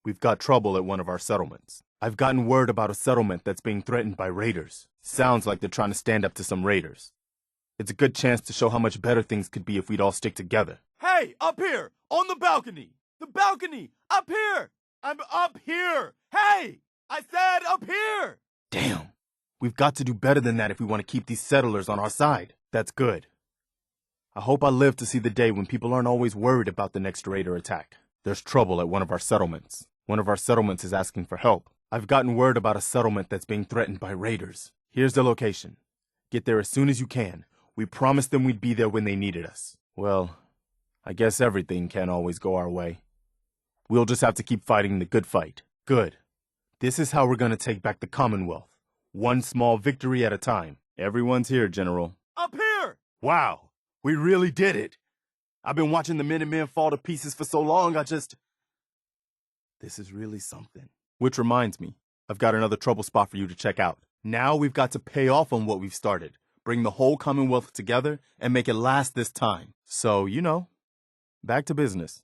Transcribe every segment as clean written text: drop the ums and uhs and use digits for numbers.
We've got trouble at one of our settlements. I've gotten word about a settlement that's being threatened by raiders. Sounds like they're trying to stand up to some raiders. It's a good chance to show how much better things could be if we'd all stick together. Hey, up here! On the balcony! The balcony! Up here! I'm up here! Hey! I said up here! Damn. We've got to do better than that if we want to keep these settlers on our side. That's good. I hope I live to see the day when people aren't always worried about the next raider attack. There's trouble at one of our settlements. One of our settlements is asking for help. I've gotten word about a settlement that's being threatened by raiders. Here's the location. Get there as soon as you can. We promised them we'd be there when they needed us. Well, I guess everything can't always go our way. We'll just have to keep fighting the good fight. Good. This is how we're gonna take back the Commonwealth. One small victory at a time. Everyone's here, General. Up here! Wow, we really did it. I've been watching the Minutemen fall to pieces for so long, This is really something. Which reminds me, I've got another trouble spot for you to check out. Now we've got to pay off on what we've started, bring the whole Commonwealth together, and make it last this time. So, back to business.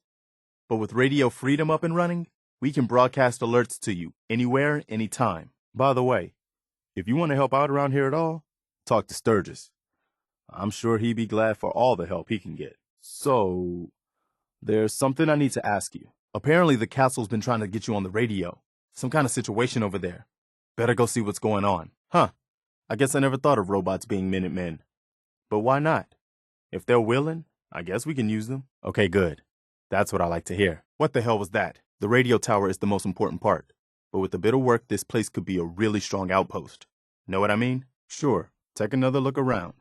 But with Radio Freedom up and running, we can broadcast alerts to you, anywhere, anytime. By the way, if you want to help out around here at all, talk to Sturgis. I'm sure he'd be glad for all the help he can get. So, there's something I need to ask you. Apparently the castle's been trying to get you on the radio. Some kind of situation over there. Better go see what's going on. Huh. I guess I never thought of robots being Minutemen. But why not? If they're willing, I guess we can use them. Okay, good. That's what I like to hear. What the hell was that? The radio tower is the most important part. But with a bit of work, this place could be a really strong outpost. Know what I mean? Sure. Take another look around.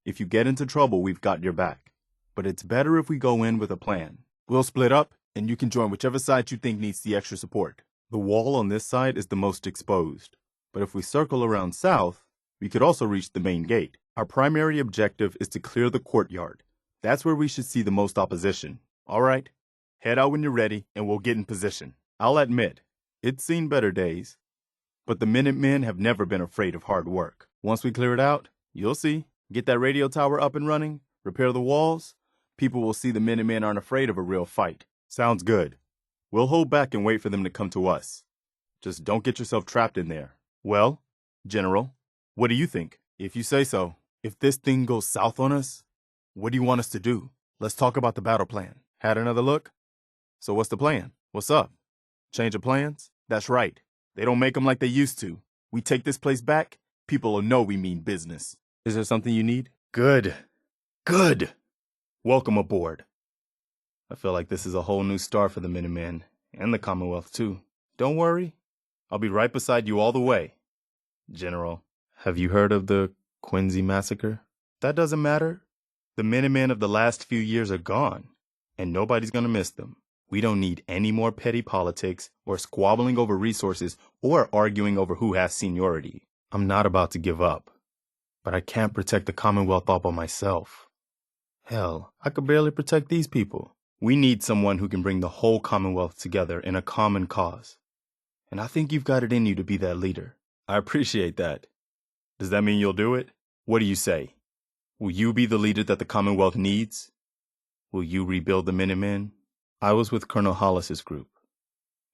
If you get into trouble, we've got your back. But it's better if we go in with a plan. We'll split up, and you can join whichever side you think needs the extra support. The wall on this side is the most exposed. But if we circle around south, we could also reach the main gate. Our primary objective is to clear the courtyard. That's where we should see the most opposition. All right, head out when you're ready, and we'll get in position. I'll admit, it's seen better days. But the Minutemen have never been afraid of hard work. Once we clear it out, you'll see. Get that radio tower up and running, repair the walls. People will see the Minutemen aren't afraid of a real fight. Sounds good. We'll hold back and wait for them to come to us. Just don't get yourself trapped in there. Well, General, what do you think? If you say so. If this thing goes south on us, what do you want us to do? Let's talk about the battle plan. Had another look? So what's the plan? What's up? Change of plans? That's right. They don't make them like they used to. We take this place back, people will know we mean business. Is there something you need? Good. Good. Welcome aboard. I feel like this is a whole new start for the Minutemen, and the Commonwealth too. Don't worry, I'll be right beside you all the way. General, have you heard of the Quincy massacre? That doesn't matter. The Minutemen of the last few years are gone, and nobody's gonna miss them. We don't need any more petty politics, or squabbling over resources, or arguing over who has seniority. I'm not about to give up, but I can't protect the Commonwealth all by myself. Hell, I could barely protect these people. We need someone who can bring the whole Commonwealth together in a common cause. And I think you've got it in you to be that leader. I appreciate that. Does that mean you'll do it? What do you say? Will you be the leader that the Commonwealth needs? Will you rebuild the Minutemen? I was with Colonel Hollis's group.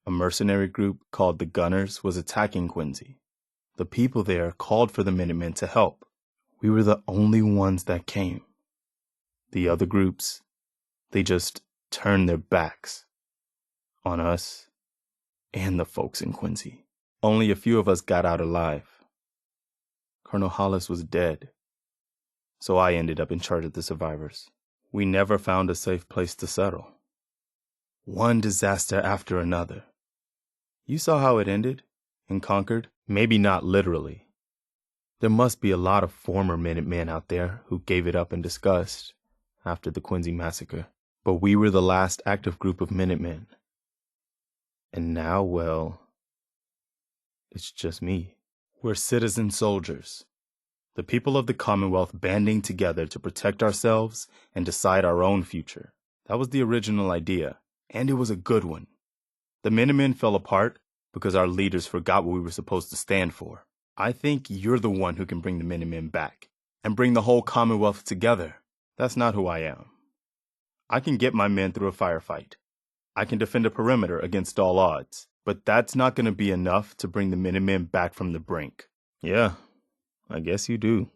A mercenary group called the Gunners was attacking Quincy. The people there called for the Minutemen to help. We were the only ones that came. The other groups, they just turned their backs on us and the folks in Quincy. Only a few of us got out alive. Colonel Hollis was dead, so I ended up in charge of the survivors. We never found a safe place to settle. One disaster after another. You saw how it ended in Concord? Maybe not literally. There must be a lot of former Minutemen out there who gave it up in disgust after the Quincy massacre. But we were the last active group of Minutemen. And now, well, it's just me. We're citizen soldiers. The people of the Commonwealth banding together to protect ourselves and decide our own future. That was the original idea, and it was a good one. The Minutemen fell apart because our leaders forgot what we were supposed to stand for. I think you're the one who can bring the Minutemen back and bring the whole Commonwealth together. That's not who I am. I can get my men through a firefight. I can defend a perimeter against all odds. But that's not going to be enough to bring the Minutemen back from the brink. Yeah, I guess you do.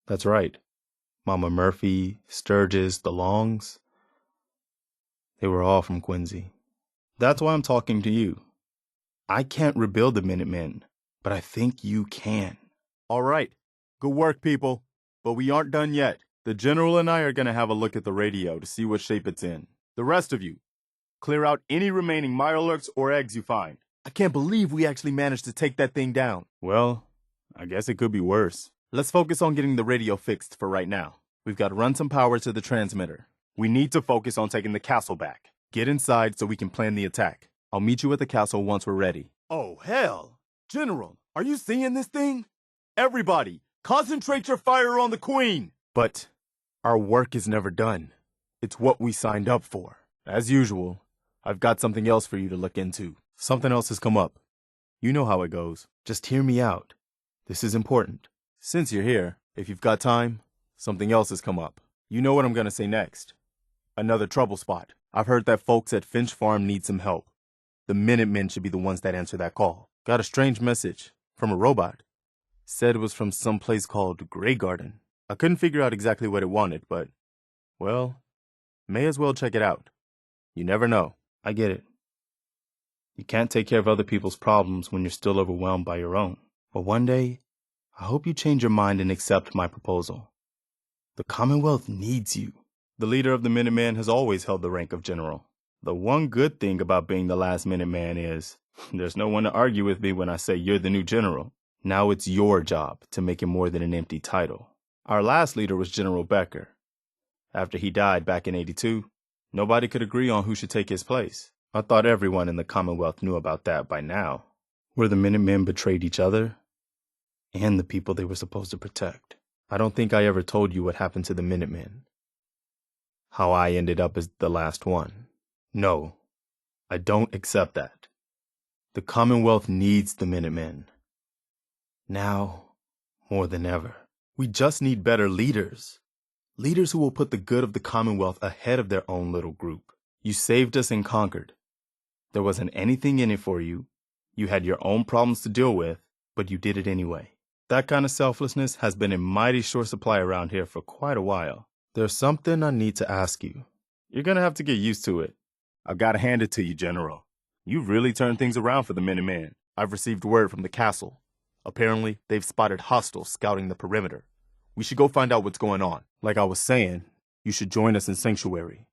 That's right. Mama Murphy, Sturgis, the Longs, they were all from Quincy. That's why I'm talking to you. I can't rebuild the Minutemen, but I think you can. All right. Good work, people. But we aren't done yet. The General and I are going to have a look at the radio to see what shape it's in. The rest of you, clear out any remaining Mirelurks or eggs you find. I can't believe we actually managed to take that thing down. Well, I guess it could be worse. Let's focus on getting the radio fixed for right now. We've got to run some power to the transmitter. We need to focus on taking the castle back. Get inside so we can plan the attack. I'll meet you at the castle once we're ready. Oh, hell. General, are you seeing this thing? Everybody, concentrate your fire on the Queen. But our work is never done. It's what we signed up for. As usual, I've got something else for you to look into. Something else has come up. You know how it goes. Just hear me out. This is important. Since you're here, if you've got time, something else has come up. You know what I'm going to say next. Another trouble spot. I've heard that folks at Finch Farm need some help. The Minutemen should be the ones that answer that call. Got a strange message from a robot. Said it was from some place called Grey Garden. I couldn't figure out exactly what it wanted, but, well, may as well check it out. You never know. I get it. You can't take care of other people's problems when you're still overwhelmed by your own. But one day, I hope you change your mind and accept my proposal. The Commonwealth needs you. The leader of the Minutemen has always held the rank of general. The one good thing about being the last Minuteman is there's no one to argue with me when I say you're the new general. Now it's your job to make it more than an empty title. Our last leader was General Becker. After he died back in '82, nobody could agree on who should take his place. I thought everyone in the Commonwealth knew about that by now. Where the Minutemen betrayed each other and the people they were supposed to protect. I don't think I ever told you what happened to the Minutemen. How I ended up as the last one. No, I don't accept that. The Commonwealth needs the Minutemen. Now, more than ever. We just need better leaders. Leaders who will put the good of the Commonwealth ahead of their own little group. You saved us and conquered. There wasn't anything in it for you. You had your own problems to deal with, but you did it anyway. That kind of selflessness has been in mighty short supply around here for quite a while. There's something I need to ask you. You're gonna have to get used to it. I've got to hand it to you, General. You've really turned things around for the Minutemen. I've received word from the castle. Apparently, they've spotted hostiles scouting the perimeter. We should go find out what's going on. Like I was saying, you should join us in Sanctuary.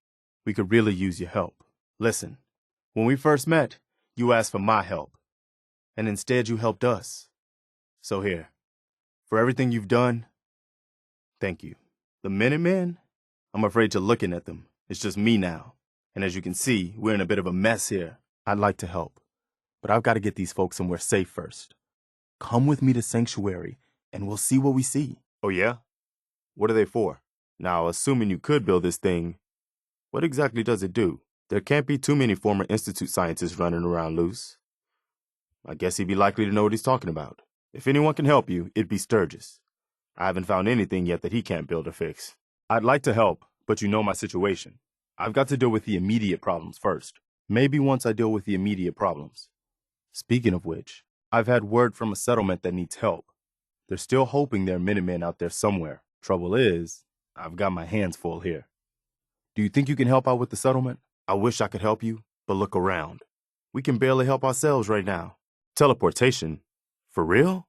We could really use your help. Listen, when we first met, you asked for my help. And instead you helped us. So here, for everything you've done, thank you. The Minutemen, I'm afraid to looking at them. It's just me now. And as you can see, we're in a bit of a mess here. I'd like to help, but I've got to get these folks somewhere safe first. Come with me to Sanctuary, and we'll see what we see. Oh yeah? What are they for? Now, assuming you could build this thing, what exactly does it do? There can't be too many former Institute scientists running around loose. I guess he'd be likely to know what he's talking about. If anyone can help you, it'd be Sturgis. I haven't found anything yet that he can't build or fix. I'd like to help, but you know my situation. I've got to deal with the immediate problems first. Maybe once I deal with the immediate problems. Speaking of which, I've had word from a settlement that needs help. They're still hoping there are Minutemen out there somewhere. Trouble is, I've got my hands full here. Do you think you can help out with the settlement? I wish I could help you, but look around. We can barely help ourselves right now. Teleportation? For real?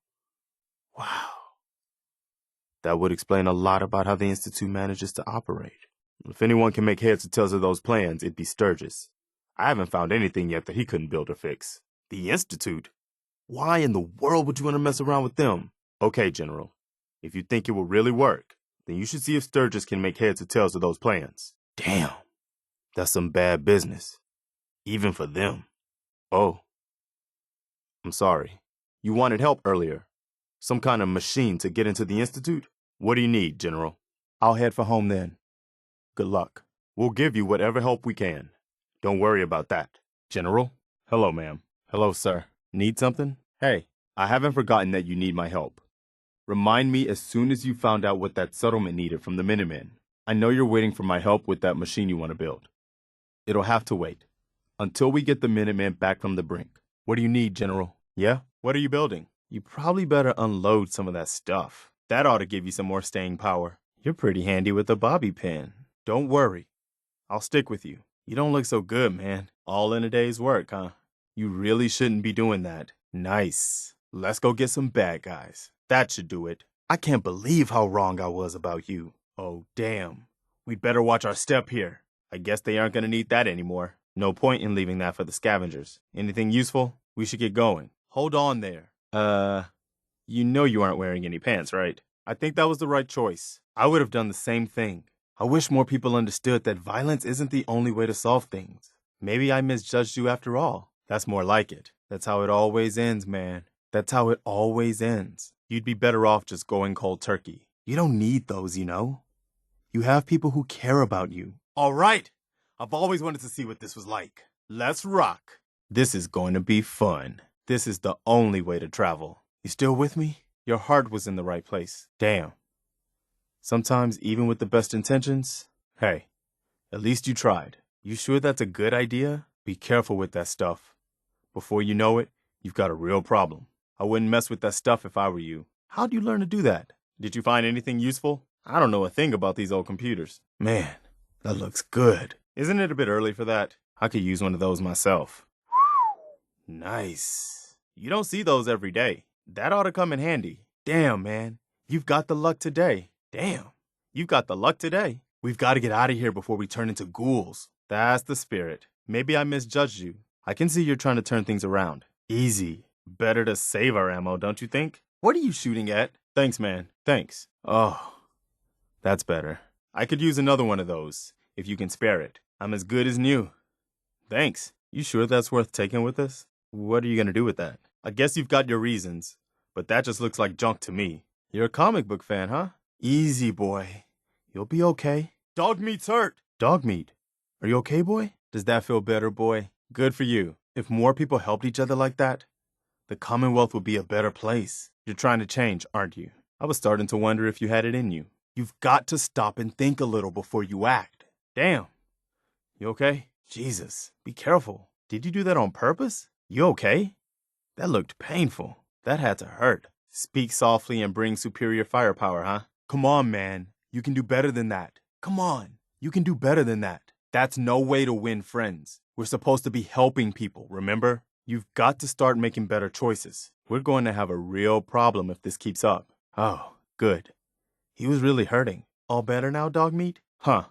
Wow. That would explain a lot about how the Institute manages to operate. If anyone can make heads or tails of those plans, it'd be Sturgis. I haven't found anything yet that he couldn't build or fix. The Institute? Why in the world would you want to mess around with them? Okay, General. If you think it will really work, then you should see if Sturgis can make heads or tails of those plans. Damn. That's some bad business. Even for them. Oh. I'm sorry. You wanted help earlier. Some kind of machine to get into the Institute? What do you need, General? I'll head for home then. Good luck. We'll give you whatever help we can. Don't worry about that. General? Hello, ma'am. Hello, sir. Need something? Hey, I haven't forgotten that you need my help. Remind me as soon as you found out what that settlement needed from the Minutemen. I know you're waiting for my help with that machine you want to build. It'll have to wait. until we get the Minutemen back from the brink. What do you need, General? Yeah? What are you building? You probably better unload some of that stuff. That ought to give you some more staying power. You're pretty handy with a bobby pin. Don't worry. I'll stick with you. You don't look so good, man. All in a day's work, huh? You really shouldn't be doing that. Nice. Let's go get some bad guys. That should do it. I can't believe how wrong I was about you. Oh, damn. We'd better watch our step here. I guess they aren't gonna need that anymore. No point in leaving that for the scavengers. Anything useful? We should get going. Hold on there. You know you aren't wearing any pants, right? I think that was the right choice. I would have done the same thing. I wish more people understood that violence isn't the only way to solve things. Maybe I misjudged you after all. That's more like it. That's how it always ends, man. That's how it always ends. You'd be better off just going cold turkey. You don't need those, you know? You have people who care about you. All right. I've always wanted to see what this was like. Let's rock. This is going to be fun. This is the only way to travel. You still with me? Your heart was in the right place. Damn. Sometimes, even with the best intentions, hey, at least you tried. You sure that's a good idea? Be careful with that stuff. Before you know it, you've got a real problem. I wouldn't mess with that stuff if I were you. How'd you learn to do that? Did you find anything useful? I don't know a thing about these old computers. Man, that looks good. Isn't it a bit early for that? I could use one of those myself. Nice. You don't see those every day. That ought to come in handy. Damn, man. You've got the luck today. Damn. You've got the luck today. We've got to get out of here before we turn into ghouls. That's the spirit. Maybe I misjudged you. I can see you're trying to turn things around. Easy. Better to save our ammo, don't you think? What are you shooting at? Thanks, man. Thanks. Oh, that's better. I could use another one of those, if you can spare it. I'm as good as new. Thanks. You sure that's worth taking with us? What are you going to do with that? I guess you've got your reasons, but that just looks like junk to me. You're a comic book fan, huh? Easy, boy. You'll be okay. Dog meat's hurt. Dog meat? Are you okay, boy? Does that feel better, boy? Good for you. If more people helped each other like that, the Commonwealth would be a better place. You're trying to change, aren't you? I was starting to wonder if you had it in you. You've got to stop and think a little before you act. Damn. You okay? Jesus, be careful. Did you do that on purpose? You okay? That looked painful. That had to hurt. Speak softly and bring superior firepower, huh? Come on, man. You can do better than that. Come on. You can do better than that. That's no way to win friends. We're supposed to be helping people, remember? You've got to start making better choices. We're going to have a real problem if this keeps up. Oh, good. He was really hurting. All better now, dog meat? Huh.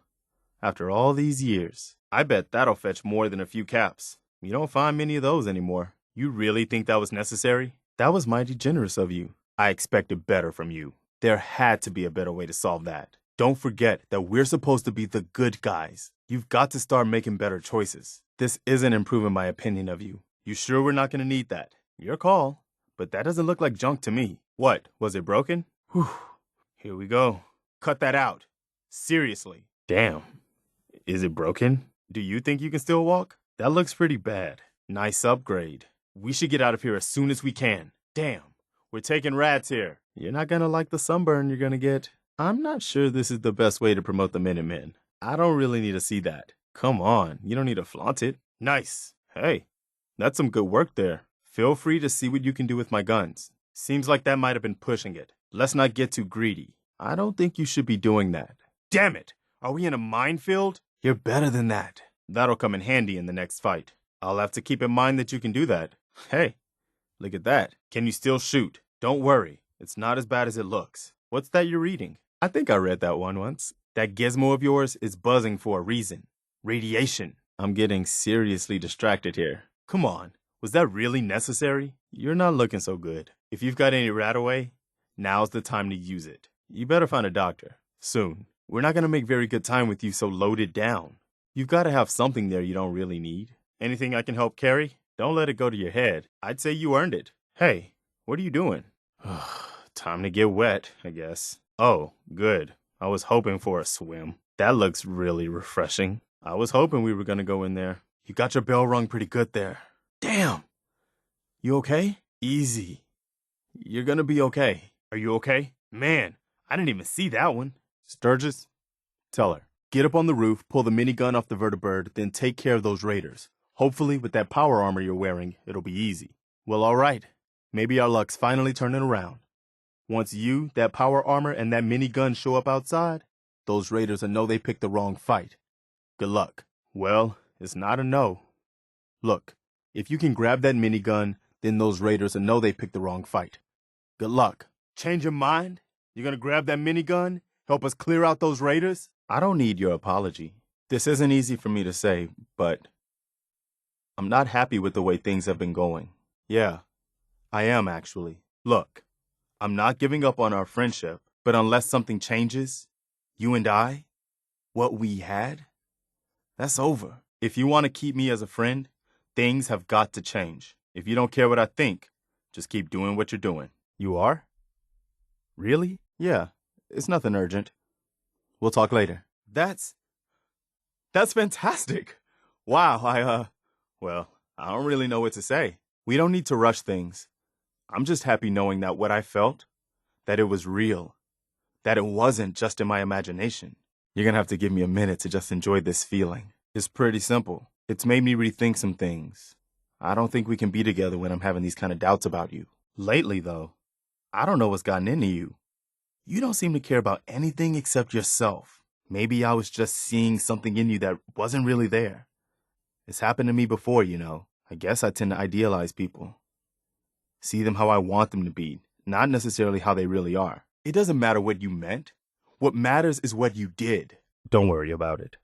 After all these years, I bet that'll fetch more than a few caps. You don't find many of those anymore. You really think that was necessary? That was mighty generous of you. I expected better from you. There had to be a better way to solve that. Don't forget that we're supposed to be the good guys. You've got to start making better choices. This isn't improving my opinion of you. You sure we're not going to need that? Your call. But that doesn't look like junk to me. What? Was it broken? Whew. Here we go. Cut that out. Seriously. Damn. Is it broken? Do you think you can still walk? That looks pretty bad. Nice upgrade. We should get out of here as soon as we can. Damn. We're taking rats here. You're not gonna like the sunburn you're gonna get. I'm not sure this is the best way to promote the Minutemen. I don't really need to see that. Come on, you don't need to flaunt it. Nice. Hey, that's some good work there. Feel free to see what you can do with my guns. Seems like that might have been pushing it. Let's not get too greedy. I don't think you should be doing that. Damn it! Are we in a minefield? You're better than that. That'll come in handy in the next fight. I'll have to keep in mind that you can do that. Hey, look at that. Can you still shoot? Don't worry. It's not as bad as it looks. What's that you're reading? I think I read that one once. That gizmo of yours is buzzing for a reason. Radiation. I'm getting seriously distracted here. Come on. Was that really necessary? You're not looking so good. If you've got any rat away, now's the time to use it. You better find a doctor. Soon. We're not going to make very good time with you so loaded down. You've got to have something there you don't really need. Anything I can help carry? Don't let it go to your head. I'd say you earned it. Hey, what are you doing? Time to get wet, I guess. Oh, good. I was hoping for a swim. That looks really refreshing. I was hoping we were going to go in there. You got your bell rung pretty good there. Damn. You okay? Easy. You're going to be okay. Are you okay? Man, I didn't even see that one. Sturgis, tell her. Get up on the roof, pull the minigun off the vertibird, then take care of those raiders. Hopefully, with that power armor you're wearing, it'll be easy. Well, all right. Maybe our luck's finally turning around. Once you, that power armor, and that minigun show up outside, those raiders will know they picked the wrong fight. Good luck. Well, it's not a no. Look, if you can grab that minigun, then those raiders will know they picked the wrong fight. Good luck. Change your mind? You're gonna grab that minigun? Help us clear out those raiders? I don't need your apology. This isn't easy for me to say, but I'm not happy with the way things have been going. Yeah, I am actually. Look, I'm not giving up on our friendship, but unless something changes, you and I, what we had, that's over. If you want to keep me as a friend, things have got to change. If you don't care what I think, just keep doing what you're doing. You are? Really? Yeah, it's nothing urgent. We'll talk later. That's fantastic. Wow, well, I don't really know what to say. We don't need to rush things. I'm just happy knowing that what I felt, that it was real, that it wasn't just in my imagination. You're gonna have to give me a minute to just enjoy this feeling. It's pretty simple. It's made me rethink some things. I don't think we can be together when I'm having these kind of doubts about you. Lately, though, I don't know what's gotten into you. You don't seem to care about anything except yourself. Maybe I was just seeing something in you that wasn't really there. It's happened to me before, you know. I guess I tend to idealize people. See them how I want them to be, not necessarily how they really are. It doesn't matter what you meant. What matters is what you did. Don't worry about it.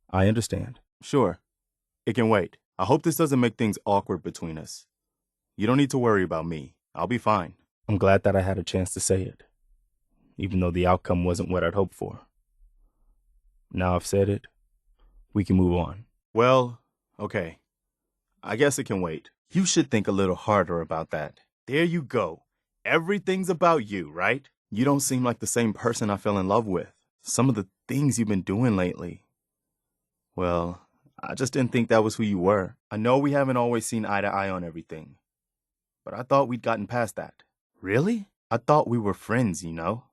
I understand. Sure. It can wait. I hope this doesn't make things awkward between us. You don't need to worry about me. I'll be fine. I'm glad that I had a chance to say it, even though the outcome wasn't what I'd hoped for. Now I've said it, we can move on. Well, okay. I guess it can wait. You should think a little harder about that. There you go. Everything's about you, right? You don't seem like the same person I fell in love with. Some of the things you've been doing lately. Well, I just didn't think that was who you were. I know we haven't always seen eye to eye on everything, but I thought we'd gotten past that. Really? I thought we were friends, you know?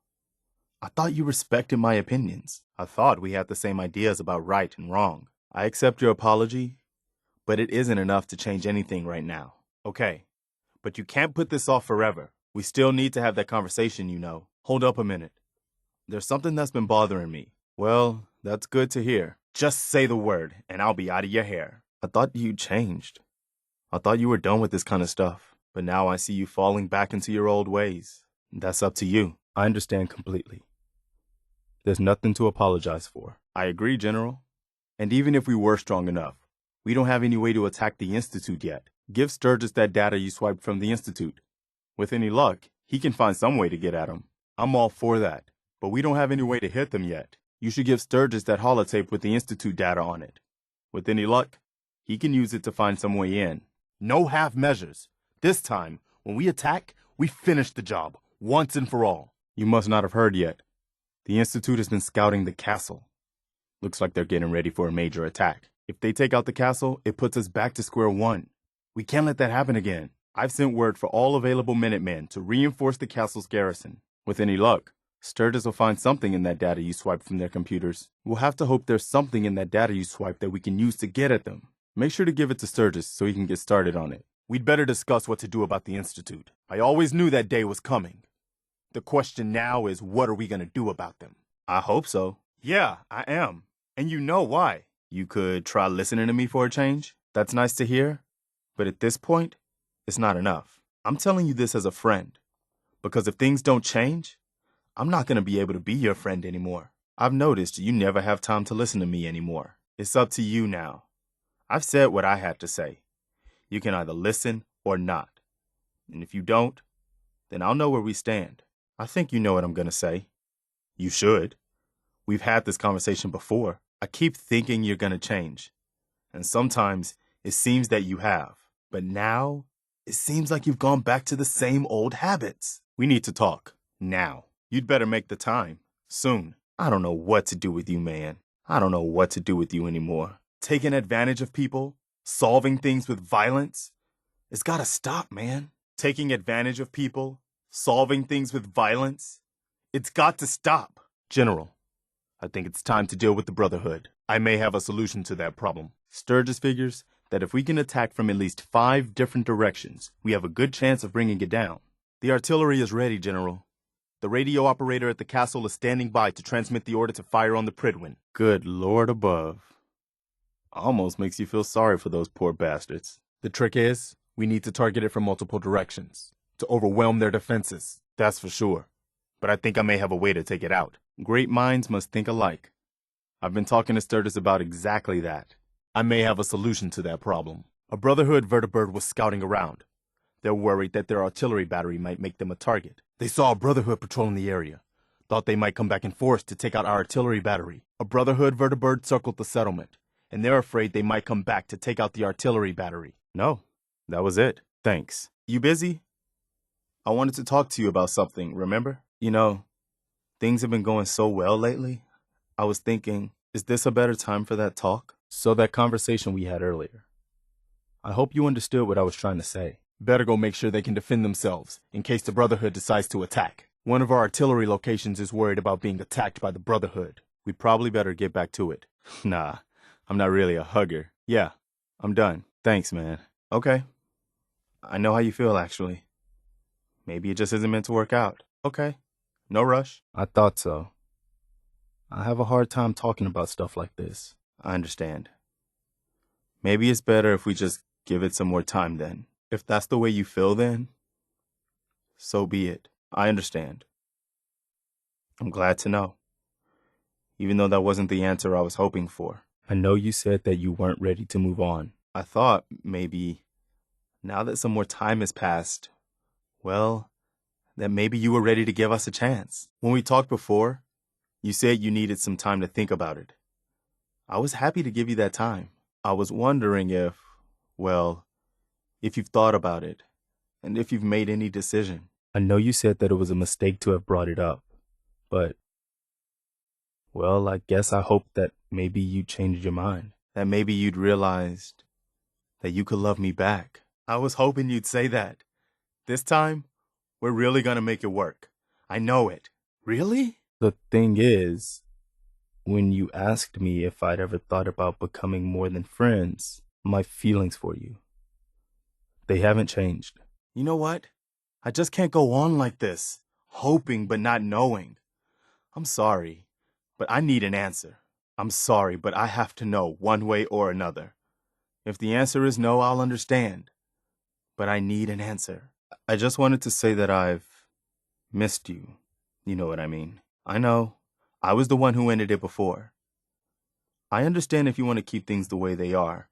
I thought you respected my opinions. I thought we had the same ideas about right and wrong. I accept your apology, but it isn't enough to change anything right now. Okay, but you can't put this off forever. We still need to have that conversation, you know. Hold up a minute. There's something that's been bothering me. Well, that's good to hear. Just say the word, and I'll be out of your hair. I thought you changed. I thought you were done with this kind of stuff. But now I see you falling back into your old ways. That's up to you. I understand completely. There's nothing to apologize for. I agree, General. And even if we were strong enough, we don't have any way to attack the Institute yet. Give Sturgis that data you swiped from the Institute. With any luck, he can find some way to get at him. I'm all for that, but we don't have any way to hit them yet. You should give Sturgis that holotape with the Institute data on it. With any luck, he can use it to find some way in. No half measures. This time, when we attack, we finish the job, once and for all. You must not have heard yet. The Institute has been scouting the castle. Looks like they're getting ready for a major attack. If they take out the castle, it puts us back to square one. We can't let that happen again. I've sent word for all available Minutemen to reinforce the castle's garrison. With any luck, Sturgis will find something in that data you swiped from their computers. We'll have to hope there's something in that data you swiped that we can use to get at them. Make sure to give it to Sturgis so he can get started on it. We'd better discuss what to do about the Institute. I always knew that day was coming. The question now is, what are we going to do about them? I hope so. Yeah, I am. And you know why. You could try listening to me for a change. That's nice to hear. But at this point, it's not enough. I'm telling you this as a friend. Because if things don't change, I'm not going to be able to be your friend anymore. I've noticed you never have time to listen to me anymore. It's up to you now. I've said what I had to say. You can either listen or not. And if you don't, then I'll know where we stand. I think you know what I'm going to say. You should. We've had this conversation before. I keep thinking you're going to change. And sometimes it seems that you have. But now, it seems like you've gone back to the same old habits. We need to talk. Now. You'd better make the time. Soon. I don't know what to do with you, man. I don't know what to do with you anymore. Taking advantage of people? Solving things with violence? It's gotta stop, man. Taking advantage of people? Solving things with violence? It's got to stop. General, I think it's time to deal with the Brotherhood. I may have a solution to that problem. Sturgis figures that if we can attack from at least 5 different directions, we have a good chance of bringing it down. The artillery is ready, General. The radio operator at the castle is standing by to transmit the order to fire on the Pridwin. Good Lord above. Almost makes you feel sorry for those poor bastards. The trick is, we need to target it from multiple directions, to overwhelm their defenses. That's for sure. But I think I may have a way to take it out. Great minds must think alike. I've been talking to Sturgis about exactly that. I may have a solution to that problem. A Brotherhood vertibird was scouting around. They're worried that their artillery battery might make them a target. They saw a Brotherhood patrolling the area. Thought they might come back in force to take out our artillery battery. A Brotherhood vertibird circled the settlement, and they're afraid they might come back to take out the artillery battery. No, that was it. Thanks. You busy? I wanted to talk to you about something, remember? You know, things have been going so well lately. I was thinking, is this a better time for that talk? So that conversation we had earlier. I hope you understood what I was trying to say. Better go make sure they can defend themselves, in case the Brotherhood decides to attack. One of our artillery locations is worried about being attacked by the Brotherhood. We probably better get back to it. Nah, I'm not really a hugger. Yeah, I'm done. Thanks, man. Okay. I know how you feel, actually. Maybe it just isn't meant to work out. Okay. No rush. I thought so. I have a hard time talking about stuff like this. I understand. Maybe it's better if we just give it some more time then. If that's the way you feel then, so be it. I understand. I'm glad to know. Even though that wasn't the answer I was hoping for. I know you said that you weren't ready to move on. I thought maybe, now that some more time has passed, well, that maybe you were ready to give us a chance. When we talked before, you said you needed some time to think about it. I was happy to give you that time. I was wondering if, well, if you've thought about it, and if you've made any decision. I know you said that it was a mistake to have brought it up, but, well, I guess I hoped that maybe you changed your mind. That maybe you'd realized that you could love me back. I was hoping you'd say that. This time, we're really gonna make it work. I know it. Really? The thing is, when you asked me if I'd ever thought about becoming more than friends, my feelings for you, they haven't changed. You know what? I just can't go on like this, hoping but not knowing. I'm sorry, but I need an answer. I'm sorry, but I have to know one way or another. If the answer is no, I'll understand. But I need an answer. I just wanted to say that I've missed you. You know what I mean. I know. I was the one who ended it before. I understand if you want to keep things the way they are.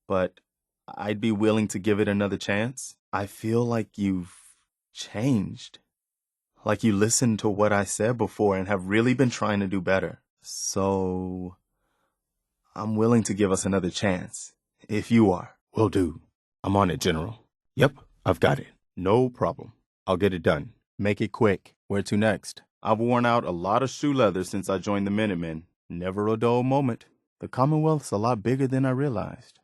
But I'd be willing to give it another chance. I feel like you've changed. Like you listened to what I said before and have really been trying to do better. So I'm willing to give us another chance. If you are. Will do. I'm on it, General. Yep, I've got it. No problem. I'll get it done. Make it quick. Where to next? I've worn out a lot of shoe leather since I joined the Minutemen. Never a dull moment. The Commonwealth's a lot bigger than I realized.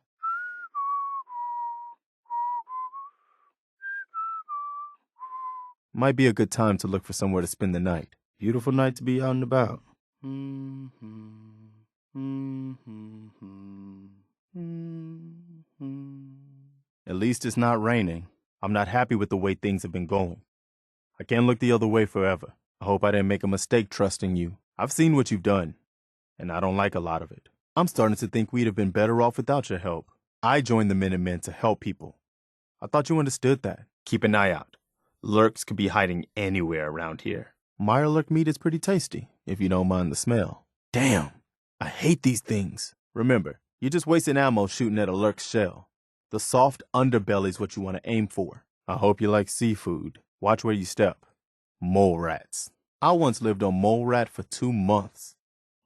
Might be a good time to look for somewhere to spend the night. Beautiful night to be out and about. At least it's not raining. I'm not happy with the way things have been going. I can't look the other way forever. I hope I didn't make a mistake trusting you. I've seen what you've done, and I don't like a lot of it. I'm starting to think we'd have been better off without your help. I joined the Minutemen to help people. I thought you understood that. Keep an eye out. Lurks could be hiding anywhere around here. Mirelurk meat is pretty tasty, if you don't mind the smell. Damn, I hate these things. Remember, you're just wasting ammo shooting at a Lurk's shell. The soft underbelly's what you want to aim for. I hope you like seafood. Watch where you step. Mole rats. I once lived on mole rat for 2 months.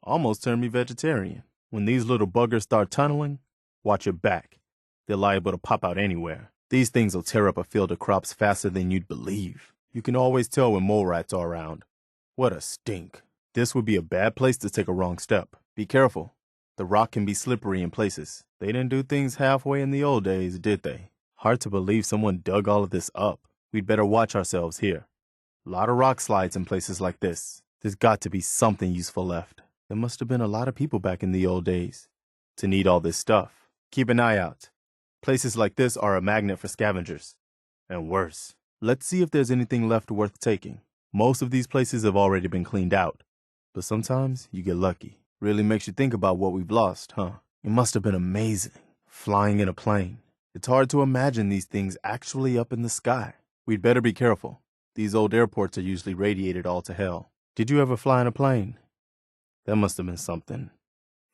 Almost turned me vegetarian. When these little buggers start tunneling, watch your back. They're liable to pop out anywhere. These things will tear up a field of crops faster than you'd believe. You can always tell when mole rats are around. What a stink. This would be a bad place to take a wrong step. Be careful. The rock can be slippery in places. They didn't do things halfway in the old days, did they? Hard to believe someone dug all of this up. We'd better watch ourselves here. A lot of rock slides in places like this. There's got to be something useful left. There must have been a lot of people back in the old days to need all this stuff. Keep an eye out. Places like this are a magnet for scavengers. And worse. Let's see if there's anything left worth taking. Most of these places have already been cleaned out. But sometimes you get lucky. Really makes you think about what we've lost, huh? It must have been amazing, flying in a plane. It's hard to imagine these things actually up in the sky. We'd better be careful. These old airports are usually radiated all to hell. Did you ever fly in a plane? That must have been something.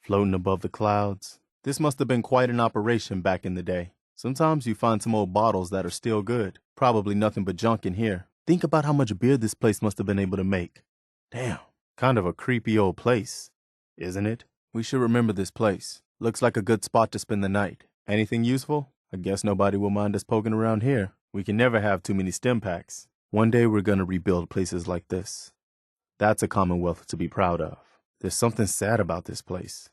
Floating above the clouds. This must have been quite an operation back in the day. Sometimes you find some old bottles that are still good. Probably nothing but junk in here. Think about how much beer this place must have been able to make. Damn, kind of a creepy old place, isn't it? We should remember this place. Looks like a good spot to spend the night. Anything useful? I guess nobody will mind us poking around here. We can never have too many stim packs. One day we're gonna rebuild places like this. That's a commonwealth to be proud of. There's something sad about this place.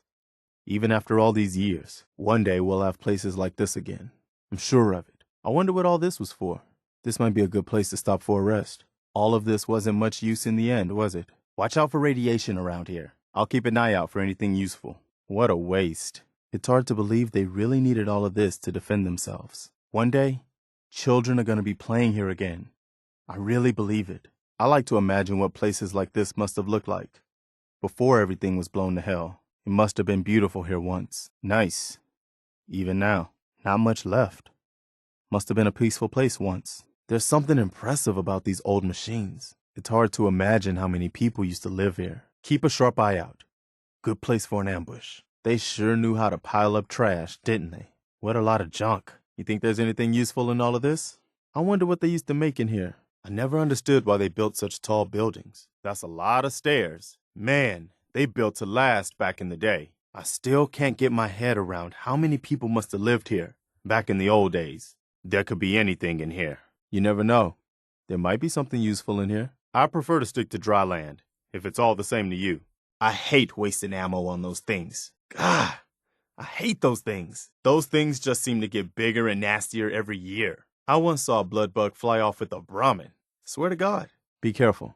Even after all these years, one day we'll have places like this again. I'm sure of it. I wonder what all this was for. This might be a good place to stop for a rest. All of this wasn't much use in the end, was it? Watch out for radiation around here. I'll keep an eye out for anything useful. What a waste. It's hard to believe they really needed all of this to defend themselves. One day, children are going to be playing here again. I really believe it. I like to imagine what places like this must have looked like. Before everything was blown to hell. It must have been beautiful here once. Nice. Even now, not much left. Must have been a peaceful place once. There's something impressive about these old machines. It's hard to imagine how many people used to live here. Keep a sharp eye out. Good place for an ambush. They sure knew how to pile up trash, didn't they? What a lot of junk. You think there's anything useful in all of this? I wonder what they used to make in here. I never understood why they built such tall buildings. That's a lot of stairs. Man, they built to last back in the day. I still can't get my head around how many people must have lived here back in the old days. There could be anything in here. You never know. There might be something useful in here. I prefer to stick to dry land, if it's all the same to you. I hate wasting ammo on those things. God, I hate those things. Those things just seem to get bigger and nastier every year. I once saw a blood bug fly off with a Brahmin. Swear to God. Be careful.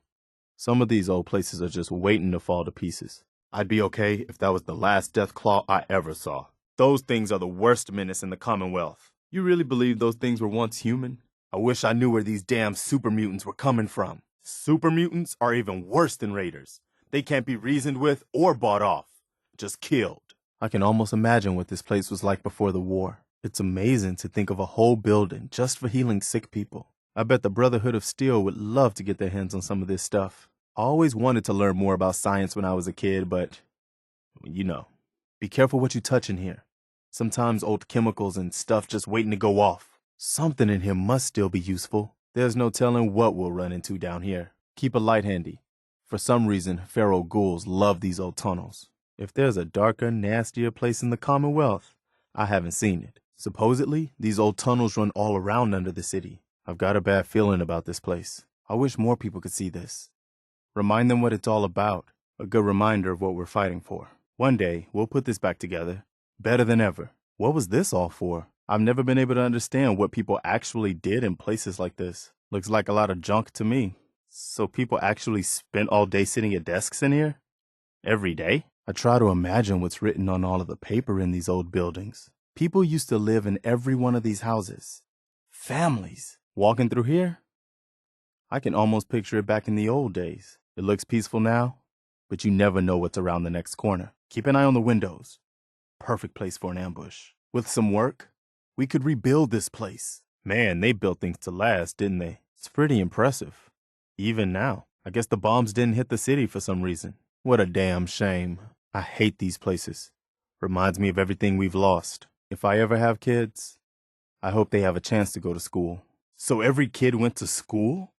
Some of these old places are just waiting to fall to pieces. I'd be okay if that was the last death claw I ever saw. Those things are the worst menace in the Commonwealth. You really believe those things were once human? I wish I knew where these damn super mutants were coming from. Super mutants are even worse than raiders. They can't be reasoned with or bought off. Just killed. I can almost imagine what this place was like before the war. It's amazing to think of a whole building just for healing sick people. I bet the Brotherhood of Steel would love to get their hands on some of this stuff. I always wanted to learn more about science when I was a kid, but, you know, be careful what you touch in here. Sometimes old chemicals and stuff just waiting to go off. Something in here must still be useful. There's no telling what we'll run into down here. Keep a light handy. For some reason, feral ghouls love these old tunnels. If there's a darker, nastier place in the Commonwealth, I haven't seen it. Supposedly, these old tunnels run all around under the city. I've got a bad feeling about this place. I wish more people could see this. Remind them what it's all about. A good reminder of what we're fighting for. One day, we'll put this back together. Better than ever. What was this all for? I've never been able to understand what people actually did in places like this. Looks like a lot of junk to me. So people actually spent all day sitting at desks in here? Every day? I try to imagine what's written on all of the paper in these old buildings. People used to live in every one of these houses. Families. Walking through here? I can almost picture it back in the old days. It looks peaceful now, but you never know what's around the next corner. Keep an eye on the windows. Perfect place for an ambush. With some work, we could rebuild this place. Man, they built things to last, didn't they? It's pretty impressive. Even now, I guess the bombs didn't hit the city for some reason. What a damn shame. I hate these places. Reminds me of everything we've lost. If I ever have kids, I hope they have a chance to go to school. So every kid went to school?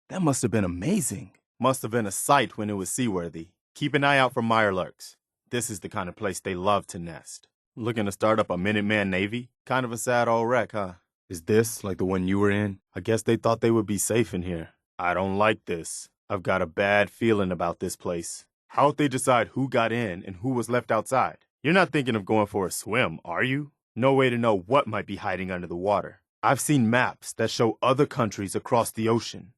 That must have been amazing. Must have been a sight when it was seaworthy. Keep an eye out for mirelurks. This is the kind of place they love to nest. Looking to start up a Minuteman Navy? Kind of a sad old wreck, huh? Is this like the one you were in? I guess they thought they would be safe in here. I don't like this. I've got a bad feeling about this place. How'd they decide who got in and who was left outside? You're not thinking of going for a swim, are you? No way to know what might be hiding under the water. I've seen maps that show other countries across the ocean.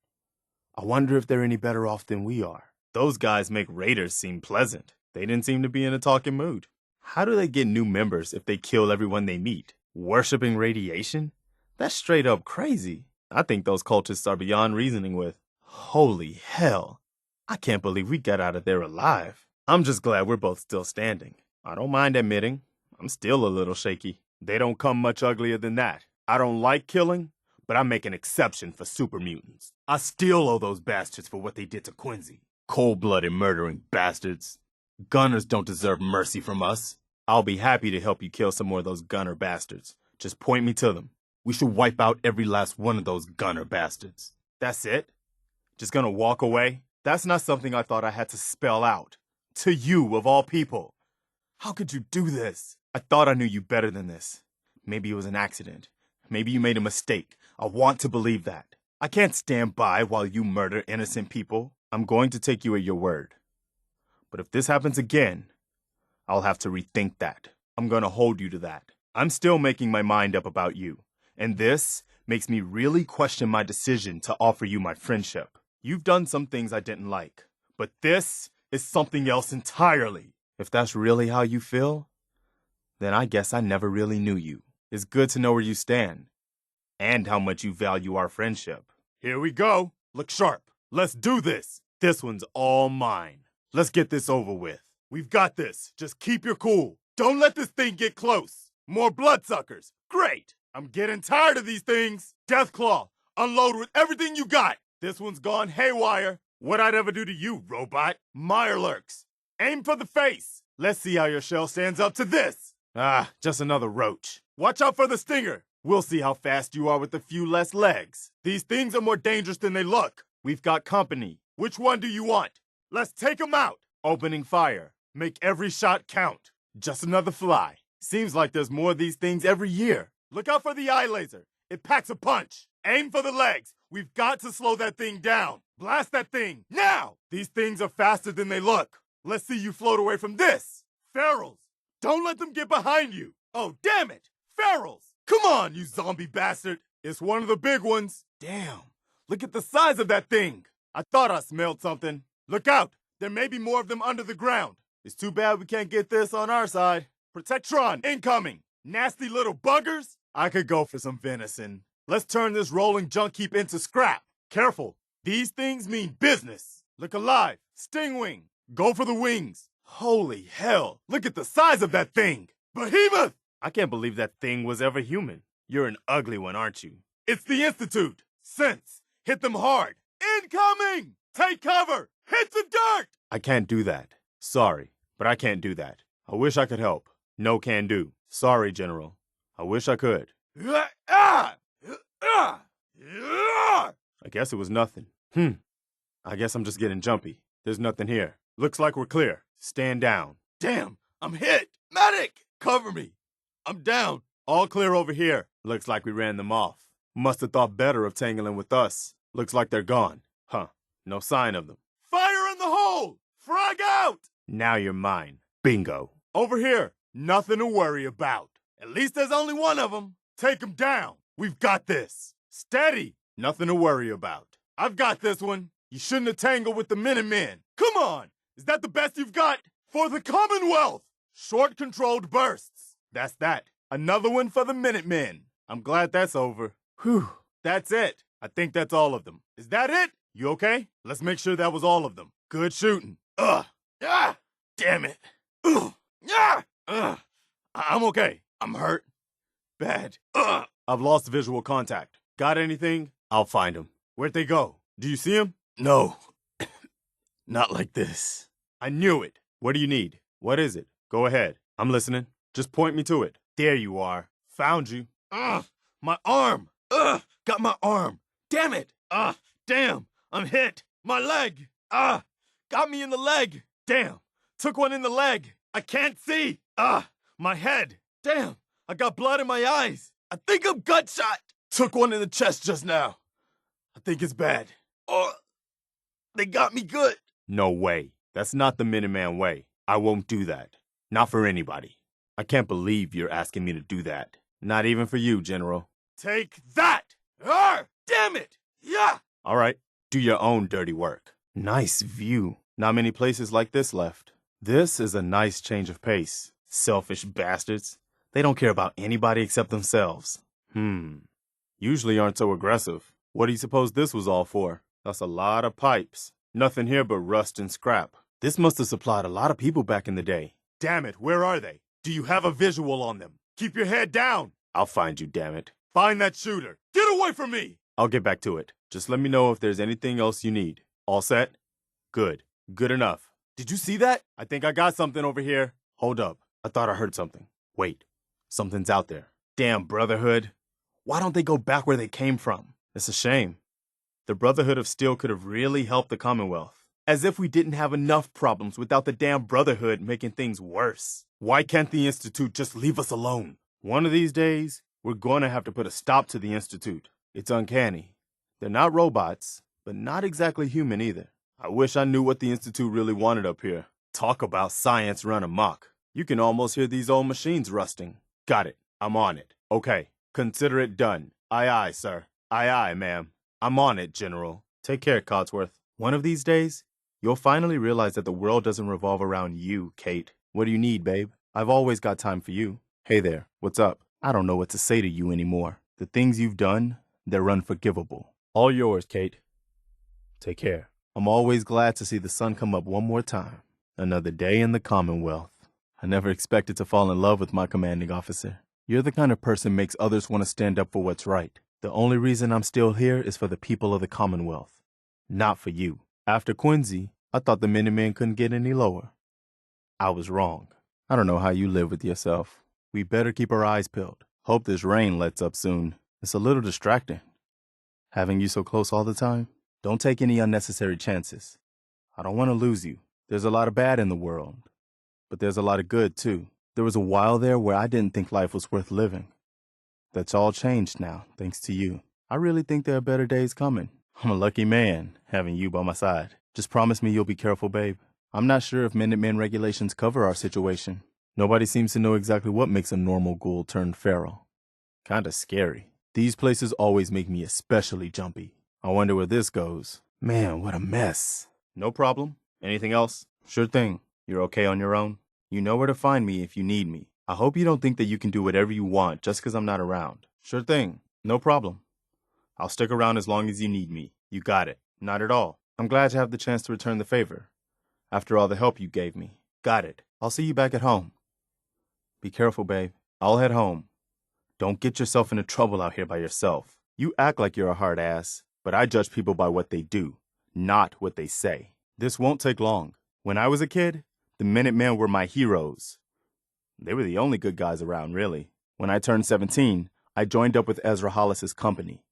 I wonder if they're any better off than we are. Those guys make raiders seem pleasant. They didn't seem to be in a talking mood. How do they get new members if they kill everyone they meet? Worshipping radiation? That's straight up crazy. I think those cultists are beyond reasoning with. Holy hell. I can't believe we got out of there alive. I'm just glad we're both still standing. I don't mind admitting, I'm still a little shaky. They don't come much uglier than that. I don't like killing, but I make an exception for super mutants. I still owe those bastards for what they did to Quincy. Cold-blooded murdering bastards. Gunners don't deserve mercy from us. I'll be happy to help you kill some more of those gunner bastards. Just point me to them. We should wipe out every last one of those gunner bastards. That's it? Just gonna walk away? That's not something I thought I had to spell out. To you, of all people. How could you do this? I thought I knew you better than this. Maybe it was an accident. Maybe you made a mistake. I want to believe that. I can't stand by while you murder innocent people. I'm going to take you at your word. But if this happens again, I'll have to rethink that. I'm gonna hold you to that. I'm still making my mind up about you. And this makes me really question my decision to offer you my friendship. You've done some things I didn't like, but this is something else entirely. If that's really how you feel, then I guess I never really knew you. It's good to know where you stand and how much you value our friendship. Here we go. Look sharp. Let's do this. This one's all mine. Let's get this over with. We've got this. Just keep your cool. Don't let this thing get close. More bloodsuckers. Great. I'm getting tired of these things. Deathclaw, unload with everything you got. This one's gone haywire. What'd I ever do to you, robot? Mirelurks. Aim for the face. Let's see how your shell stands up to this. Just another roach. Watch out for the stinger. We'll see how fast you are with a few less legs. These things are more dangerous than they look. We've got company. Which one do you want? Let's take them out. Opening fire. Make every shot count. Just another fly. Seems like there's more of these things every year. Look out for the eye laser. It packs a punch. Aim for the legs. We've got to slow that thing down. Blast that thing, now! These things are faster than they look. Let's see you float away from this. Ferals, don't let them get behind you. Oh, damn it. Ferals, come on, you zombie bastard. It's one of the big ones. Damn, look at the size of that thing. I thought I smelled something. Look out, there may be more of them under the ground. It's too bad we can't get this on our side. Protectron, incoming. Nasty little buggers. I could go for some venison. Let's turn this rolling junk heap into scrap. Careful, these things mean business. Look alive, Stingwing. Go for the wings. Holy hell, look at the size of that thing. Behemoth! I can't believe that thing was ever human. You're an ugly one, aren't you? It's the Institute. Sense. Hit them hard. Incoming! Take cover! Hit the dirt! I can't do that. Sorry, but I can't do that. I wish I could help. No can do. Sorry, General. I wish I could. I guess it was nothing. I guess I'm just getting jumpy. There's nothing here. Looks like we're clear. Stand down. Damn, I'm hit. Medic, cover me. I'm down. All clear over here. Looks like we ran them off. Must have thought better of tangling with us. Looks like they're gone. Huh, no sign of them. Fire in the hole! Frag out! Now you're mine. Bingo. Over here. Nothing to worry about. At least there's only one of them. Take them down. We've got this. Steady. Nothing to worry about. I've got this one. You shouldn't have tangled with the Minutemen. Come on. Is that the best you've got? For the Commonwealth. Short controlled bursts. That's that. Another one for the Minutemen. I'm glad that's over. Whew. That's it. I think that's all of them. Is that it? You okay? Let's make sure that was all of them. Good shooting. Ugh. Ah! Damn it. Ugh. Ah! Ugh. I'm okay. I'm hurt. Bad. Ugh. I've lost visual contact. Got anything? I'll find them. Where'd they go? Do you see them? No. Not like this. I knew it. What do you need? What is it? Go ahead. I'm listening. Just point me to it. There you are. Found you. Ugh. My arm. Ugh. Got my arm. Damn it. Ugh. Damn. I'm hit. My leg. Ugh. Got me in the leg. Damn. Took one in the leg. I can't see. Ugh. My head. Damn. I got blood in my eyes. I think I'm gut shot. Took one in the chest just now. I think it's bad. Oh, they got me good. No way. That's not the Minuteman way. I won't do that. Not for anybody. I can't believe you're asking me to do that. Not even for you, General. Take that! Arr! Damn it! Yeah! All right. Do your own dirty work. Nice view. Not many places like this left. This is a nice change of pace. Selfish bastards. They don't care about anybody except themselves. Usually aren't so aggressive. What do you suppose this was all for? That's a lot of pipes. Nothing here but rust and scrap. This must have supplied a lot of people back in the day. Damn it, where are they? Do you have a visual on them? Keep your head down! I'll find you, damn it. Find that shooter! Get away from me! I'll get back to it. Just let me know if there's anything else you need. All set? Good. Good enough. Did you see that? I think I got something over here. Hold up. I thought I heard something. Wait. Something's out there. Damn Brotherhood. Why don't they go back where they came from? It's a shame. The Brotherhood of Steel could have really helped the Commonwealth. As if we didn't have enough problems without the damn Brotherhood making things worse. Why can't the Institute just leave us alone? One of these days, we're going to have to put a stop to the Institute. It's uncanny. They're not robots, but not exactly human either. I wish I knew what the Institute really wanted up here. Talk about science run amok. You can almost hear these old machines rusting. Got it. I'm on it. Okay. Consider it done. Aye, aye, sir. Aye, aye, ma'am. I'm on it, General. Take care, Codsworth. One of these days, you'll finally realize that the world doesn't revolve around you, Kate. What do you need, babe? I've always got time for you. Hey there, what's up? I don't know what to say to you anymore. The things you've done, they're unforgivable. All yours, Kate. Take care. I'm always glad to see the sun come up one more time. Another day in the Commonwealth. I never expected to fall in love with my commanding officer. You're the kind of person makes others want to stand up for what's right. The only reason I'm still here is for the people of the Commonwealth. Not for you. After Quincy, I thought the Minutemen couldn't get any lower. I was wrong. I don't know how you live with yourself. We better keep our eyes peeled. Hope this rain lets up soon. It's a little distracting. Having you so close all the time? Don't take any unnecessary chances. I don't want to lose you. There's a lot of bad in the world, but there's a lot of good too. There was a while there where I didn't think life was worth living. That's all changed now, thanks to you. I really think there are better days coming. I'm a lucky man, having you by my side. Just promise me you'll be careful, babe. I'm not sure if Minutemen regulations cover our situation. Nobody seems to know exactly what makes a normal ghoul turn feral. Kinda scary. These places always make me especially jumpy. I wonder where this goes. Man, what a mess. No problem. Anything else? Sure thing. You're okay on your own? You know where to find me if you need me. I hope you don't think that you can do whatever you want just because I'm not around. Sure thing. No problem. I'll stick around as long as you need me. You got it. Not at all. I'm glad to have the chance to return the favor. After all the help you gave me. Got it. I'll see you back at home. Be careful, babe. I'll head home. Don't get yourself into trouble out here by yourself. You act like you're a hard ass, but I judge people by what they do, not what they say. This won't take long. When I was a kid, the Minutemen were my heroes. They were the only good guys around, really. When I turned 17, I joined up with Ezra Hollis's company.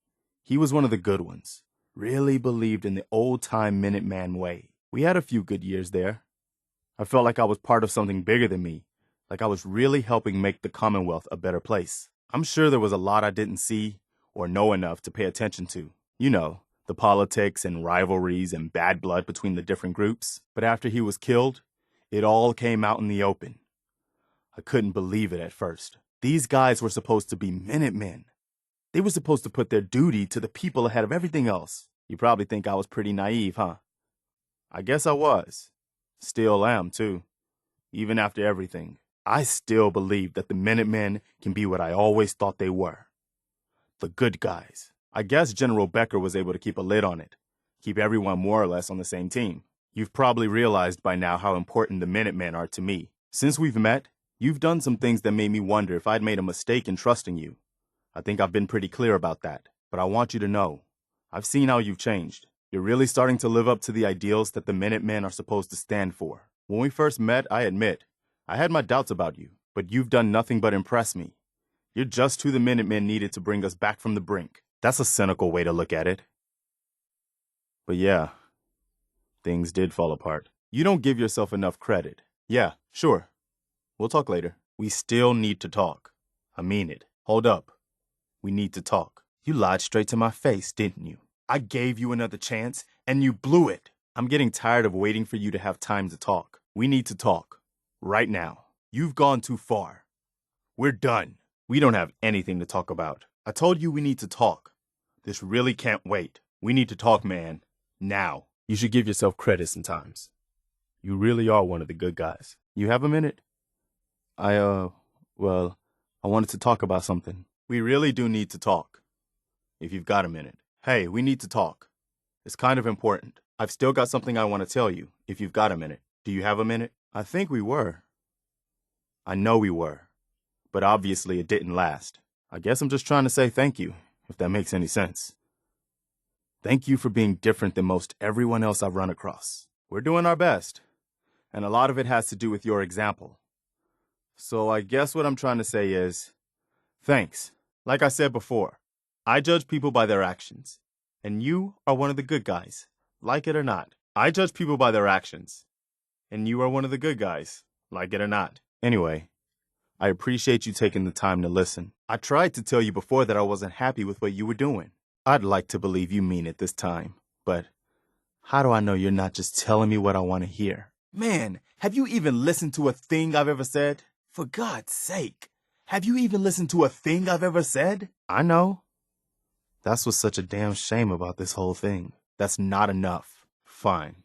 He was one of the good ones. Really believed in the old-time Minuteman way. We had a few good years there. I felt like I was part of something bigger than me, like I was really helping make the Commonwealth a better place. I'm sure there was a lot I didn't see or know enough to pay attention to. You know, the politics and rivalries and bad blood between the different groups. But after he was killed, it all came out in the open. I couldn't believe it at first. These guys were supposed to be Minutemen. They were supposed to put their duty to the people ahead of everything else. You probably think I was pretty naive, huh? I guess I was. Still am, too. Even after everything, I still believe that the Minutemen can be what I always thought they were. The good guys. I guess General Becker was able to keep a lid on it. Keep everyone more or less on the same team. You've probably realized by now how important the Minutemen are to me. Since we've met, you've done some things that made me wonder if I'd made a mistake in trusting you. I think I've been pretty clear about that. But I want you to know, I've seen how you've changed. You're really starting to live up to the ideals that the Minutemen are supposed to stand for. When we first met, I admit, I had my doubts about you, but you've done nothing but impress me. You're just who the Minutemen needed to bring us back from the brink. That's a cynical way to look at it. But yeah, things did fall apart. You don't give yourself enough credit. Yeah, sure. We'll talk later. We still need to talk. I mean it. Hold up. We need to talk. You lied straight to my face, didn't you? I gave you another chance, and you blew it. I'm getting tired of waiting for you to have time to talk. We need to talk. Right now. You've gone too far. We're done. We don't have anything to talk about. I told you we need to talk. This really can't wait. We need to talk, man. Now. You should give yourself credit sometimes. You really are one of the good guys. You have a minute? Well, I wanted to talk about something. We really do need to talk. If you've got a minute. Hey, we need to talk. It's kind of important. I've still got something I want to tell you, if you've got a minute. Do you have a minute? I think we were. I know we were. But obviously it didn't last. I guess I'm just trying to say thank you, if that makes any sense. Thank you for being different than most everyone else I've run across. We're doing our best. And a lot of it has to do with your example. So I guess what I'm trying to say is, thanks. Like I said before, I judge people by their actions. And you are one of the good guys, like it or not. I judge people by their actions. And you are one of the good guys, like it or not. Anyway, I appreciate you taking the time to listen. I tried to tell you before that I wasn't happy with what you were doing. I'd like to believe you mean it this time, but how do I know you're not just telling me what I want to hear? Man, have you even listened to a thing I've ever said? For God's sake, have you even listened to a thing I've ever said? I know. That's what's such a damn shame about this whole thing. That's not enough. Fine.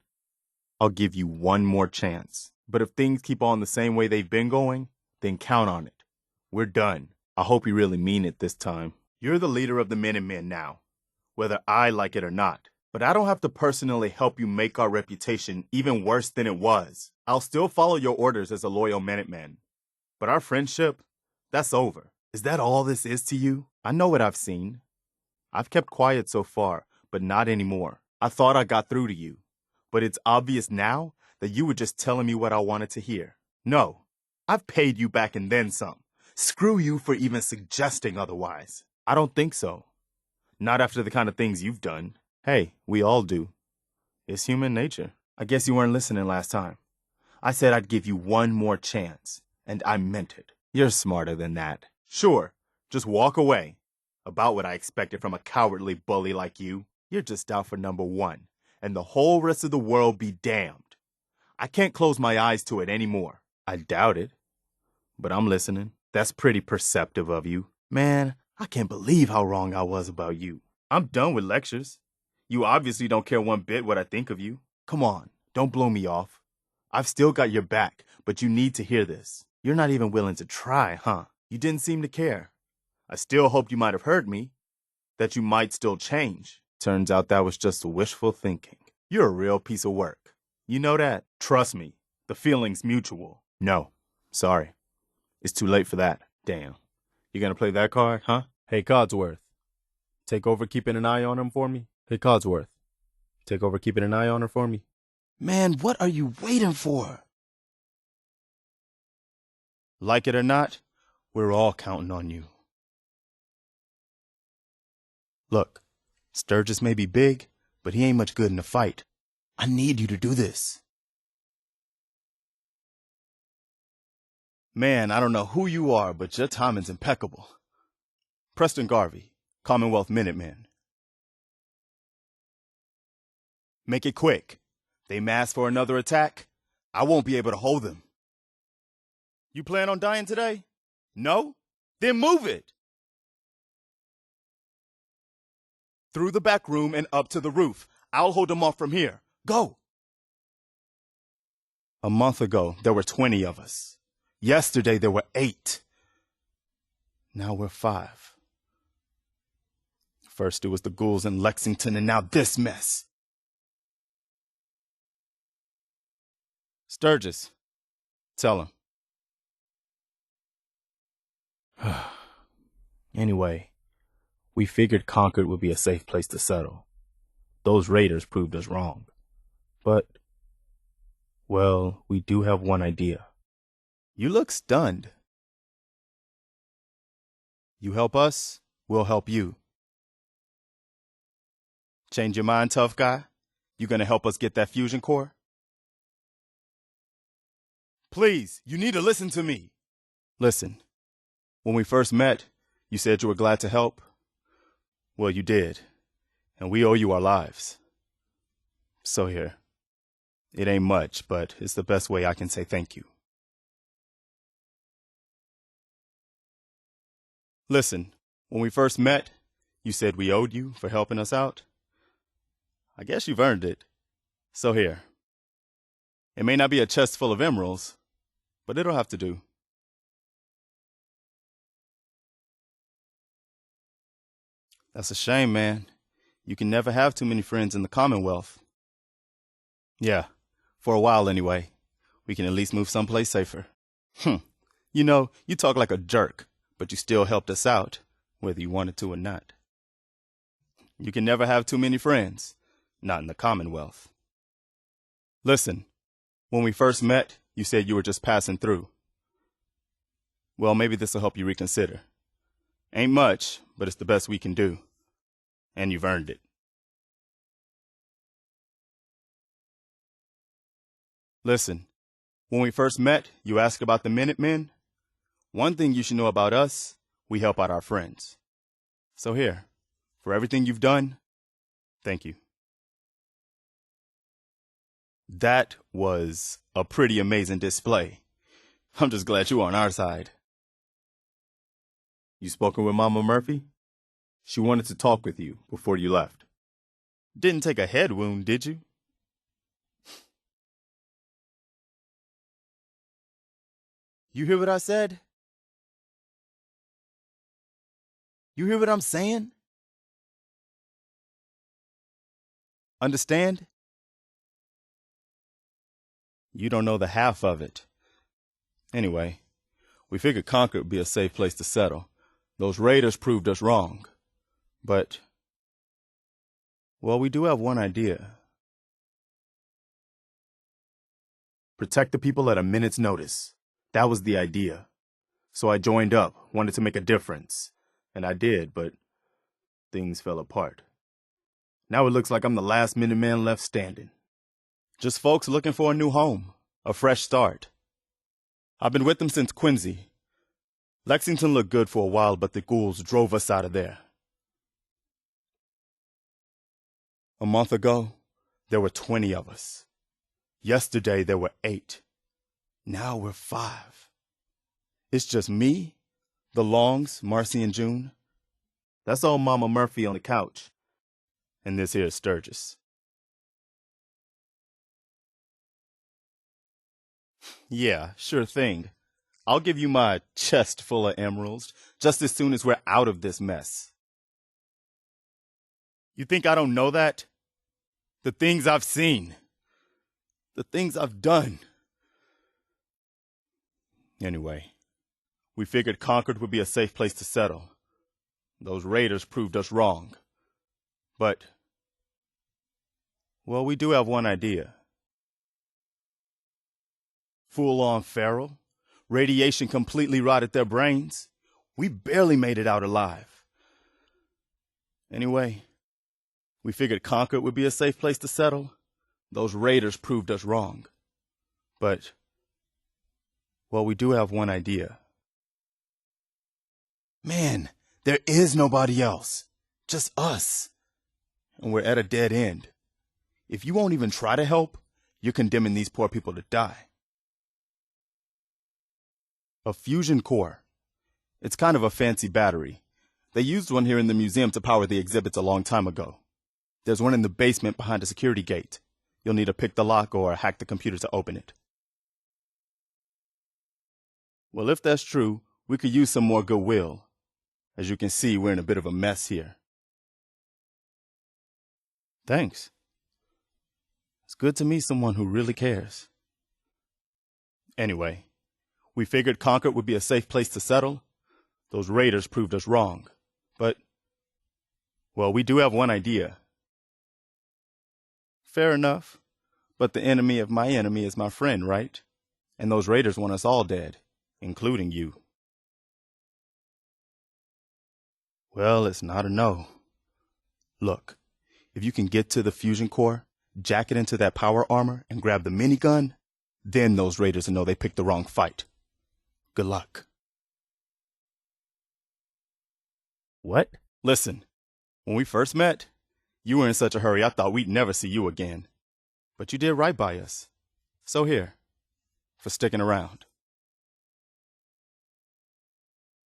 I'll give you one more chance. But if things keep on the same way they've been going, then count on it. We're done. I hope you really mean it this time. You're the leader of the Minutemen now, whether I like it or not. But I don't have to personally help you make our reputation even worse than it was. I'll still follow your orders as a loyal Minuteman. But our friendship, that's over. Is that all this is to you? I know what I've seen. I've kept quiet so far, but not anymore. I thought I got through to you. But it's obvious now that you were just telling me what I wanted to hear. No, I've paid you back and then some. Screw you for even suggesting otherwise. I don't think so. Not after the kind of things you've done. Hey, we all do. It's human nature. I guess you weren't listening last time. I said I'd give you one more chance, and I meant it. You're smarter than that. Sure, just walk away. About what I expected from a cowardly bully like you. You're just out for number one, and the whole rest of the world be damned. I can't close my eyes to it anymore. I doubt it. But I'm listening. That's pretty perceptive of you. Man, I can't believe how wrong I was about you. I'm done with lectures. You obviously don't care one bit what I think of you. Come on, don't blow me off. I've still got your back, but you need to hear this. You're not even willing to try, huh? You didn't seem to care. I still hoped you might have heard me, that you might still change. Turns out that was just wishful thinking. You're a real piece of work. You know that? Trust me, the feeling's mutual. No, sorry. It's too late for that. Damn. You gonna play that card, huh? Hey, Codsworth. Take over keeping an eye on him for me? Hey, Codsworth. Take over keeping an eye on her for me? Man, what are you waiting for? Like it or not, we're all counting on you. Look, Sturgis may be big, but he ain't much good in a fight. I need you to do this. Man, I don't know who you are, but your timing's impeccable. Preston Garvey, Commonwealth Minutemen. Make it quick. They mass for another attack. I won't be able to hold them. You plan on dying today? No? Then move it! Through the back room and up to the roof. I'll hold them off from here. Go! A month ago, there were 20 of us. Yesterday, there were 8. Now we're 5. First, it was the ghouls in Lexington, and now this mess. Sturgis, tell him. Anyway, we figured Concord would be a safe place to settle. Those raiders proved us wrong. But, well, we do have one idea. You look stunned. You help us, we'll help you. Change your mind, tough guy? You gonna help us get that fusion core? Please, you need to listen to me. Listen, when we first met, you said you were glad to help. Well, you did, and we owe you our lives. So here, it ain't much, but it's the best way I can say thank you. Listen, when we first met, you said we owed you for helping us out. I guess you've earned it. So here. It may not be a chest full of emeralds, but it'll have to do. That's a shame, man. You can never have too many friends in the Commonwealth. Yeah, for a while anyway. We can at least move someplace safer. You know, you talk like a jerk, but you still helped us out, whether you wanted to or not. You can never have too many friends, not in the Commonwealth. Listen, when we first met, you said you were just passing through. Well, maybe this will help you reconsider. Ain't much, but it's the best we can do. And you've earned it. Listen, when we first met, you asked about the Minutemen. One thing you should know about us, we help out our friends. So here, for everything you've done, thank you. That was a pretty amazing display. I'm just glad you're on our side. You spoken with Mama Murphy? She wanted to talk with you before you left. Didn't take a head wound, did you? You hear what I said? You hear what I'm saying? Understand? You don't know the half of it. Anyway, we figured Concord would be a safe place to settle. Those raiders proved us wrong. But, well, we do have one idea. Protect the people at a minute's notice. That was the idea. So I joined up, wanted to make a difference. And I did, but things fell apart. Now it looks like I'm the last Minuteman left standing. Just folks looking for a new home, a fresh start. I've been with them since Quincy. Lexington looked good for a while, but the ghouls drove us out of there. A month ago, there were 20 of us. Yesterday, there were 8. Now we're 5. It's just me, the Longs, Marcy and June. That's old Mama Murphy on the couch. And this here is Sturgis. Yeah, sure thing. I'll give you my chest full of emeralds just as soon as we're out of this mess. You think I don't know that? The things I've seen. The things I've done. Anyway, we figured Concord would be a safe place to settle. Those raiders proved us wrong. But, well, we do have one idea. Full-on feral. Radiation completely rotted their brains. We barely made it out alive. Anyway, we figured Concord would be a safe place to settle. Those raiders proved us wrong. But, well, we do have one idea. Man, there is nobody else. Just us. And we're at a dead end. If you won't even try to help, you're condemning these poor people to die. A fusion core. It's kind of a fancy battery. They used one here in the museum to power the exhibits a long time ago. There's one in the basement behind a security gate. You'll need to pick the lock or hack the computer to open it. Well, if that's true, we could use some more goodwill. As you can see, we're in a bit of a mess here. Thanks. It's good to meet someone who really cares. Anyway, we figured Concord would be a safe place to settle. Those raiders proved us wrong. But, well, we do have one idea. Fair enough. But the enemy of my enemy is my friend, right? And those raiders want us all dead, including you. Well, it's not a no. Look, if you can get to the fusion core, jack it into that power armor, and grab the minigun, then those raiders will know they picked the wrong fight. Good luck. What? Listen, when we first met, you were in such a hurry I thought we'd never see you again. But you did right by us. So here, for sticking around.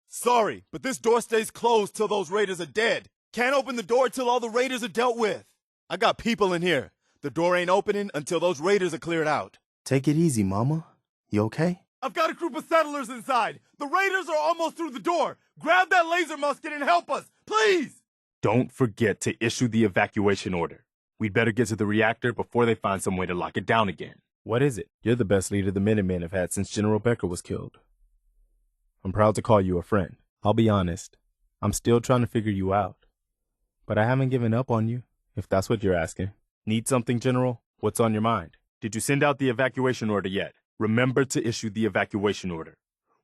Sorry, but this door stays closed till those raiders are dead. Can't open the door till all the raiders are dealt with. I got people in here. The door ain't opening until those raiders are cleared out. Take it easy, Mama. You okay? I've got a group of settlers inside. The raiders are almost through the door. Grab that laser musket and help us, please! Don't forget to issue the evacuation order. We'd better get to the reactor before they find some way to lock it down again. What is it? You're the best leader the Minutemen have had since General Becker was killed. I'm proud to call you a friend. I'll be honest, I'm still trying to figure you out. But I haven't given up on you, if that's what you're asking. Need something, General? What's on your mind? Did you send out the evacuation order yet? Remember to issue the evacuation order.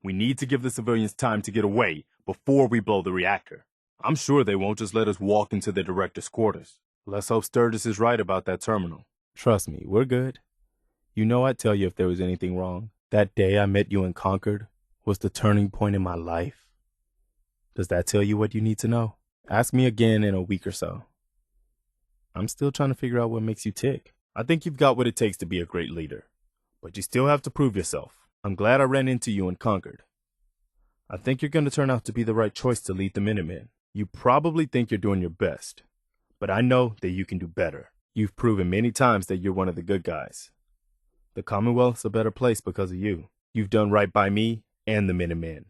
We need to give the civilians time to get away before we blow the reactor. I'm sure they won't just let us walk into the director's quarters. Let's hope Sturgis is right about that terminal. Trust me, we're good. You know I'd tell you if there was anything wrong. That day I met you in Concord was the turning point in my life. Does that tell you what you need to know? Ask me again in a week or so. I'm still trying to figure out what makes you tick. I think you've got what it takes to be a great leader, but you still have to prove yourself. I'm glad I ran into you in Concord. I think you're going to turn out to be the right choice to lead the Minutemen. You probably think you're doing your best, but I know that you can do better. You've proven many times that you're one of the good guys. The Commonwealth's a better place because of you. You've done right by me and the Minutemen.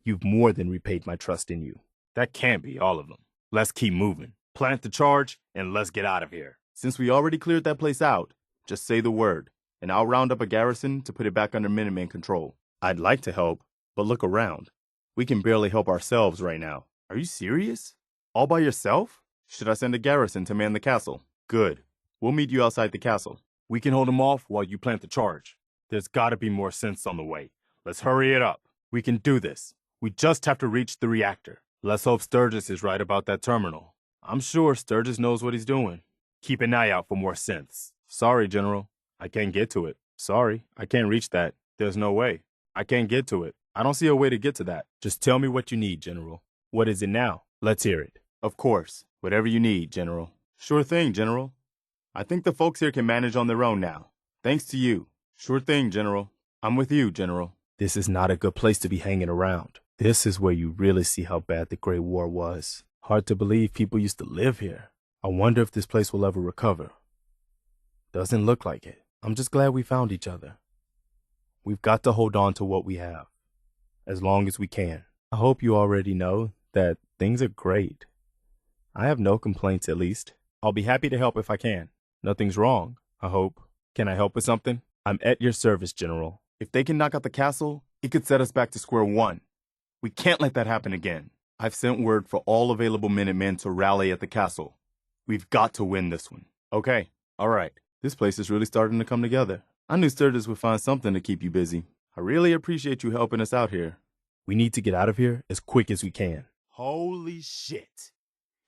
You've more than repaid my trust in you. That can't be all of them. Let's keep moving. Plant the charge, and let's get out of here. Since we already cleared that place out, just say the word, and I'll round up a garrison to put it back under Minutemen control. I'd like to help, but look around. We can barely help ourselves right now. Are you serious? All by yourself? Should I send a garrison to man the castle? Good. We'll meet you outside the castle. We can hold them off while you plant the charge. There's got to be more sense on the way. Let's hurry it up. We can do this. We just have to reach the reactor. Let's hope Sturgis is right about that terminal. I'm sure Sturgis knows what he's doing. Keep an eye out for more synths. Sorry, General. I can't get to it. Sorry, I can't reach that. There's no way. I can't get to it. I don't see a way to get to that. Just tell me what you need, General. What is it now? Let's hear it. Of course. Whatever you need, General. Sure thing, General. I think the folks here can manage on their own now. Thanks to you. Sure thing, General. I'm with you, General. This is not a good place to be hanging around. This is where you really see how bad the Great War was. Hard to believe people used to live here. I wonder if this place will ever recover. Doesn't look like it. I'm just glad we found each other. We've got to hold on to what we have, as long as we can. I hope you already know that things are great. I have no complaints, at least. I'll be happy to help if I can. Nothing's wrong, I hope. Can I help with something? I'm at your service, General. If they can knock out the castle, it could set us back to square one. We can't let that happen again. I've sent word for all available Minutemen to rally at the castle. We've got to win this one. Okay, all right. This place is really starting to come together. I knew Sturgis would find something to keep you busy. I really appreciate you helping us out here. We need to get out of here as quick as we can. Holy shit.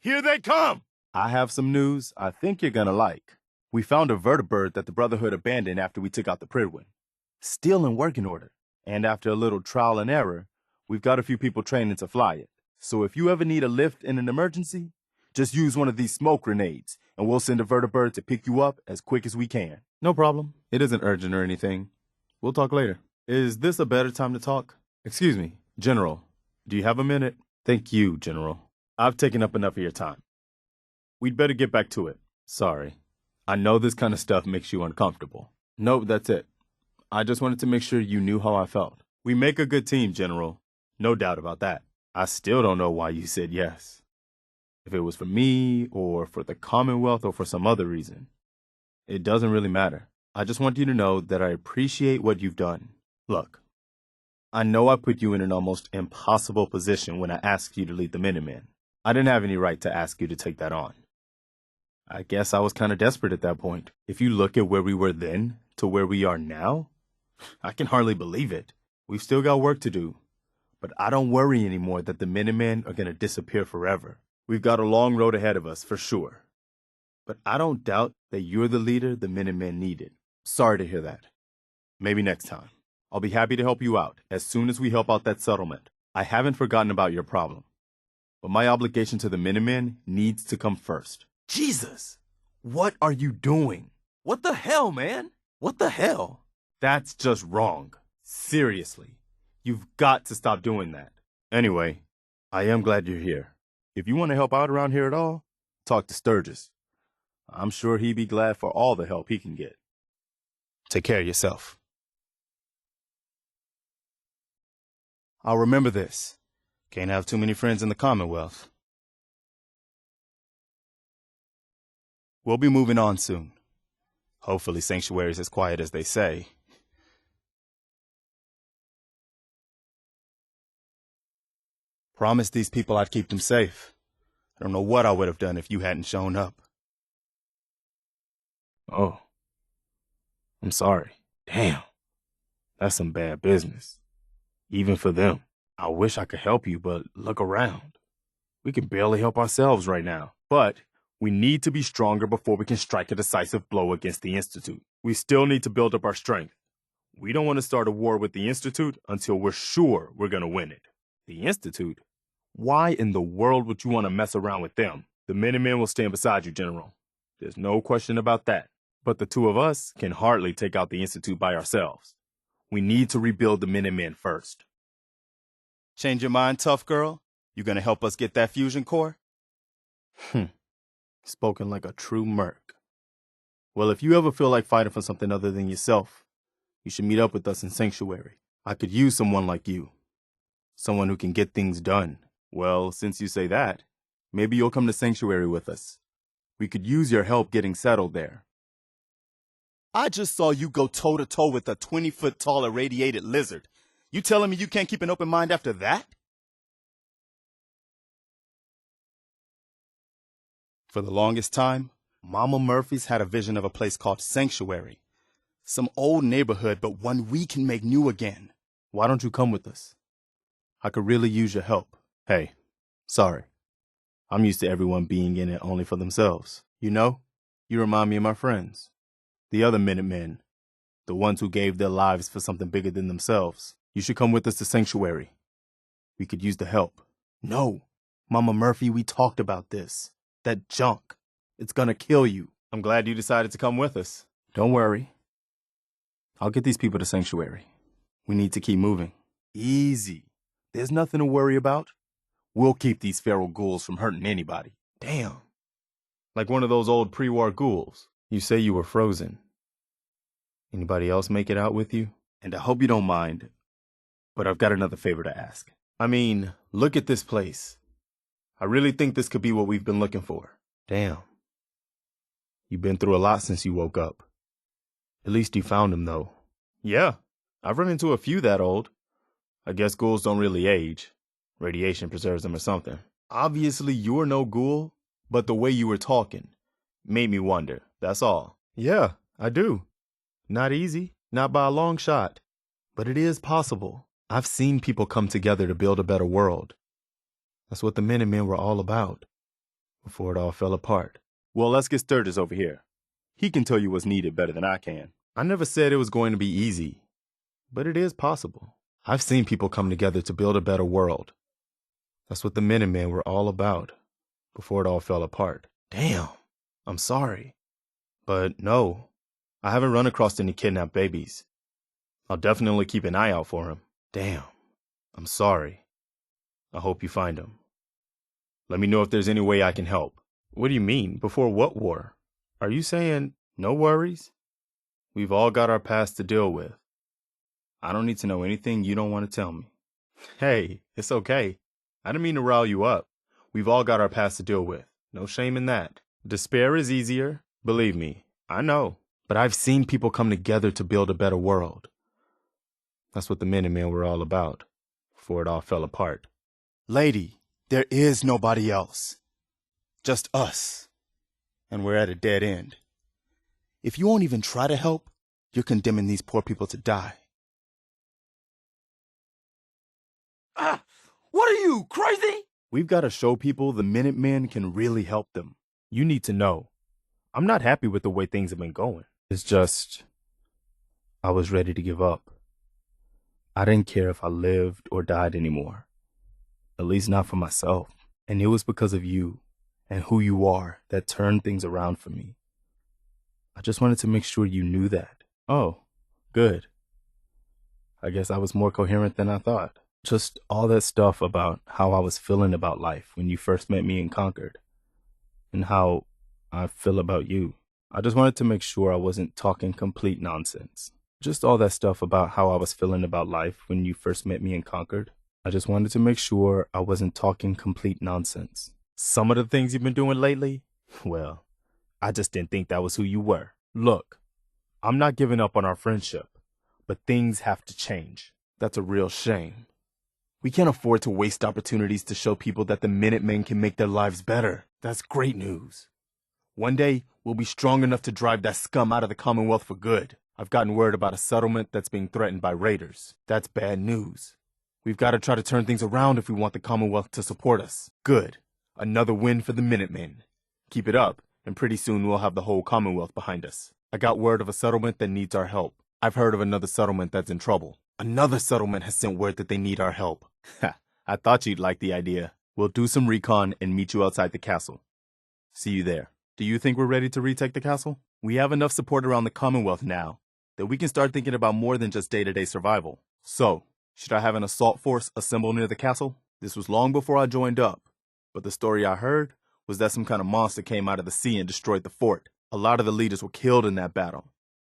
Here they come! I have some news I think you're gonna like. We found a vertibird that the Brotherhood abandoned after we took out the Pridwin. Still in working order. And after a little trial and error, we've got a few people training to fly it. So if you ever need a lift in an emergency, just use one of these smoke grenades, and we'll send a vertibird to pick you up as quick as we can. No problem. It isn't urgent or anything. We'll talk later. Is this a better time to talk? Excuse me, General. Do you have a minute? Thank you, General. I've taken up enough of your time. We'd better get back to it. Sorry. I know this kind of stuff makes you uncomfortable. No, that's it. I just wanted to make sure you knew how I felt. We make a good team, General. No doubt about that. I still don't know why you said yes. If it was for me, or for the Commonwealth, or for some other reason. It doesn't really matter. I just want you to know that I appreciate what you've done. Look, I know I put you in an almost impossible position when I asked you to lead the Minutemen. I didn't have any right to ask you to take that on. I guess I was kind of desperate at that point. If you look at where we were then to where we are now, I can hardly believe it. We've still got work to do. But I don't worry anymore that the Minutemen are going to disappear forever. We've got a long road ahead of us, for sure. But I don't doubt that you're the leader the Minutemen needed. Sorry to hear that. Maybe next time. I'll be happy to help you out as soon as we help out that settlement. I haven't forgotten about your problem. But my obligation to the Minutemen needs to come first. Jesus! What are you doing? What the hell, man? What the hell? That's just wrong. Seriously. You've got to stop doing that. Anyway, I am glad you're here. If you want to help out around here at all, talk to Sturgis. I'm sure he'd be glad for all the help he can get. Take care of yourself. I'll remember this. Can't have too many friends in the Commonwealth. We'll be moving on soon. Hopefully Sanctuary's as quiet as they say. Promised these people I'd keep them safe. I don't know what I would have done if you hadn't shown up. Oh. I'm sorry. Damn. That's some bad business. Even for them. I wish I could help you, but look around. We can barely help ourselves right now. But we need to be stronger before we can strike a decisive blow against the Institute. We still need to build up our strength. We don't want to start a war with the Institute until we're sure we're going to win it. The Institute? Why in the world would you want to mess around with them? The Minutemen will stand beside you, General. There's no question about that. But the two of us can hardly take out the Institute by ourselves. We need to rebuild the Minutemen first. Change your mind, tough girl? You gonna help us get that fusion core? Spoken like a true merc. Well, if you ever feel like fighting for something other than yourself, you should meet up with us in Sanctuary. I could use someone like you. Someone who can get things done. Well, since you say that, maybe you'll come to Sanctuary with us. We could use your help getting settled there. I just saw you go toe-to-toe with a 20-foot-tall irradiated lizard. You telling me you can't keep an open mind after that? For the longest time, Mama Murphy's had a vision of a place called Sanctuary. Some old neighborhood, but one we can make new again. Why don't you come with us? I could really use your help. Hey, sorry. I'm used to everyone being in it only for themselves. You know, you remind me of my friends. The other Minutemen. The ones who gave their lives for something bigger than themselves. You should come with us to Sanctuary. We could use the help. No, Mama Murphy, we talked about this. That junk. It's gonna kill you. I'm glad you decided to come with us. Don't worry. I'll get these people to Sanctuary. We need to keep moving. Easy. There's nothing to worry about. We'll keep these feral ghouls from hurting anybody. Damn. Like one of those old pre-war ghouls. You say you were frozen. Anybody else make it out with you? And I hope you don't mind, but I've got another favor to ask. I mean, look at this place. I really think this could be what we've been looking for. Damn. You've been through a lot since you woke up. At least you found him, though. Yeah, I've run into a few that old. I guess ghouls don't really age. Radiation preserves them or something. Obviously, you're no ghoul, but the way you were talking made me wonder, that's all. Yeah, I do. Not easy, not by a long shot. But it is possible. I've seen people come together to build a better world. That's what the Minutemen were all about, before it all fell apart. Well, let's get Sturgis over here. He can tell you what's needed better than I can. I never said it was going to be easy, but it is possible. I've seen people come together to build a better world. That's what the Minutemen were all about, before it all fell apart. Damn, I'm sorry. But no, I haven't run across any kidnapped babies. I'll definitely keep an eye out for him. Damn, I'm sorry. I hope you find him. Let me know if there's any way I can help. What do you mean? Before what war? Are you saying no worries? We've all got our past to deal with. I don't need to know anything you don't want to tell me. Hey, it's okay. I didn't mean to rile you up. We've all got our past to deal with. No shame in that. Despair is easier. Believe me, I know. But I've seen people come together to build a better world. That's what the Minutemen were all about, before it all fell apart. Lady, there is nobody else. Just us. And we're at a dead end. If you won't even try to help, you're condemning these poor people to die. What are you, crazy? We've got to show people the Minutemen can really help them. You need to know. I'm not happy with the way things have been going. It's just, I was ready to give up. I didn't care if I lived or died anymore. At least not for myself. And it was because of you and who you are that turned things around for me. I just wanted to make sure you knew that. Oh, good. I guess I was more coherent than I thought. Just all that stuff about how I was feeling about life when you first met me in Concord. And how I feel about you. I just wanted to make sure I wasn't talking complete nonsense. Just all that stuff about how I was feeling about life when you first met me in Concord. I just wanted to make sure I wasn't talking complete nonsense. Some of the things you've been doing lately, well, I just didn't think that was who you were. Look, I'm not giving up on our friendship, but things have to change. That's a real shame. We can't afford to waste opportunities to show people that the Minutemen can make their lives better. That's great news. One day, we'll be strong enough to drive that scum out of the Commonwealth for good. I've gotten word about a settlement that's being threatened by raiders. That's bad news. We've got to try to turn things around if we want the Commonwealth to support us. Good. Another win for the Minutemen. Keep it up, and pretty soon we'll have the whole Commonwealth behind us. I got word of a settlement that needs our help. I've heard of another settlement that's in trouble. Another settlement has sent word that they need our help. Ha, I thought you'd like the idea. We'll do some recon and meet you outside the castle. See you there. Do you think we're ready to retake the castle? We have enough support around the Commonwealth now that we can start thinking about more than just day-to-day survival. So, should I have an assault force assemble near the castle? This was long before I joined up, but the story I heard was that some kind of monster came out of the sea and destroyed the fort. A lot of the leaders were killed in that battle,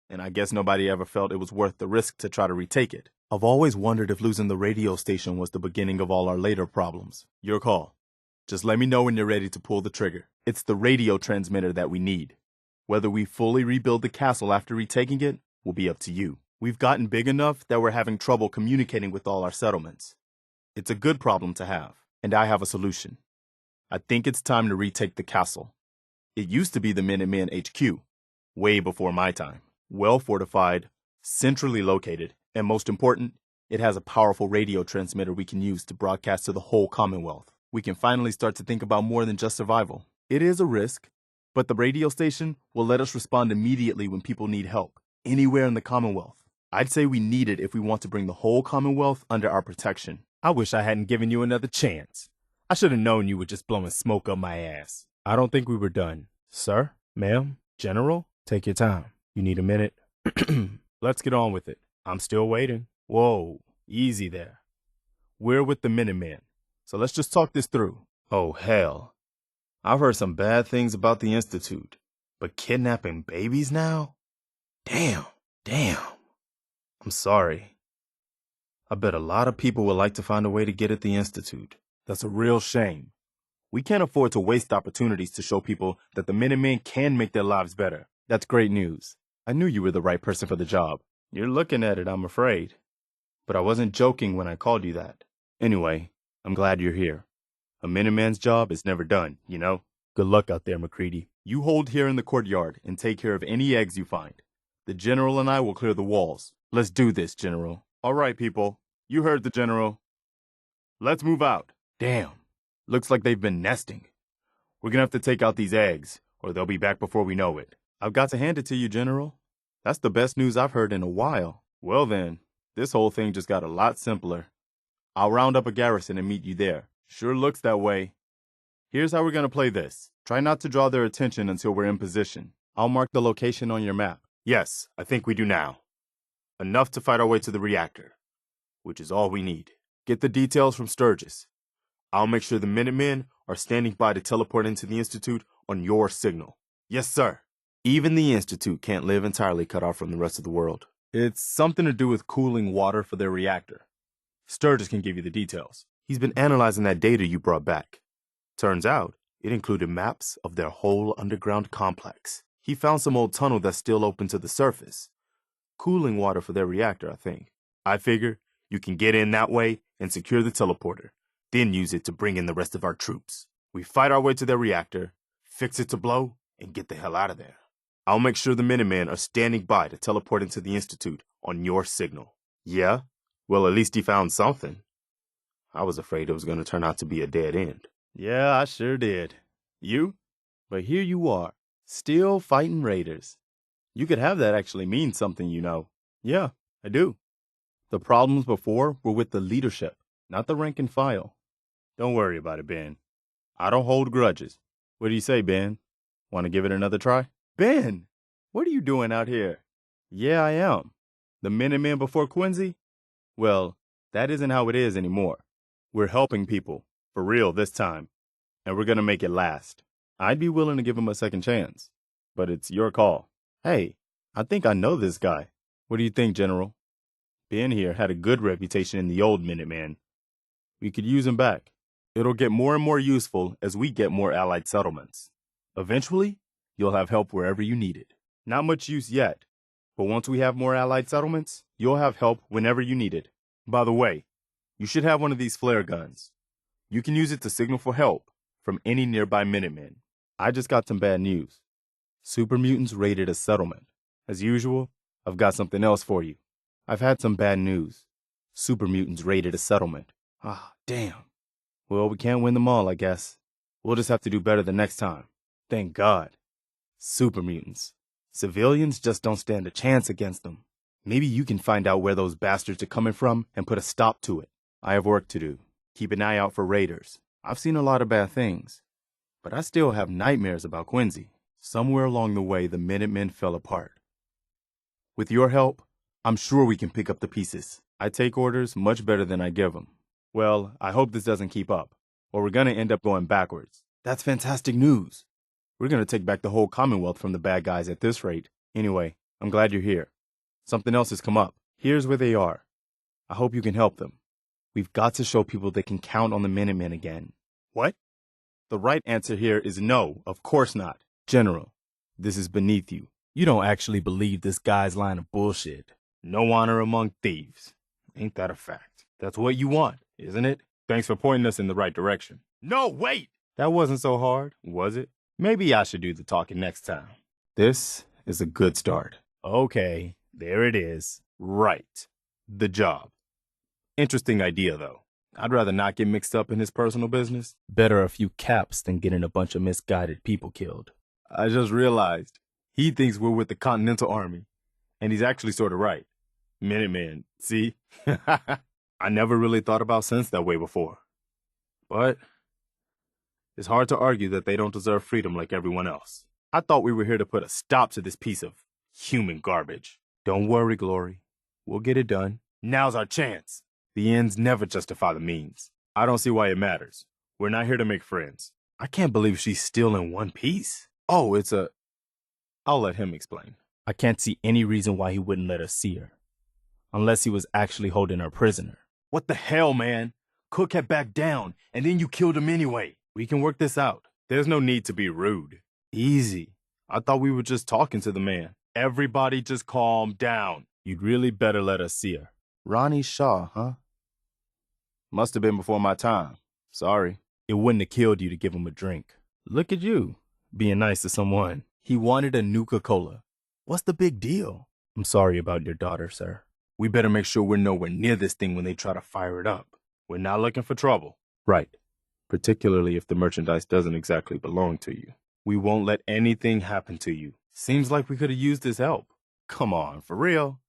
and I guess nobody ever felt it was worth the risk to try to retake it. I've always wondered if losing the radio station was the beginning of all our later problems. Your call. Just let me know when you're ready to pull the trigger. It's the radio transmitter that we need. Whether we fully rebuild the castle after retaking it will be up to you. We've gotten big enough that we're having trouble communicating with all our settlements. It's a good problem to have, and I have a solution. I think it's time to retake the castle. It used to be the Minutemen HQ, way before my time. Well fortified, centrally located, and most important, it has a powerful radio transmitter we can use to broadcast to the whole Commonwealth. We can finally start to think about more than just survival. It is a risk, but the radio station will let us respond immediately when people need help, anywhere in the Commonwealth. I'd say we need it if we want to bring the whole Commonwealth under our protection. I wish I hadn't given you another chance. I should have known you were just blowing smoke up my ass. I don't think we were done. Sir, ma'am, General, take your time. You need a minute? Let's get on with it. I'm still waiting. Whoa, easy there. We're with the Minutemen, so let's just talk this through. Oh, hell. I've heard some bad things about the Institute, but kidnapping babies now? Damn. I'm sorry. I bet a lot of people would like to find a way to get at the Institute. That's a real shame. We can't afford to waste opportunities to show people that the Minutemen can make their lives better. That's great news. I knew you were the right person for the job. You're looking at it, I'm afraid. But I wasn't joking when I called you that. Anyway, I'm glad you're here. A Minuteman's job is never done, you know? Good luck out there, McCready. You hold here in the courtyard and take care of any eggs you find. The General and I will clear the walls. Let's do this, General. All right, people. You heard the General. Let's move out. Damn. Looks like they've been nesting. We're gonna have to take out these eggs, or they'll be back before we know it. I've got to hand it to you, General. That's the best news I've heard in a while. Well then, this whole thing just got a lot simpler. I'll round up a garrison and meet you there. Sure looks that way. Here's how we're gonna play this. Try not to draw their attention until we're in position. I'll mark the location on your map. Yes, I think we do now. Enough to fight our way to the reactor, which is all we need. Get the details from Sturgis. I'll make sure the Minutemen are standing by to teleport into the Institute on your signal. Yes, sir. Even the Institute can't live entirely cut off from the rest of the world. It's something to do with cooling water for their reactor. Sturgis can give you the details. He's been analyzing that data you brought back. Turns out, it included maps of their whole underground complex. He found some old tunnel that's still open to the surface. Cooling water for their reactor, I think. I figure you can get in that way and secure the teleporter, then use it to bring in the rest of our troops. We fight our way to their reactor, fix it to blow, and get the hell out of there. I'll make sure the Minutemen are standing by to teleport into the Institute on your signal. Yeah? Well, at least he found something. I was afraid it was going to turn out to be a dead end. Yeah, I sure did. You? But here you are, still fighting raiders. You could have that actually mean something, you know. Yeah, I do. The problems before were with the leadership, not the rank and file. Don't worry about it, Ben. I don't hold grudges. What do you say, Ben? Want to give it another try? Ben, what are you doing out here? Yeah, I am. The Minutemen before Quincy? Well, that isn't how it is anymore. We're helping people, for real this time, and we're going to make it last. I'd be willing to give him a second chance, but it's your call. Hey, I think I know this guy. What do you think, General? Ben here had a good reputation in the old Minutemen. We could use him back. It'll get more and more useful as we get more allied settlements. Eventually, you'll have help wherever you need it. Not much use yet, but once we have more allied settlements, you'll have help whenever you need it. By the way, you should have one of these flare guns. You can use it to signal for help from any nearby Minutemen. I just got some bad news. Super mutants raided a settlement. As usual, I've got something else for you. I've had some bad news. Super mutants raided a settlement. Ah, damn. Well, we can't win them all, I guess. We'll just have to do better the next time. Thank God. Super mutants. Civilians just don't stand a chance against them. Maybe you can find out where those bastards are coming from and put a stop to it. I have work to do. Keep an eye out for raiders. I've seen a lot of bad things, but I still have nightmares about Quincy. Somewhere along the way, the Minutemen fell apart. With your help, I'm sure we can pick up the pieces. I take orders much better than I give them. Well, I hope this doesn't keep up, or we're going to end up going backwards. That's fantastic news. We're going to take back the whole Commonwealth from the bad guys at this rate. Anyway, I'm glad you're here. Something else has come up. Here's where they are. I hope you can help them. We've got to show people they can count on the Minutemen again. What? The right answer here is no, of course not. General, this is beneath you. You don't actually believe this guy's line of bullshit. No honor among thieves. Ain't that a fact? That's what you want, isn't it? Thanks for pointing us in the right direction. No, wait! That wasn't so hard, was it? Maybe I should do the talking next time. This is a good start. Okay, there it is. Right. The job. Interesting idea, though. I'd rather not get mixed up in his personal business. Better a few caps than getting a bunch of misguided people killed. I just realized he thinks we're with the Continental Army, and he's actually sort of right. Minutemen, see? I never really thought about sense that way before. But it's hard to argue that they don't deserve freedom like everyone else. I thought we were here to put a stop to this piece of human garbage. Don't worry, Glory. We'll get it done. Now's our chance. The ends never justify the means. I don't see why it matters. We're not here to make friends. I can't believe she's still in one piece. Oh, I'll let him explain. I can't see any reason why he wouldn't let us see her. Unless he was actually holding her prisoner. What the hell, man? Cook had backed down, and then you killed him anyway. We can work this out. There's no need to be rude. Easy. I thought we were just talking to the man. Everybody just calm down. You'd really better let us see her. Ronnie Shaw, huh? Must have been before my time. Sorry. It wouldn't have killed you to give him a drink. Look at you, being nice to someone. He wanted a Nuka-Cola. What's the big deal? I'm sorry about your daughter, sir. We better make sure we're nowhere near this thing when they try to fire it up. We're not looking for trouble. Right. Particularly if the merchandise doesn't exactly belong to you. We won't let anything happen to you. Seems like we could have used his help. Come on, for real?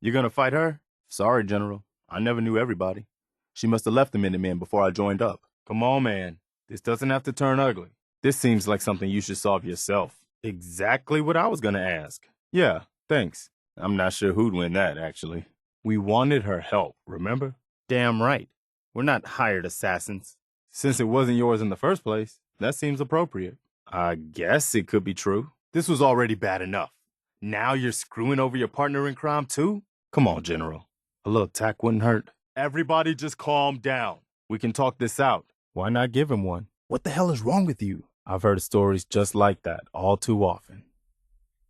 You're gonna fight her? Sorry, General. I never knew everybody. She must have left the Minutemen before I joined up. Come on, man. This doesn't have to turn ugly. This seems like something you should solve yourself. Exactly what I was gonna ask. Yeah, thanks. I'm not sure who'd win that, actually. We wanted her help, remember? Damn right. We're not hired assassins. Since it wasn't yours in the first place, that seems appropriate. I guess it could be true. This was already bad enough. Now you're screwing over your partner in crime, too? Come on, General. A little tack wouldn't hurt. Everybody just calm down. We can talk this out. Why not give him one? What the hell is wrong with you? I've heard stories just like that all too often.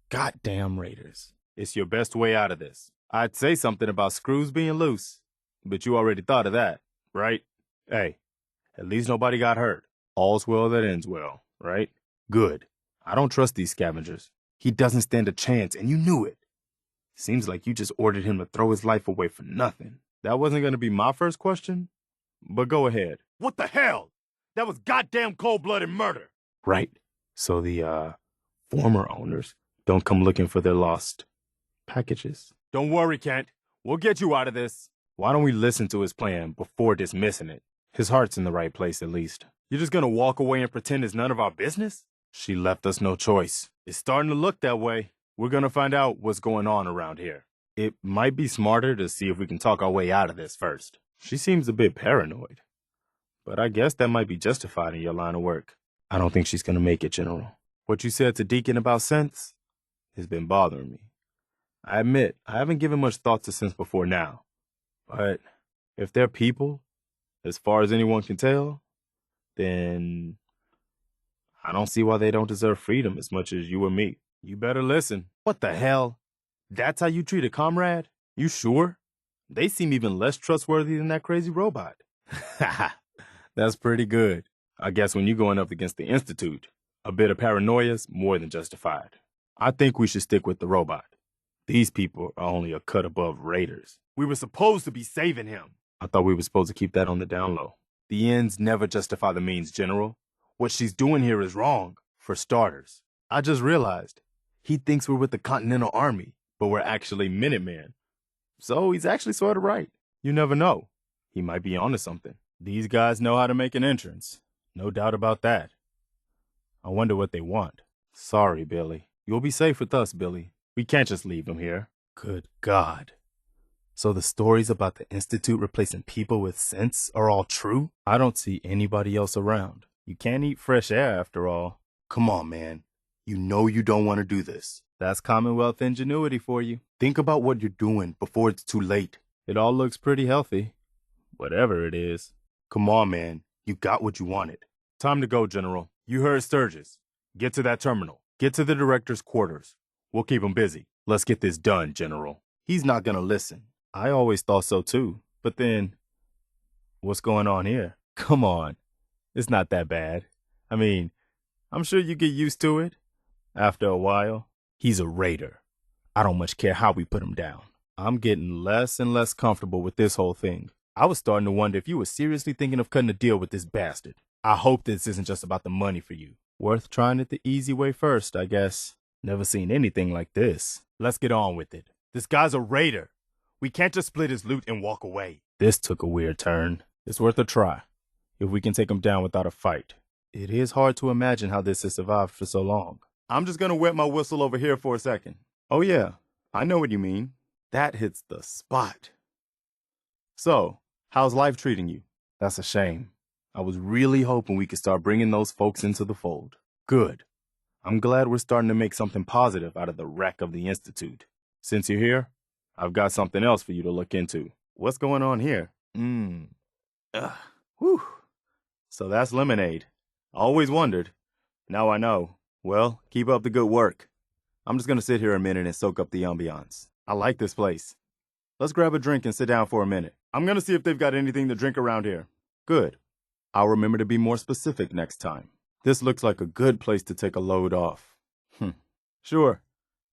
Goddamn Raiders. It's your best way out of this. I'd say something about screws being loose, but you already thought of that, right? Hey, at least nobody got hurt. All's well that ends well, right? Good. I don't trust these scavengers. He doesn't stand a chance, and you knew it. Seems like you just ordered him to throw his life away for nothing. That wasn't going to be my first question, but go ahead. What the hell? That was goddamn cold-blooded murder. Right. So the, former owners don't come looking for their lost packages. Don't worry, Kent. We'll get you out of this. Why don't we listen to his plan before dismissing it? His heart's in the right place, at least. You're just gonna walk away and pretend it's none of our business? She left us no choice. It's starting to look that way. We're gonna find out what's going on around here. It might be smarter to see if we can talk our way out of this first. She seems a bit paranoid. But I guess that might be justified in your line of work. I don't think she's gonna make it, General. What you said to Deacon about sense has been bothering me. I admit, I haven't given much thought to sense before now. But if they're people, as far as anyone can tell, then I don't see why they don't deserve freedom as much as you or me. You better listen. What the hell? That's how you treat a comrade? You sure? They seem even less trustworthy than that crazy robot. Haha, that's pretty good. I guess when you're going up against the Institute, a bit of paranoia's more than justified. I think we should stick with the robot. These people are only a cut above raiders. We were supposed to be saving him. I thought we were supposed to keep that on the down low. The ends never justify the means, General. What she's doing here is wrong, for starters. I just realized he thinks we're with the Continental Army, but we're actually Minutemen. So he's actually sort of right. You never know. He might be onto something. These guys know how to make an entrance. No doubt about that. I wonder what they want. Sorry, Billy. You'll be safe with us, Billy. We can't just leave him here. Good God. So the stories about the Institute replacing people with sense are all true? I don't see anybody else around. You can't eat fresh air after all. Come on, man. You know you don't want to do this. That's Commonwealth ingenuity for you. Think about what you're doing before it's too late. It all looks pretty healthy. Whatever it is. Come on, man. You got what you wanted. Time to go, General. You heard Sturgis. Get to that terminal. Get to the director's quarters. We'll keep him busy. Let's get this done, General. He's not gonna listen. I always thought so too. But then, what's going on here? Come on. It's not that bad. I mean, I'm sure you get used to it. After a while, he's a raider. I don't much care how we put him down. I'm getting less and less comfortable with this whole thing. I was starting to wonder if you were seriously thinking of cutting a deal with this bastard. I hope this isn't just about the money for you. Worth trying it the easy way first, I guess. Never seen anything like this. Let's get on with it. This guy's a raider. We can't just split his loot and walk away. This took a weird turn. It's worth a try, if we can take him down without a fight. It is hard to imagine how this has survived for so long. I'm just gonna wet my whistle over here for a second. Oh yeah, I know what you mean. That hits the spot. So, how's life treating you? That's a shame. I was really hoping we could start bringing those folks into the fold. Good. I'm glad we're starting to make something positive out of the wreck of the Institute. Since you're here, I've got something else for you to look into. What's going on here? Whew. So that's lemonade. I always wondered. Now I know. Well, keep up the good work. I'm just gonna sit here a minute and soak up the ambiance. I like this place. Let's grab a drink and sit down for a minute. I'm gonna see if they've got anything to drink around here. Good. I'll remember to be more specific next time. This looks like a good place to take a load off. Sure.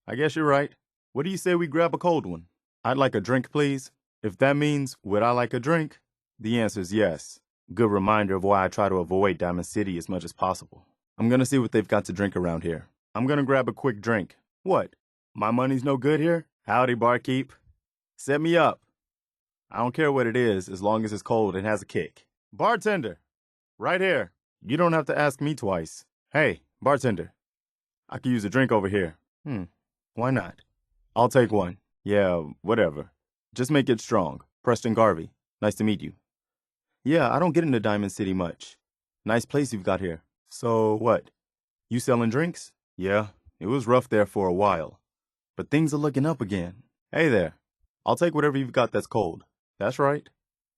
I guess you're right. What do you say we grab a cold one? I'd like a drink, please. If that means, would I like a drink? The answer's yes. Good reminder of why I try to avoid Diamond City as much as possible. I'm gonna see what they've got to drink around here. I'm gonna grab a quick drink. What? My money's no good here? Howdy, barkeep. Set me up. I don't care what it is, as long as it's cold and has a kick. Bartender! Right here. You don't have to ask me twice. Hey, bartender. I could use a drink over here. Why not? I'll take one. Yeah, whatever. Just make it strong. Preston Garvey. Nice to meet you. Yeah, I don't get into Diamond City much. Nice place you've got here. So what? You selling drinks? Yeah, it was rough there for a while. But things are looking up again. Hey there. I'll take whatever you've got that's cold. That's right.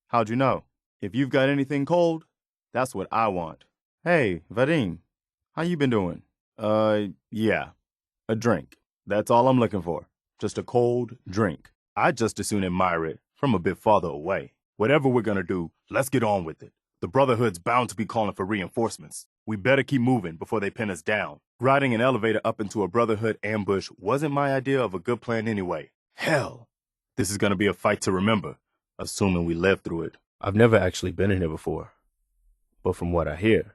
How'd you know? If you've got anything cold, that's what I want. Hey, Vadim. How you been doing? Yeah. A drink. That's all I'm looking for. Just a cold drink. I'd just as soon admire it from a bit farther away. Whatever we're gonna do, let's get on with it. The Brotherhood's bound to be calling for reinforcements. We better keep moving before they pin us down. Riding an elevator up into a Brotherhood ambush wasn't my idea of a good plan anyway. Hell, this is gonna be a fight to remember, assuming we live through it. I've never actually been in here before. But from what I hear,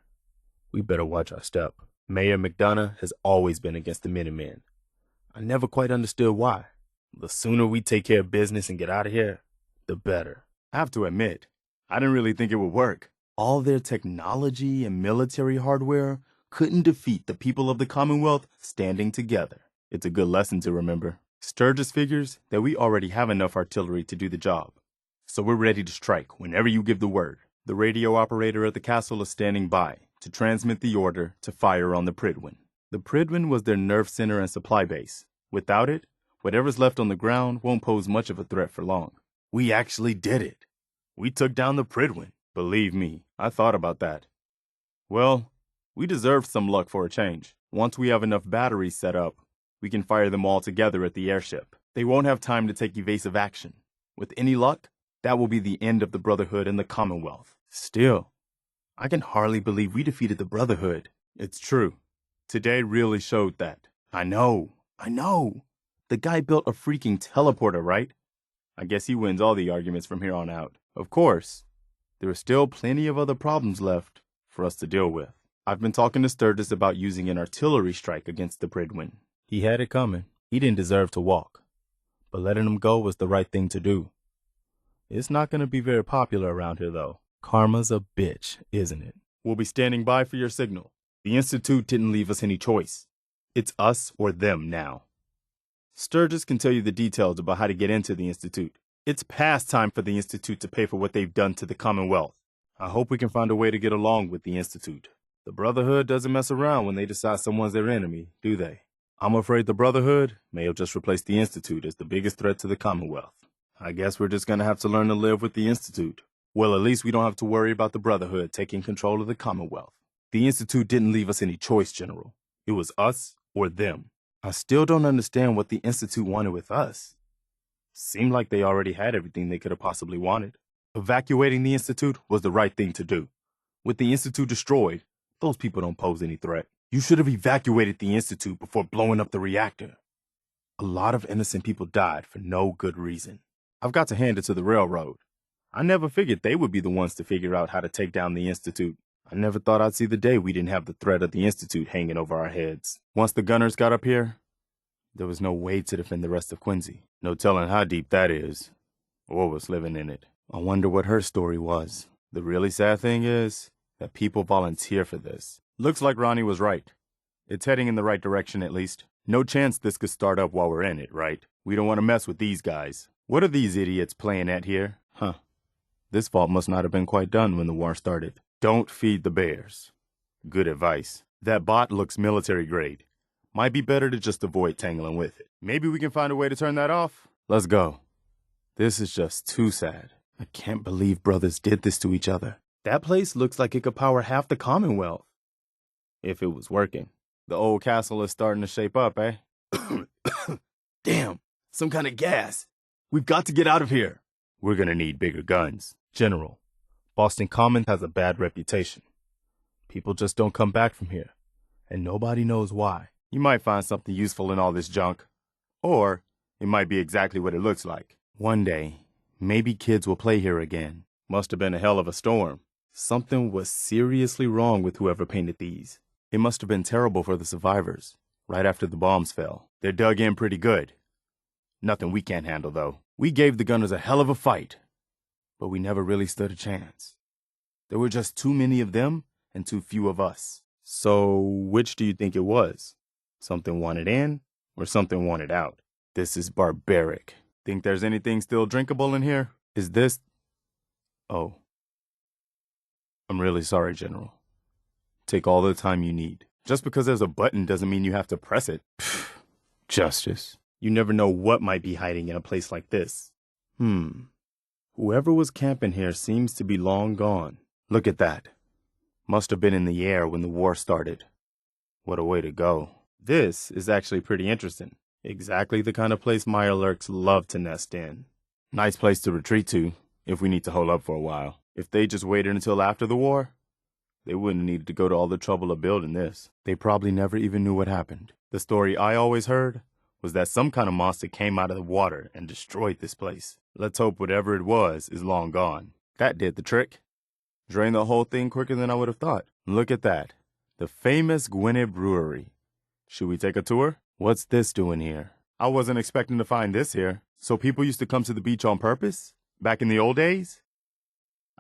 we better watch our step. Mayor McDonough has always been against the Minutemen. I never quite understood why. The sooner we take care of business and get out of here, the better. I have to admit, I didn't really think it would work. All their technology and military hardware couldn't defeat the people of the Commonwealth standing together. It's a good lesson to remember. Sturgis figures that we already have enough artillery to do the job. So we're ready to strike whenever you give the word. The radio operator at the castle is standing by to transmit the order to fire on the Prydwen. The Prydwen was their nerve center and supply base. Without it, whatever's left on the ground won't pose much of a threat for long. We actually did it. We took down the Prydwen. Believe me, I thought about that. Well, We deserve some luck for a change. Once we have enough batteries set up, we can fire them all together at the airship. They won't have time to take evasive action. With any luck, that will be the end of the Brotherhood and the Commonwealth. Still, I can hardly believe we defeated the Brotherhood. It's true. Today really showed that. I know. The guy built a freaking teleporter, right? I guess he wins all the arguments from here on out. Of course, there are still plenty of other problems left for us to deal with. I've been talking to Sturgis about using an artillery strike against the Pridwin. He had it coming. He didn't deserve to walk. But letting him go was the right thing to do. It's not going to be very popular around here, though. Karma's a bitch, isn't it? We'll be standing by for your signal. The Institute didn't leave us any choice. It's us or them now. Sturgis can tell you the details about how to get into the Institute. It's past time for the Institute to pay for what they've done to the Commonwealth. I hope we can find a way to get along with the Institute. The Brotherhood doesn't mess around when they decide someone's their enemy, do they? I'm afraid the Brotherhood may have just replaced the Institute as the biggest threat to the Commonwealth. I guess we're just going to have to learn to live with the Institute. Well, at least we don't have to worry about the Brotherhood taking control of the Commonwealth. The Institute didn't leave us any choice, General. It was us or them. I still don't understand what the Institute wanted with us. Seemed like they already had everything they could have possibly wanted. Evacuating the Institute was the right thing to do. With the Institute destroyed, those people don't pose any threat. You should have evacuated the Institute before blowing up the reactor. A lot of innocent people died for no good reason. I've got to hand it to the railroad. I never figured they would be the ones to figure out how to take down the Institute. I never thought I'd see the day we didn't have the threat of the Institute hanging over our heads. Once the gunners got up here, there was no way to defend the rest of Quincy. No telling how deep that is, or was living in it. I wonder what her story was. The really sad thing is that people volunteer for this. Looks like Ronnie was right. It's heading in the right direction at least. No chance this could start up while we're in it, right? We don't want to mess with these guys. What are these idiots playing at here? Huh. This vault must not have been quite done when the war started. Don't feed the bears. Good advice. That bot looks military grade. Might be better to just avoid tangling with it. Maybe we can find a way to turn that off? Let's go. This is just too sad. I can't believe brothers did this to each other. That place looks like it could power half the Commonwealth. If it was working. The old castle is starting to shape up, eh? Damn, some kind of gas. We've got to get out of here. We're gonna need bigger guns. General, Boston Common has a bad reputation. People just don't come back from here, and nobody knows why. You might find something useful in all this junk. Or it might be exactly what it looks like. One day, maybe kids will play here again. Must have been a hell of a storm. Something was seriously wrong with whoever painted these. It must have been terrible for the survivors, right after the bombs fell. They're dug in pretty good. Nothing we can't handle, though. We gave the gunners a hell of a fight, but we never really stood a chance. There were just too many of them and too few of us. So, which do you think it was? Something wanted in or something wanted out? This is barbaric. Think there's anything still drinkable in here? Is this... Oh. I'm really sorry, General. Take all the time you need. Just because there's a button doesn't mean you have to press it. Justice. You never know what might be hiding in a place like this. Whoever was camping here seems to be long gone. Look at that. Must have been in the air when the war started. What a way to go. This is actually pretty interesting. Exactly the kind of place Mirelurks love to nest in. Nice place to retreat to, if we need to hold up for a while. If they just waited until after the war, they wouldn't need to go to all the trouble of building this. They probably never even knew what happened. The story I always heard was that some kind of monster came out of the water and destroyed this place. Let's hope whatever it was is long gone. That did the trick. Drained the whole thing quicker than I would have thought. Look at that. The famous Gwynedd Brewery. Should we take a tour? What's this doing here? I wasn't expecting to find this here. So people used to come to the beach on purpose? Back in the old days?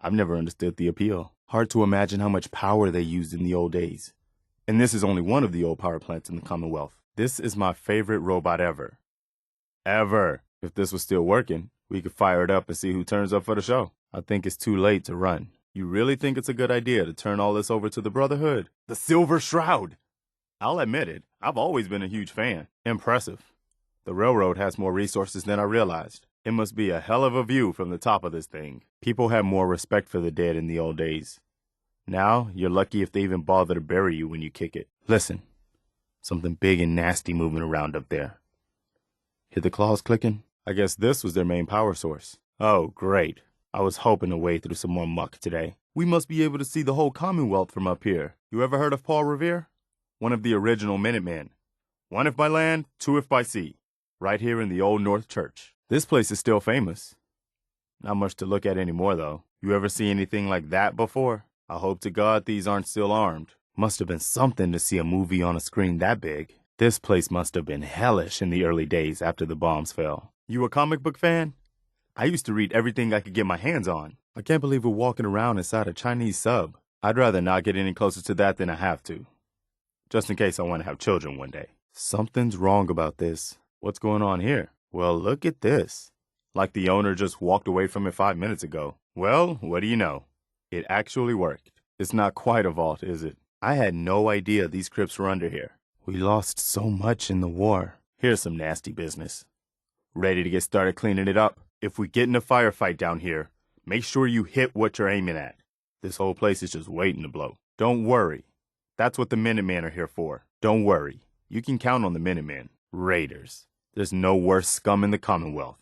I've never understood the appeal. Hard to imagine how much power they used in the old days. And this is only one of the old power plants in the Commonwealth. This is my favorite robot ever. Ever. If this was still working, we could fire it up and see who turns up for the show. I think it's too late to run. You really think it's a good idea to turn all this over to the Brotherhood? The Silver Shroud! I'll admit it, I've always been a huge fan. Impressive. The railroad has more resources than I realized. It must be a hell of a view from the top of this thing. People had more respect for the dead in the old days. Now, you're lucky if they even bother to bury you when you kick it. Listen, something big and nasty moving around up there. Hear the claws clicking? I guess this was their main power source. Oh, great. I was hoping to wade through some more muck today. We must be able to see the whole Commonwealth from up here. You ever heard of Paul Revere? One of the original Minutemen. One if by land, two if by sea. Right here in the Old North Church. This place is still famous. Not much to look at anymore, though. You ever see anything like that before? I hope to God these aren't still armed. Must have been something to see a movie on a screen that big. This place must have been hellish in the early days after the bombs fell. You a comic book fan? I used to read everything I could get my hands on. I can't believe we're walking around inside a Chinese sub. I'd rather not get any closer to that than I have to. Just in case I want to have children one day. Something's wrong about this. What's going on here? Well, look at this. Like the owner just walked away from it 5 minutes ago. Well, what do you know? It actually worked. It's not quite a vault, is it? I had no idea these crypts were under here. We lost so much in the war. Here's some nasty business. Ready to get started cleaning it up? If we get in a firefight down here, make sure you hit what you're aiming at. This whole place is just waiting to blow. Don't worry. That's what the Minutemen are here for. Don't worry. You can count on the Minutemen. Raiders. There's no worse scum in the Commonwealth.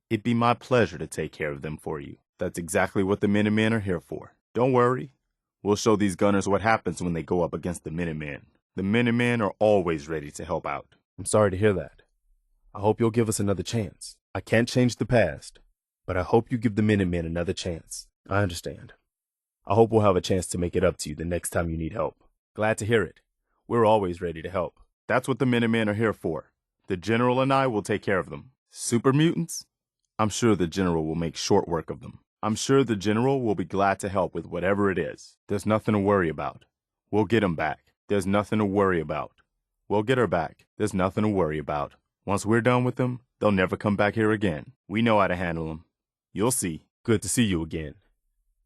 It'd be my pleasure to take care of them for you. That's exactly what the Minutemen are here for. Don't worry. We'll show these gunners what happens when they go up against the Minutemen. The Minutemen are always ready to help out. I'm sorry to hear that. I hope you'll give us another chance. I can't change the past, but I hope you give the Minutemen another chance. I understand. I hope we'll have a chance to make it up to you the next time you need help. Glad to hear it. We're always ready to help. That's what the Minutemen are here for. The General and I will take care of them. Super mutants? I'm sure the General will make short work of them. I'm sure the General will be glad to help with whatever it is. There's nothing to worry about. We'll get them back. There's nothing to worry about. We'll get her back. There's nothing to worry about. Once we're done with them, they'll never come back here again. We know how to handle them. You'll see. Good to see you again.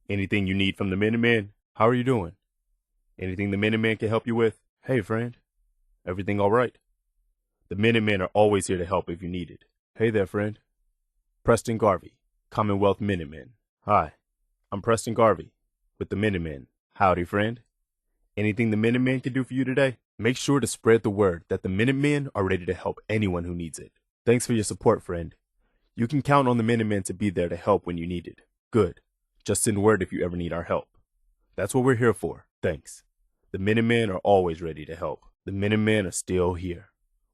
Anything you need from the Minutemen? How are you doing? Anything the Minutemen can help you with? Hey, friend. Everything all right? The Minutemen are always here to help if you need it. Hey there, friend. Preston Garvey, Commonwealth Minutemen. Hi, I'm Preston Garvey with the Minutemen. Howdy, friend. Anything the Minutemen can do for you today? Make sure to spread the word that the Minutemen are ready to help anyone who needs it. Thanks for your support, friend. You can count on the Minutemen to be there to help when you need it. Good. Just send word if you ever need our help. That's what we're here for. Thanks. The Minutemen are always ready to help. The Minutemen are still here.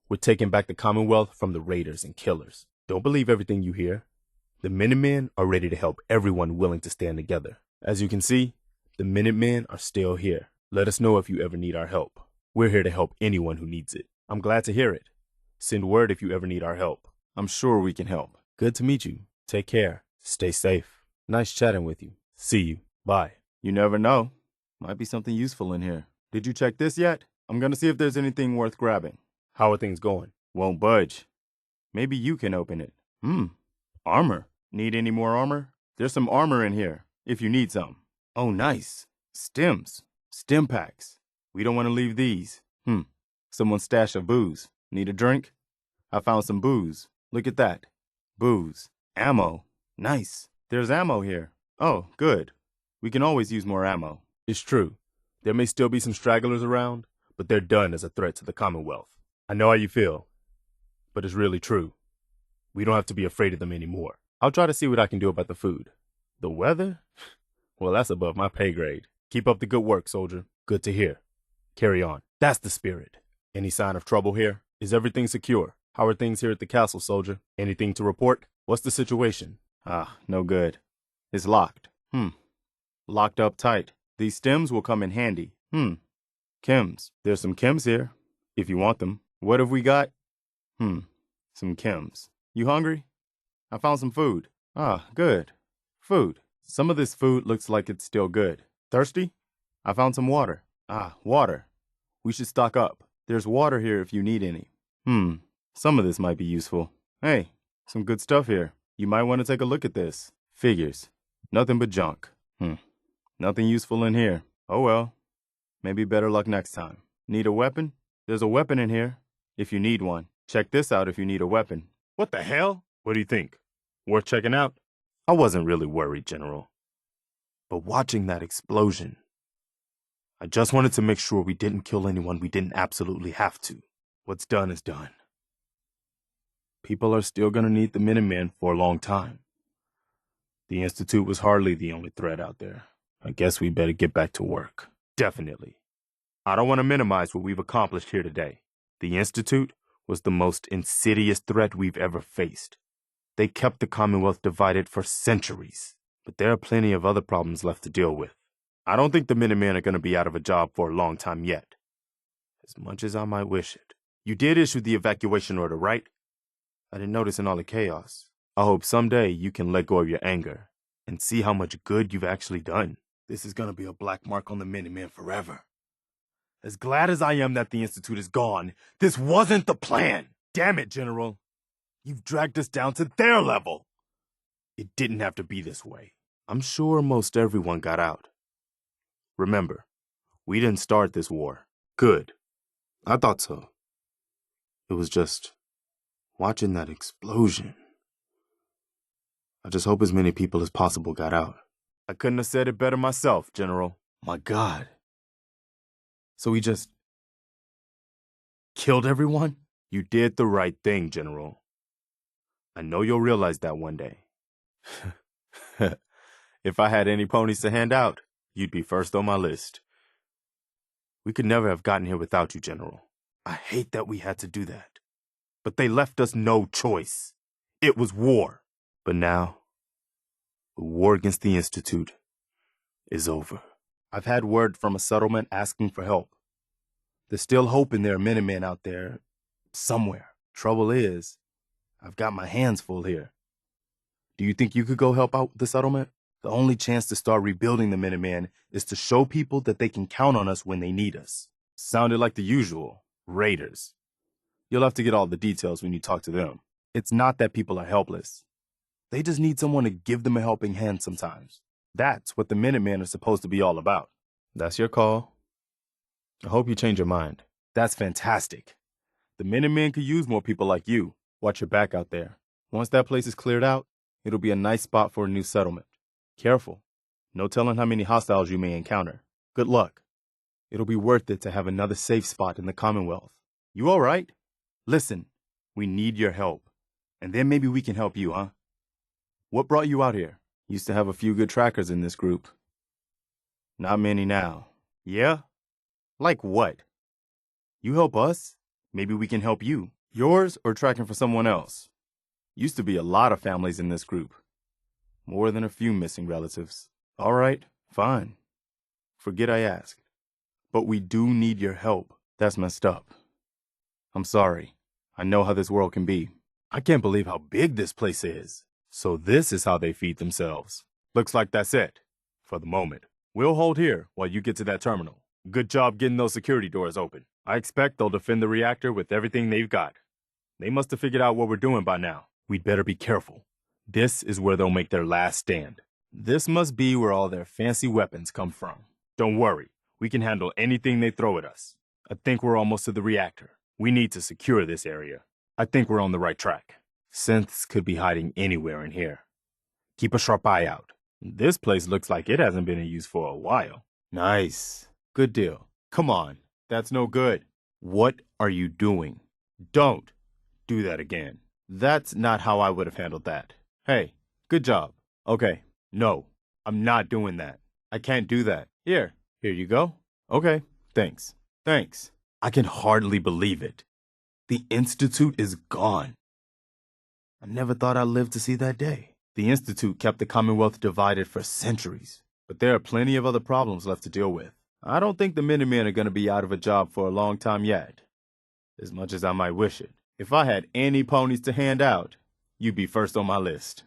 We're taking back the Commonwealth from the raiders and killers. Don't believe everything you hear. The Minutemen are ready to help everyone willing to stand together. As you can see, the Minutemen are still here. Let us know if you ever need our help. We're here to help anyone who needs it. I'm glad to hear it. Send word if you ever need our help. I'm sure we can help. Good to meet you. Take care. Stay safe. Nice chatting with you. See you. Bye. You never know. Might be something useful in here. Did you check this yet? I'm gonna see if there's anything worth grabbing. How are things going? Won't budge. Maybe you can open it. Armor. Need any more armor? There's some armor in here, if you need some. Oh, nice. Stems. Stem packs. We don't want to leave these. Someone's stash of booze. Need a drink? I found some booze. Look at that. Booze. Ammo. Nice. There's ammo here. Oh, good. We can always use more ammo. It's true. There may still be some stragglers around, but they're done as a threat to the Commonwealth. I know how you feel, but it's really true. We don't have to be afraid of them anymore. I'll try to see what I can do about the food. The weather? Well, that's above my pay grade. Keep up the good work, soldier. Good to hear. Carry on. That's the spirit. Any sign of trouble here? Is everything secure? How are things here at the castle, soldier? Anything to report? What's the situation? No good. It's locked. Locked up tight. These stems will come in handy. Chems. There's some chems here, if you want them. What have we got? Some chems. You hungry? I found some food. Good. Food. Some of this food looks like it's still good. Thirsty? I found some water. Water. We should stock up. There's water here if you need any. Some of this might be useful. Hey, some good stuff here. You might want to take a look at this. Figures. Nothing but junk. Nothing useful in here. Oh well. Maybe better luck next time. Need a weapon? There's a weapon in here, if you need one. Check this out if you need a weapon. What the hell? What do you think? Worth checking out? I wasn't really worried, General. But watching that explosion, I just wanted to make sure we didn't kill anyone we didn't absolutely have to. What's done is done. People are still gonna need the Minutemen for a long time. The Institute was hardly the only threat out there. I guess we better get back to work. Definitely. I don't want to minimize what we've accomplished here today. The Institute was the most insidious threat we've ever faced. They kept the Commonwealth divided for centuries, but there are plenty of other problems left to deal with. I don't think the Minutemen are going to be out of a job for a long time yet, as much as I might wish it. You did issue the evacuation order, right? I didn't notice in all the chaos. I hope someday you can let go of your anger and see how much good you've actually done. This is going to be a black mark on the Minutemen forever. As glad as I am that the Institute is gone, this wasn't the plan. Damn it, General. You've dragged us down to their level. It didn't have to be this way. I'm sure most everyone got out. Remember, we didn't start this war. Good. I thought so. It was just watching that explosion. I just hope as many people as possible got out. I couldn't have said it better myself, General. My God. So we just killed everyone? You did the right thing, General. I know you'll realize that one day. If I had any ponies to hand out, you'd be first on my list. We could never have gotten here without you, General. I hate that we had to do that. But they left us no choice. It was war. But now, the war against the Institute is over. I've had word from a settlement asking for help. There's still hope and there are Minutemen out there somewhere. Trouble is, I've got my hands full here. Do you think you could go help out the settlement? The only chance to start rebuilding the Minutemen is to show people that they can count on us when they need us. Sounded like the usual, raiders. You'll have to get all the details when you talk to them. It's not that people are helpless. They just need someone to give them a helping hand sometimes. That's what the Minutemen are supposed to be all about. That's your call. I hope you change your mind. That's fantastic. The Minutemen could use more people like you. Watch your back out there. Once that place is cleared out, it'll be a nice spot for a new settlement. Careful. No telling how many hostiles you may encounter. Good luck. It'll be worth it to have another safe spot in the Commonwealth. You all right? Listen, we need your help. And then maybe we can help you, huh? What brought you out here? Used to have a few good trackers in this group. Not many now. Yeah? Like what? You help us? Maybe we can help you. Yours or tracking for someone else? Used to be a lot of families in this group. More than a few missing relatives. All right, fine. Forget I asked. But we do need your help. That's messed up. I'm sorry. I know how this world can be. I can't believe how big this place is. So this is how they feed themselves. Looks like that's it. For the moment. We'll hold here while you get to that terminal. Good job getting those security doors open. I expect they'll defend the reactor with everything they've got. They must have figured out what we're doing by now. We'd better be careful. This is where they'll make their last stand. This must be where all their fancy weapons come from. Don't worry. We can handle anything they throw at us. I think we're almost to the reactor. We need to secure this area. I think we're on the right track. Synths could be hiding anywhere in here. Keep a sharp eye out. This place looks like it hasn't been in use for a while. Nice. Good deal. Come on. That's no good. What are you doing? Don't do that again. That's not how I would have handled that. Hey, good job. Okay. No, I'm not doing that. I can't do that. Here you go. Okay, thanks. Thanks. I can hardly believe it. The Institute is gone. I never thought I'd live to see that day. The Institute kept the Commonwealth divided for centuries, but there are plenty of other problems left to deal with. I don't think the Minutemen are going to be out of a job for a long time yet, as much as I might wish it. If I had any ponies to hand out, you'd be first on my list.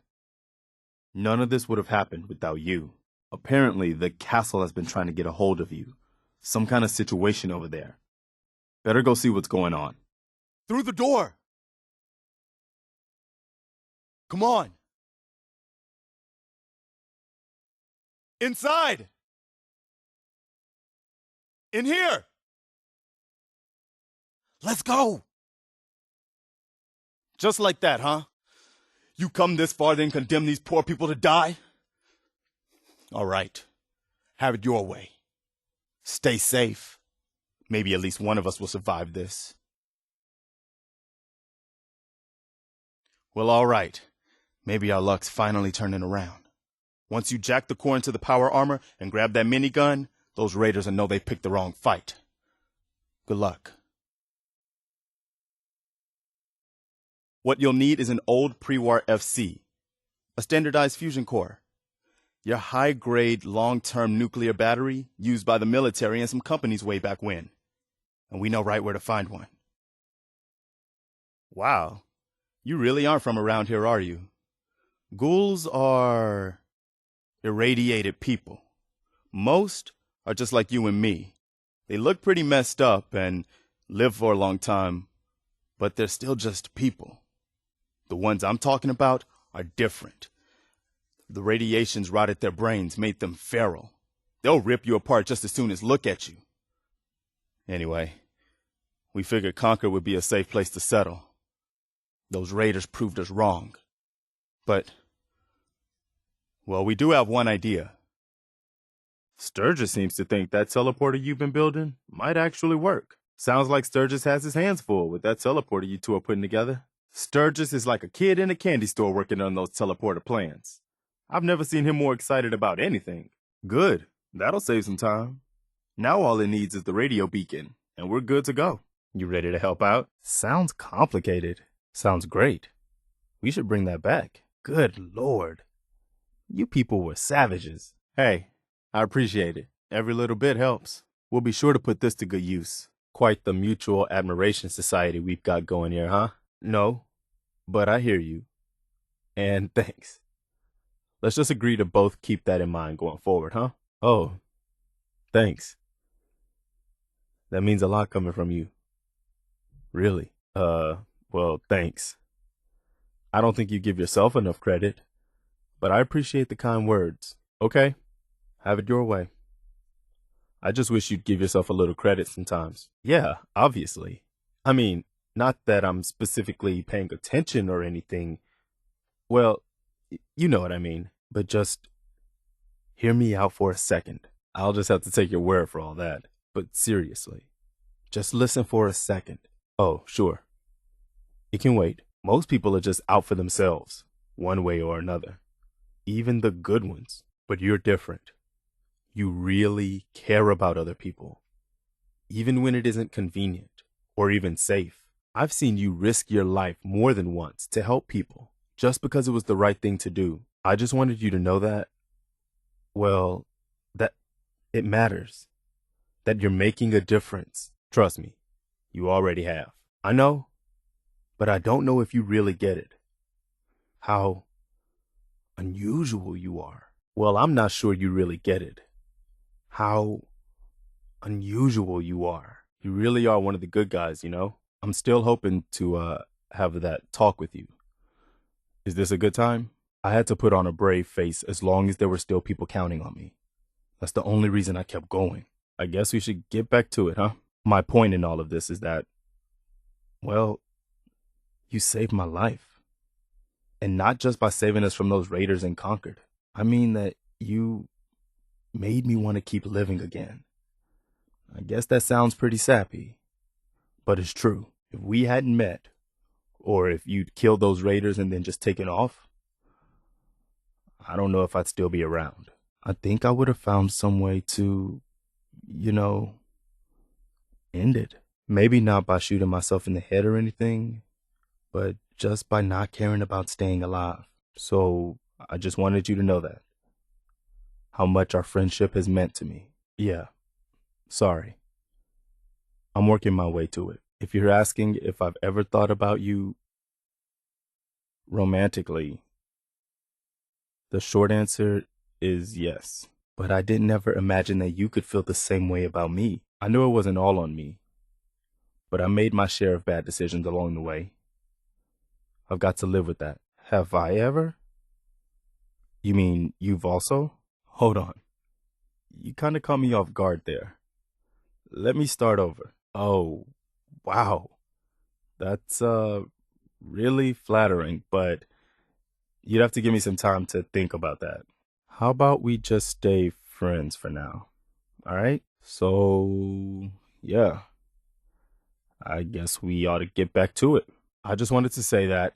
None of this would have happened without you. Apparently, the castle has been trying to get a hold of you. Some kind of situation over there. Better go see what's going on. Through the door! Come on! Inside! In here! Let's go! Just like that, huh? You come this far, then condemn these poor people to die? All right. Have it your way. Stay safe. Maybe at least one of us will survive this. Well, all right. Maybe our luck's finally turning around. Once you jack the core into the power armor and grab that minigun, those raiders will know they picked the wrong fight. Good luck. What you'll need is an old pre-war FC, a standardized fusion core, your high-grade, long-term nuclear battery used by the military and some companies way back when. And we know right where to find one. Wow, you really aren't from around here, are you? Ghouls are irradiated people. Most are just like you and me. They look pretty messed up and live for a long time, but they're still just people. The ones I'm talking about are different. The radiations rotted their brains, made them feral. They'll rip you apart just as soon as look at you. Anyway, we figured Concord would be a safe place to settle. Those raiders proved us wrong. But, well, we do have one idea. Sturgis seems to think that teleporter you've been building might actually work. Sounds like Sturgis has his hands full with that teleporter you two are putting together. Sturgis is like a kid in a candy store working on those teleporter plans. I've never seen him more excited about anything. Good. That'll save some time. Now all it needs is the radio beacon, and we're good to go. You ready to help out? Sounds complicated. Sounds great. We should bring that back. Good Lord. You people were savages. Hey, I appreciate it. Every little bit helps. We'll be sure to put this to good use. Quite the mutual admiration society we've got going here, huh? No, but I hear you. And thanks. Let's just agree to both keep that in mind going forward, huh? Oh, thanks. That means a lot coming from you. Really? Well, thanks. I don't think you give yourself enough credit, but I appreciate the kind words. Okay, have it your way. I just wish you'd give yourself a little credit sometimes. Yeah, obviously. I mean, not that I'm specifically paying attention or anything. Well, you know what I mean. But just hear me out for a second. I'll just have to take your word for all that. But seriously, just listen for a second. Oh, sure. It can wait. Most people are just out for themselves, one way or another. Even the good ones. But you're different. You really care about other people. Even when it isn't convenient or even safe. I've seen you risk your life more than once to help people just because it was the right thing to do. I just wanted you to know that, well, that it matters. That you're making a difference. Trust me, you already have. I know, but I don't know if you really get it. How unusual you are. Well, I'm not sure you really get it. How unusual you are. You really are one of the good guys, you know? I'm still hoping to have that talk with you. Is this a good time? I had to put on a brave face as long as there were still people counting on me. That's the only reason I kept going. I guess we should get back to it, huh? My point in all of this is that, well, you saved my life. And not just by saving us from those raiders in Concord. I mean that you made me want to keep living again. I guess that sounds pretty sappy, but it's true. If we hadn't met, or if you'd killed those raiders and then just taken off, I don't know if I'd still be around. I think I would have found some way to, end it. Maybe not by shooting myself in the head or anything, but just by not caring about staying alive. So I just wanted you to know that. How much our friendship has meant to me. Yeah, sorry. I'm working my way to it. If you're asking if I've ever thought about you romantically, the short answer is yes. But I didn't ever imagine that you could feel the same way about me. I knew it wasn't all on me, but I made my share of bad decisions along the way. I've got to live with that. Have I ever? You mean you've also? Hold on. You kind of caught me off guard there. Let me start over. Oh, wow. That's really flattering, but you'd have to give me some time to think about that. How about we just stay friends for now? All right? So, yeah, I guess we ought to get back to it. I just wanted to say that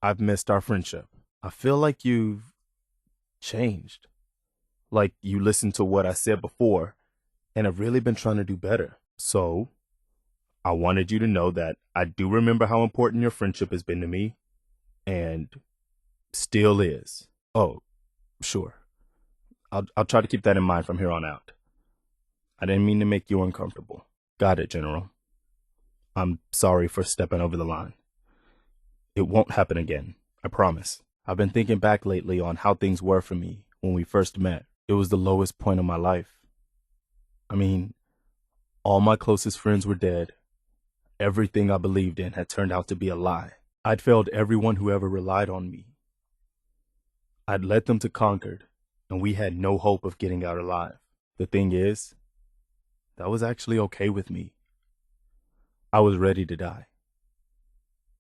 I've missed our friendship. I feel like you've changed. Like you listened to what I said before and have really been trying to do better. So, I wanted you to know that I do remember how important your friendship has been to me and still is. Oh, sure. I'll try to keep that in mind from here on out. I didn't mean to make you uncomfortable. Got it, General. I'm sorry for stepping over the line. It won't happen again, I promise. I've been thinking back lately on how things were for me when we first met. It was the lowest point of my life. I mean, all my closest friends were dead. Everything I believed in had turned out to be a lie. I'd failed everyone who ever relied on me. I'd led them to Concord, and we had no hope of getting out alive. The thing is, that was actually okay with me. I was ready to die.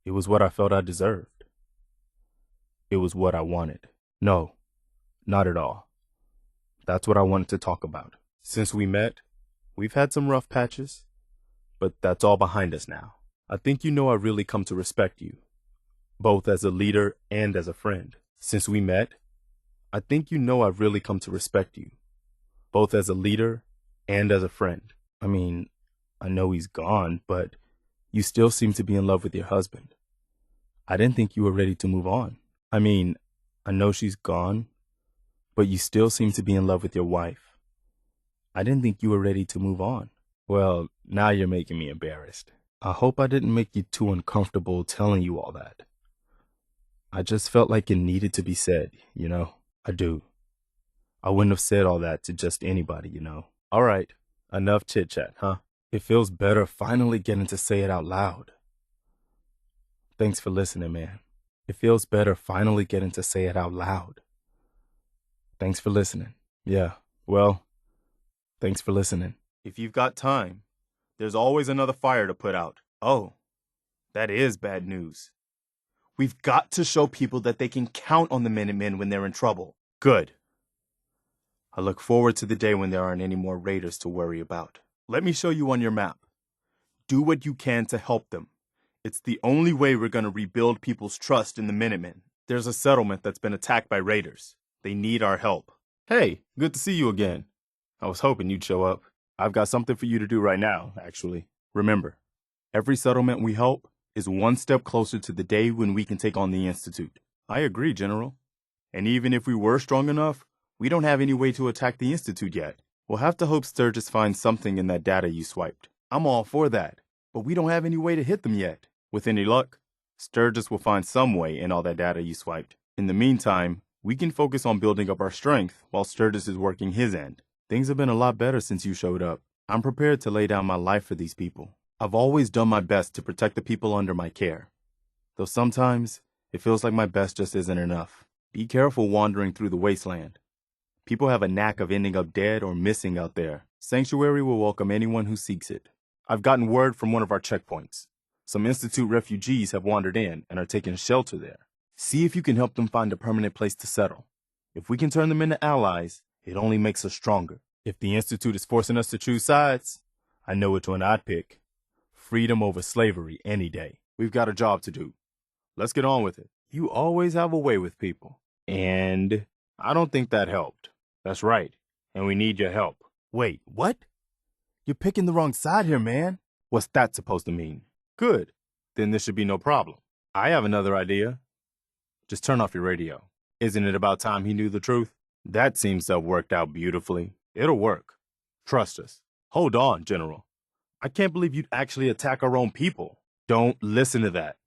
It was what I felt I deserved. It was what I wanted. No, not at all. That's what I wanted to talk about. Since we met, we've had some rough patches, but that's all behind us now. I think you know I've really come to respect you, both as a leader and as a friend. Since we met, I think you know I've really come to respect you, both as a leader and as a friend. I mean, I know he's gone, but you still seem to be in love with your husband. I didn't think you were ready to move on. I mean, I know she's gone, but you still seem to be in love with your wife. I didn't think you were ready to move on. Well, now you're making me embarrassed. I hope I didn't make you too uncomfortable telling you all that. I just felt like it needed to be said, you know? I do. I wouldn't have said all that to just anybody, you know? All right, enough chit-chat, huh? It feels better finally getting to say it out loud. Thanks for listening, man. It feels better finally getting to say it out loud. Thanks for listening. Yeah, well, thanks for listening. If you've got time, there's always another fire to put out. Oh, that is bad news. We've got to show people that they can count on the Minutemen when they're in trouble. Good. I look forward to the day when there aren't any more raiders to worry about. Let me show you on your map. Do what you can to help them. It's the only way we're going to rebuild people's trust in the Minutemen. There's a settlement that's been attacked by raiders. They need our help. Hey, good to see you again. I was hoping you'd show up. I've got something for you to do right now, actually. Remember, every settlement we help is one step closer to the day when we can take on the Institute. I agree, General. And even if we were strong enough, we don't have any way to attack the Institute yet. We'll have to hope Sturgis finds something in that data you swiped. I'm all for that, but we don't have any way to hit them yet. With any luck, Sturgis will find some way in all that data you swiped. In the meantime, we can focus on building up our strength while Sturgis is working his end. Things have been a lot better since you showed up. I'm prepared to lay down my life for these people. I've always done my best to protect the people under my care. Though sometimes, it feels like my best just isn't enough. Be careful wandering through the wasteland. People have a knack of ending up dead or missing out there. Sanctuary will welcome anyone who seeks it. I've gotten word from one of our checkpoints. Some Institute refugees have wandered in and are taking shelter there. See if you can help them find a permanent place to settle. If we can turn them into allies, it only makes us stronger. If the Institute is forcing us to choose sides, I know which one I'd pick. Freedom over slavery any day. We've got a job to do. Let's get on with it. You always have a way with people. And I don't think that helped. That's right. And we need your help. Wait, what? You're picking the wrong side here, man. What's that supposed to mean? Good. Then this should be no problem. I have another idea. Just turn off your radio. Isn't it about time he knew the truth? That seems to have worked out beautifully. It'll work. Trust us. Hold on, General. I can't believe you'd actually attack our own people. Don't listen to that.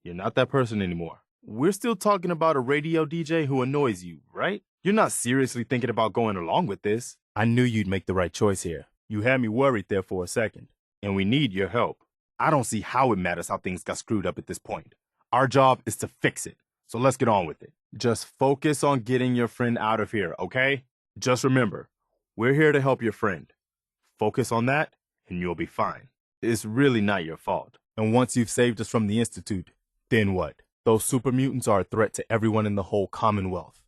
You're not that person anymore. We're still talking about a radio DJ who annoys you, right? You're not seriously thinking about going along with this. I knew you'd make the right choice here. You had me worried there for a second. And we need your help. I don't see how it matters how things got screwed up at this point. Our job is to fix it. So let's get on with it. Just focus on getting your friend out of here, okay? Just remember, we're here to help your friend. Focus on that, and you'll be fine. It's really not your fault. And once you've saved us from the Institute, then what? Those super mutants are a threat to everyone in the whole Commonwealth.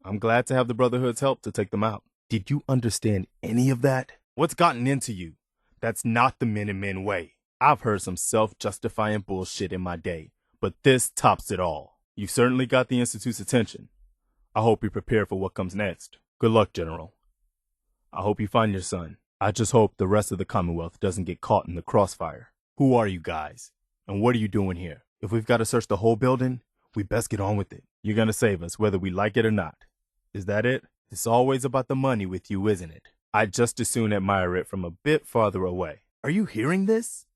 I'm glad to have the Brotherhood's help to take them out. Did you understand any of that? What's gotten into you? That's not the Minutemen way. I've heard some self-justifying bullshit in my day, but this tops it all. You've certainly got the Institute's attention. I hope you're prepared for what comes next. Good luck, General. I hope you find your son. I just hope the rest of the Commonwealth doesn't get caught in the crossfire. Who are you guys? And what are you doing here? If we've got to search the whole building, we best get on with it. You're gonna save us, whether we like it or not. Is that it? It's always about the money with you, isn't it? I'd just as soon admire it from a bit farther away. Are you hearing this?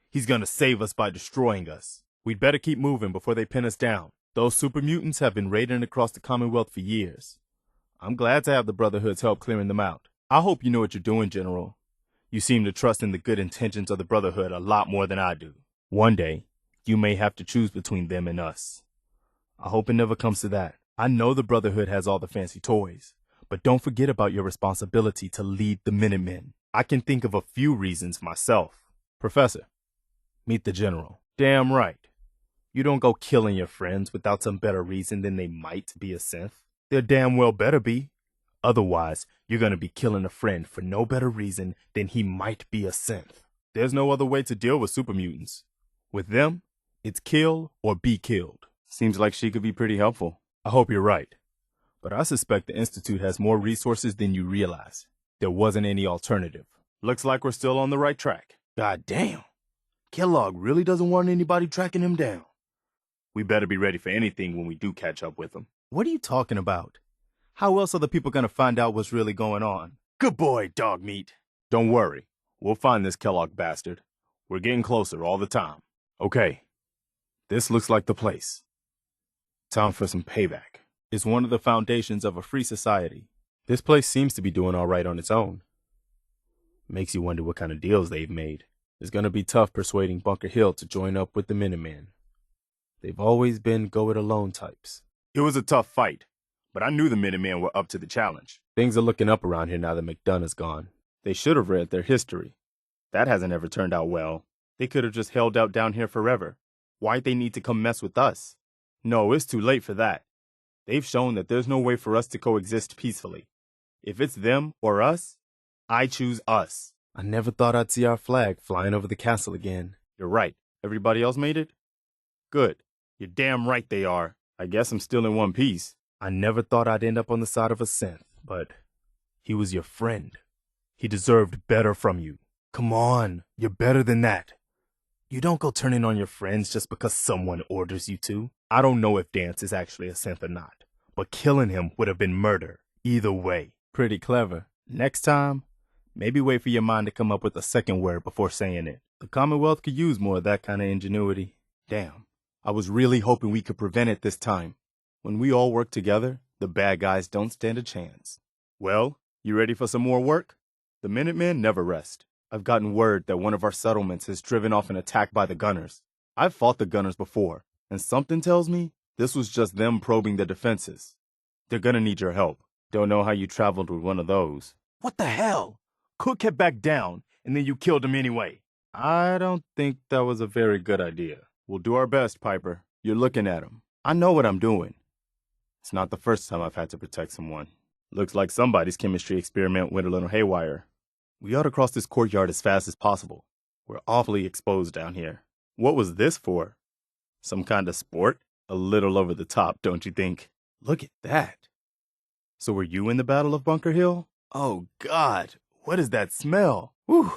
He's gonna save us by destroying us. We'd better keep moving before they pin us down. Those super mutants have been raiding across the Commonwealth for years. I'm glad to have the Brotherhood's help clearing them out. I hope you know what you're doing, General. You seem to trust in the good intentions of the Brotherhood a lot more than I do. One day, you may have to choose between them and us. I hope it never comes to that. I know the Brotherhood has all the fancy toys, but don't forget about your responsibility to lead the Minutemen. I can think of a few reasons myself. Professor, meet the General. Damn right. You don't go killing your friends without some better reason than they might be a synth. There damn well better be. Otherwise, you're gonna be killing a friend for no better reason than he might be a synth. There's no other way to deal with super mutants. With them, it's kill or be killed. Seems like she could be pretty helpful. I hope you're right. But I suspect the Institute has more resources than you realize. There wasn't any alternative. Looks like we're still on the right track. God damn. Kellogg really doesn't want anybody tracking him down. We better be ready for anything when we do catch up with him. What are you talking about? How else are the people gonna find out what's really going on? Good boy, dog meat. Don't worry. We'll find this Kellogg bastard. We're getting closer all the time. Okay. This looks like the place. Time for some payback. It's one of the foundations of a free society. This place seems to be doing all right on its own. Makes you wonder what kind of deals they've made. It's gonna be tough persuading Bunker Hill to join up with the Minutemen. They've always been go-it-alone types. It was a tough fight, but I knew the Minutemen were up to the challenge. Things are looking up around here now that McDonough's gone. They should have read their history. That hasn't ever turned out well. They could have just held out down here forever. Why'd they need to come mess with us? No, it's too late for that. They've shown that there's no way for us to coexist peacefully. If it's them or us, I choose us. I never thought I'd see our flag flying over the castle again. You're right. Everybody else made it? Good. You're damn right they are. I guess I'm still in one piece. I never thought I'd end up on the side of a synth, but he was your friend. He deserved better from you. Come on, you're better than that. You don't go turning on your friends just because someone orders you to. I don't know if Dance is actually a synth or not, but killing him would have been murder. Either way. Pretty clever. Next time, maybe wait for your mind to come up with a second word before saying it. The Commonwealth could use more of that kind of ingenuity. Damn. I was really hoping we could prevent it this time. When we all work together, the bad guys don't stand a chance. Well, you ready for some more work? The Minutemen never rest. I've gotten word that one of our settlements has driven off an attack by the gunners. I've fought the gunners before, and something tells me this was just them probing the defenses. They're gonna need your help. Don't know how you traveled with one of those. What the hell? Cook kept back down, and then you killed him anyway. I don't think that was a very good idea. We'll do our best, Piper. You're looking at him. I know what I'm doing. It's not the first time I've had to protect someone. Looks like somebody's chemistry experiment went a little haywire. We ought to cross this courtyard as fast as possible. We're awfully exposed down here. What was this for? Some kind of sport? A little over the top, don't you think? Look at that. So were you in the Battle of Bunker Hill? Oh, God. What is that smell? Whew.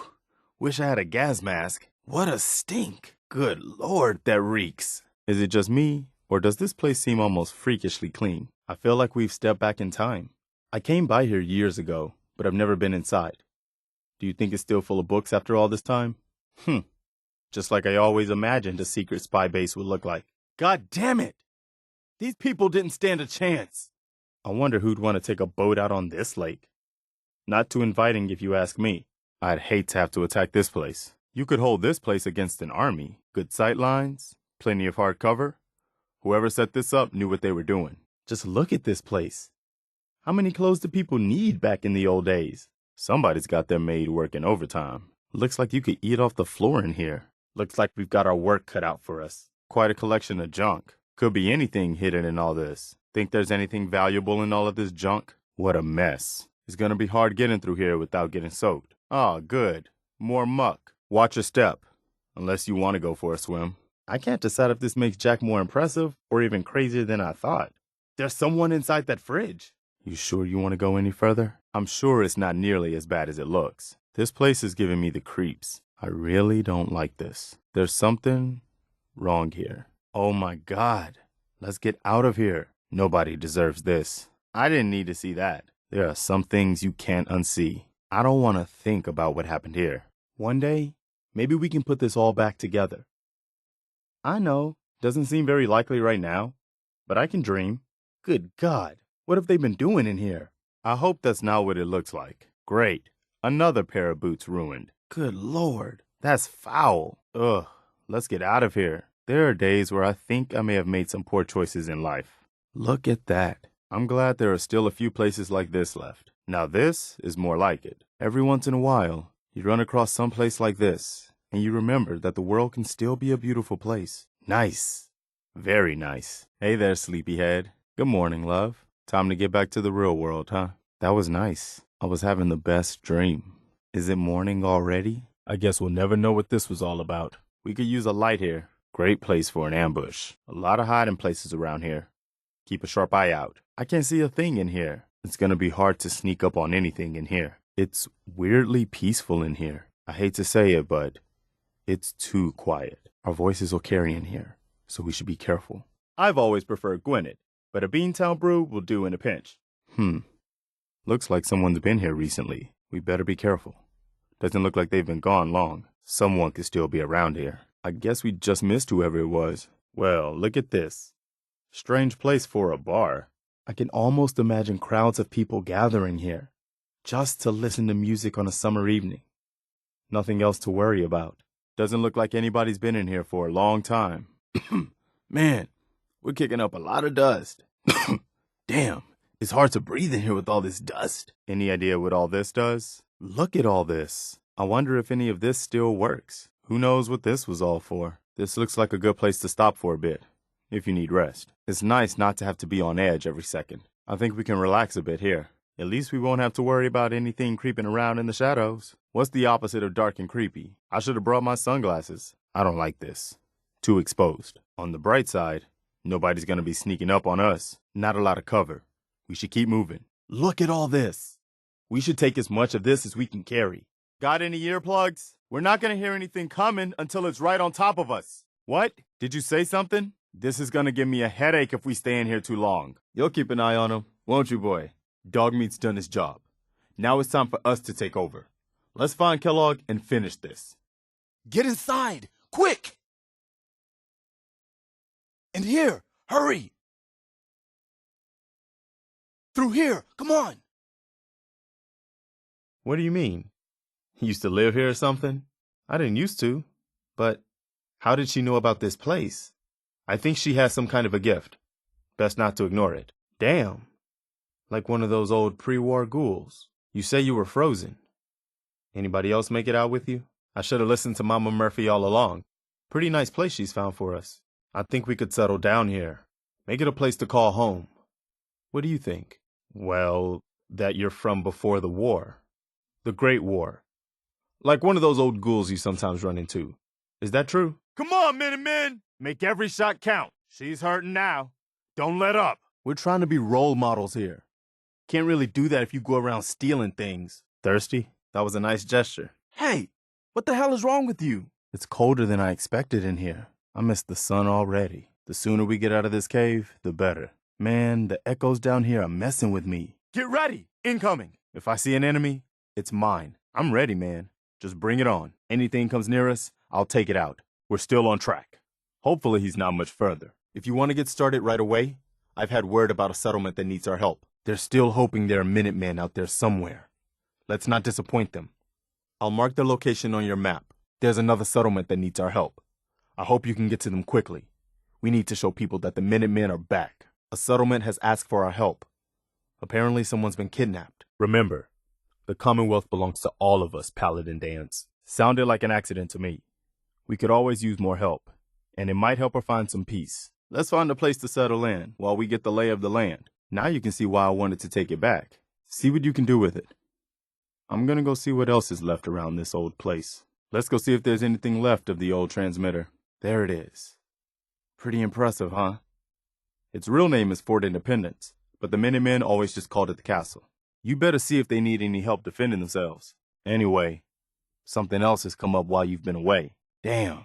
Wish I had a gas mask. What a stink. Good Lord, that reeks. Is it just me, or does this place seem almost freakishly clean? I feel like we've stepped back in time. I came by here years ago, but I've never been inside. Do you think it's still full of books after all this time? Just like I always imagined a secret spy base would look like. God damn it! These people didn't stand a chance. I wonder who'd want to take a boat out on this lake. Not too inviting if you ask me. I'd hate to have to attack this place. You could hold this place against an army. Good sight lines, plenty of hard cover. Whoever set this up knew what they were doing. Just look at this place. How many clothes do people need back in the old days? Somebody's got their maid working overtime. Looks like you could eat off the floor in here. Looks like we've got our work cut out for us. Quite a collection of junk. Could be anything hidden in all this. Think there's anything valuable in all of this junk? What a mess. It's gonna be hard getting through here without getting soaked. Oh, good. More muck. Watch your step. Unless you want to go for a swim. I can't decide if this makes Jack more impressive or even crazier than I thought. There's someone inside that fridge. You sure you want to go any further? I'm sure it's not nearly as bad as it looks. This place is giving me the creeps. I really don't like this. There's something wrong here. Oh my God. Let's get out of here. Nobody deserves this. I didn't need to see that. There are some things you can't unsee. I don't want to think about what happened here. One day, maybe we can put this all back together. I know, doesn't seem very likely right now, but I can dream. Good God, what have they been doing in here? I hope that's not what it looks like. Great, another pair of boots ruined. Good Lord, that's foul. Ugh, let's get out of here. There are days where I think I may have made some poor choices in life. Look at that. I'm glad there are still a few places like this left. Now this is more like it. Every once in a while, you run across some place like this, and you remember that the world can still be a beautiful place. Nice. Very nice. Hey there, sleepyhead. Good morning, love. Time to get back to the real world, huh? That was nice. I was having the best dream. Is it morning already? I guess we'll never know what this was all about. We could use a light here. Great place for an ambush. A lot of hiding places around here. Keep a sharp eye out. I can't see a thing in here. It's gonna be hard to sneak up on anything in here. It's weirdly peaceful in here. I hate to say it, but it's too quiet. Our voices will carry in here, so we should be careful. I've always preferred Gwinnett, but a Beantown brew will do in a pinch. Looks like someone's been here recently. We better be careful. Doesn't look like they've been gone long. Someone could still be around here. I guess we just missed whoever it was. Well, look at this. Strange place for a bar. I can almost imagine crowds of people gathering here, just to listen to music on a summer evening. Nothing else to worry about. Doesn't look like anybody's been in here for a long time. Man, we're kicking up a lot of dust. Damn, it's hard to breathe in here with all this dust. Any idea what all this does? Look at all this. I wonder if any of this still works. Who knows what this was all for? This looks like a good place to stop for a bit, if you need rest. It's nice not to have to be on edge every second. I think we can relax a bit here. At least we won't have to worry about anything creeping around in the shadows. What's the opposite of dark and creepy? I should have brought my sunglasses. I don't like this. Too exposed. On the bright side, nobody's gonna be sneaking up on us. Not a lot of cover. We should keep moving. Look at all this. We should take as much of this as we can carry. Got any earplugs? We're not gonna hear anything coming until it's right on top of us. What? Did you say something? This is gonna give me a headache if we stay in here too long. You'll keep an eye on him, won't you, boy? Dogmeat's done his job. Now it's time for us to take over. Let's find Kellogg and finish this. Get inside! Quick! And here! Hurry! Through here! Come on! What do you mean? You used to live here or something? I didn't used to. But how did she know about this place? I think she has some kind of a gift. Best not to ignore it. Damn. Like one of those old pre-war ghouls. You say you were frozen. Anybody else make it out with you? I should have listened to Mama Murphy all along. Pretty nice place she's found for us. I think we could settle down here. Make it a place to call home. What do you think? Well, that you're from before the war. The Great War. Like one of those old ghouls you sometimes run into. Is that true? Come on, Minutemen! Make every shot count. She's hurting now. Don't let up. We're trying to be role models here. Can't really do that if you go around stealing things. Thirsty? That was a nice gesture. Hey, what the hell is wrong with you? It's colder than I expected in here. I miss the sun already. The sooner we get out of this cave, the better. Man, the echoes down here are messing with me. Get ready! Incoming! If I see an enemy, it's mine. I'm ready, man. Just bring it on. Anything comes near us, I'll take it out. We're still on track. Hopefully he's not much further. If you want to get started right away, I've had word about a settlement that needs our help. They're still hoping there are Minutemen out there somewhere. Let's not disappoint them. I'll mark their location on your map. There's another settlement that needs our help. I hope you can get to them quickly. We need to show people that the Minutemen are back. A settlement has asked for our help. Apparently someone's been kidnapped. Remember, the Commonwealth belongs to all of us, Paladin Dance. Sounded like an accident to me. We could always use more help, and it might help her find some peace. Let's find a place to settle in while we get the lay of the land. Now you can see why I wanted to take it back. See what you can do with it. I'm gonna go see what else is left around this old place. Let's go see if there's anything left of the old transmitter. There it is. Pretty impressive, huh? Its real name is Fort Independence, but the Minutemen always just called it the castle. You better see if they need any help defending themselves. Anyway, something else has come up while you've been away. Damn.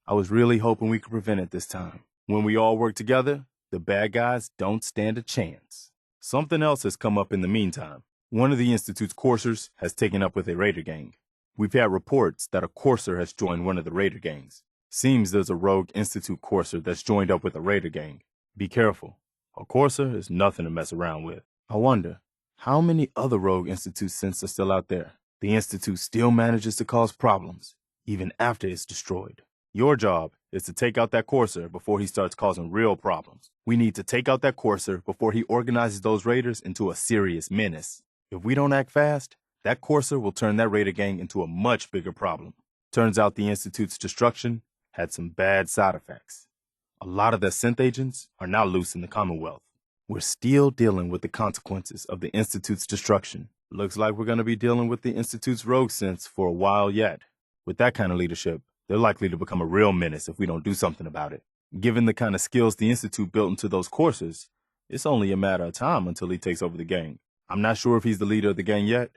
I was really hoping we could prevent it this time. When we all work together, the bad guys don't stand a chance. Something else has come up in the meantime. One of the Institute's coursers has taken up with a raider gang. We've had reports that a courser has joined one of the raider gangs. Seems there's a rogue Institute courser that's joined up with a raider gang. Be careful. A courser is nothing to mess around with. I wonder, how many other rogue Institute synths are still out there? The Institute still manages to cause problems, even after it's destroyed. Your job is to take out that courser before he starts causing real problems. We need to take out that courser before he organizes those raiders into a serious menace. If we don't act fast, that courser will turn that raider gang into a much bigger problem. Turns out the Institute's destruction had some bad side effects. A lot of their synth agents are now loose in the Commonwealth. We're still dealing with the consequences of the Institute's destruction. Looks like we're going to be dealing with the Institute's rogue synths for a while yet. With that kind of leadership, they're likely to become a real menace if we don't do something about it. Given the kind of skills the Institute built into those courses, it's only a matter of time until he takes over the gang. I'm not sure if he's the leader of the gang yet,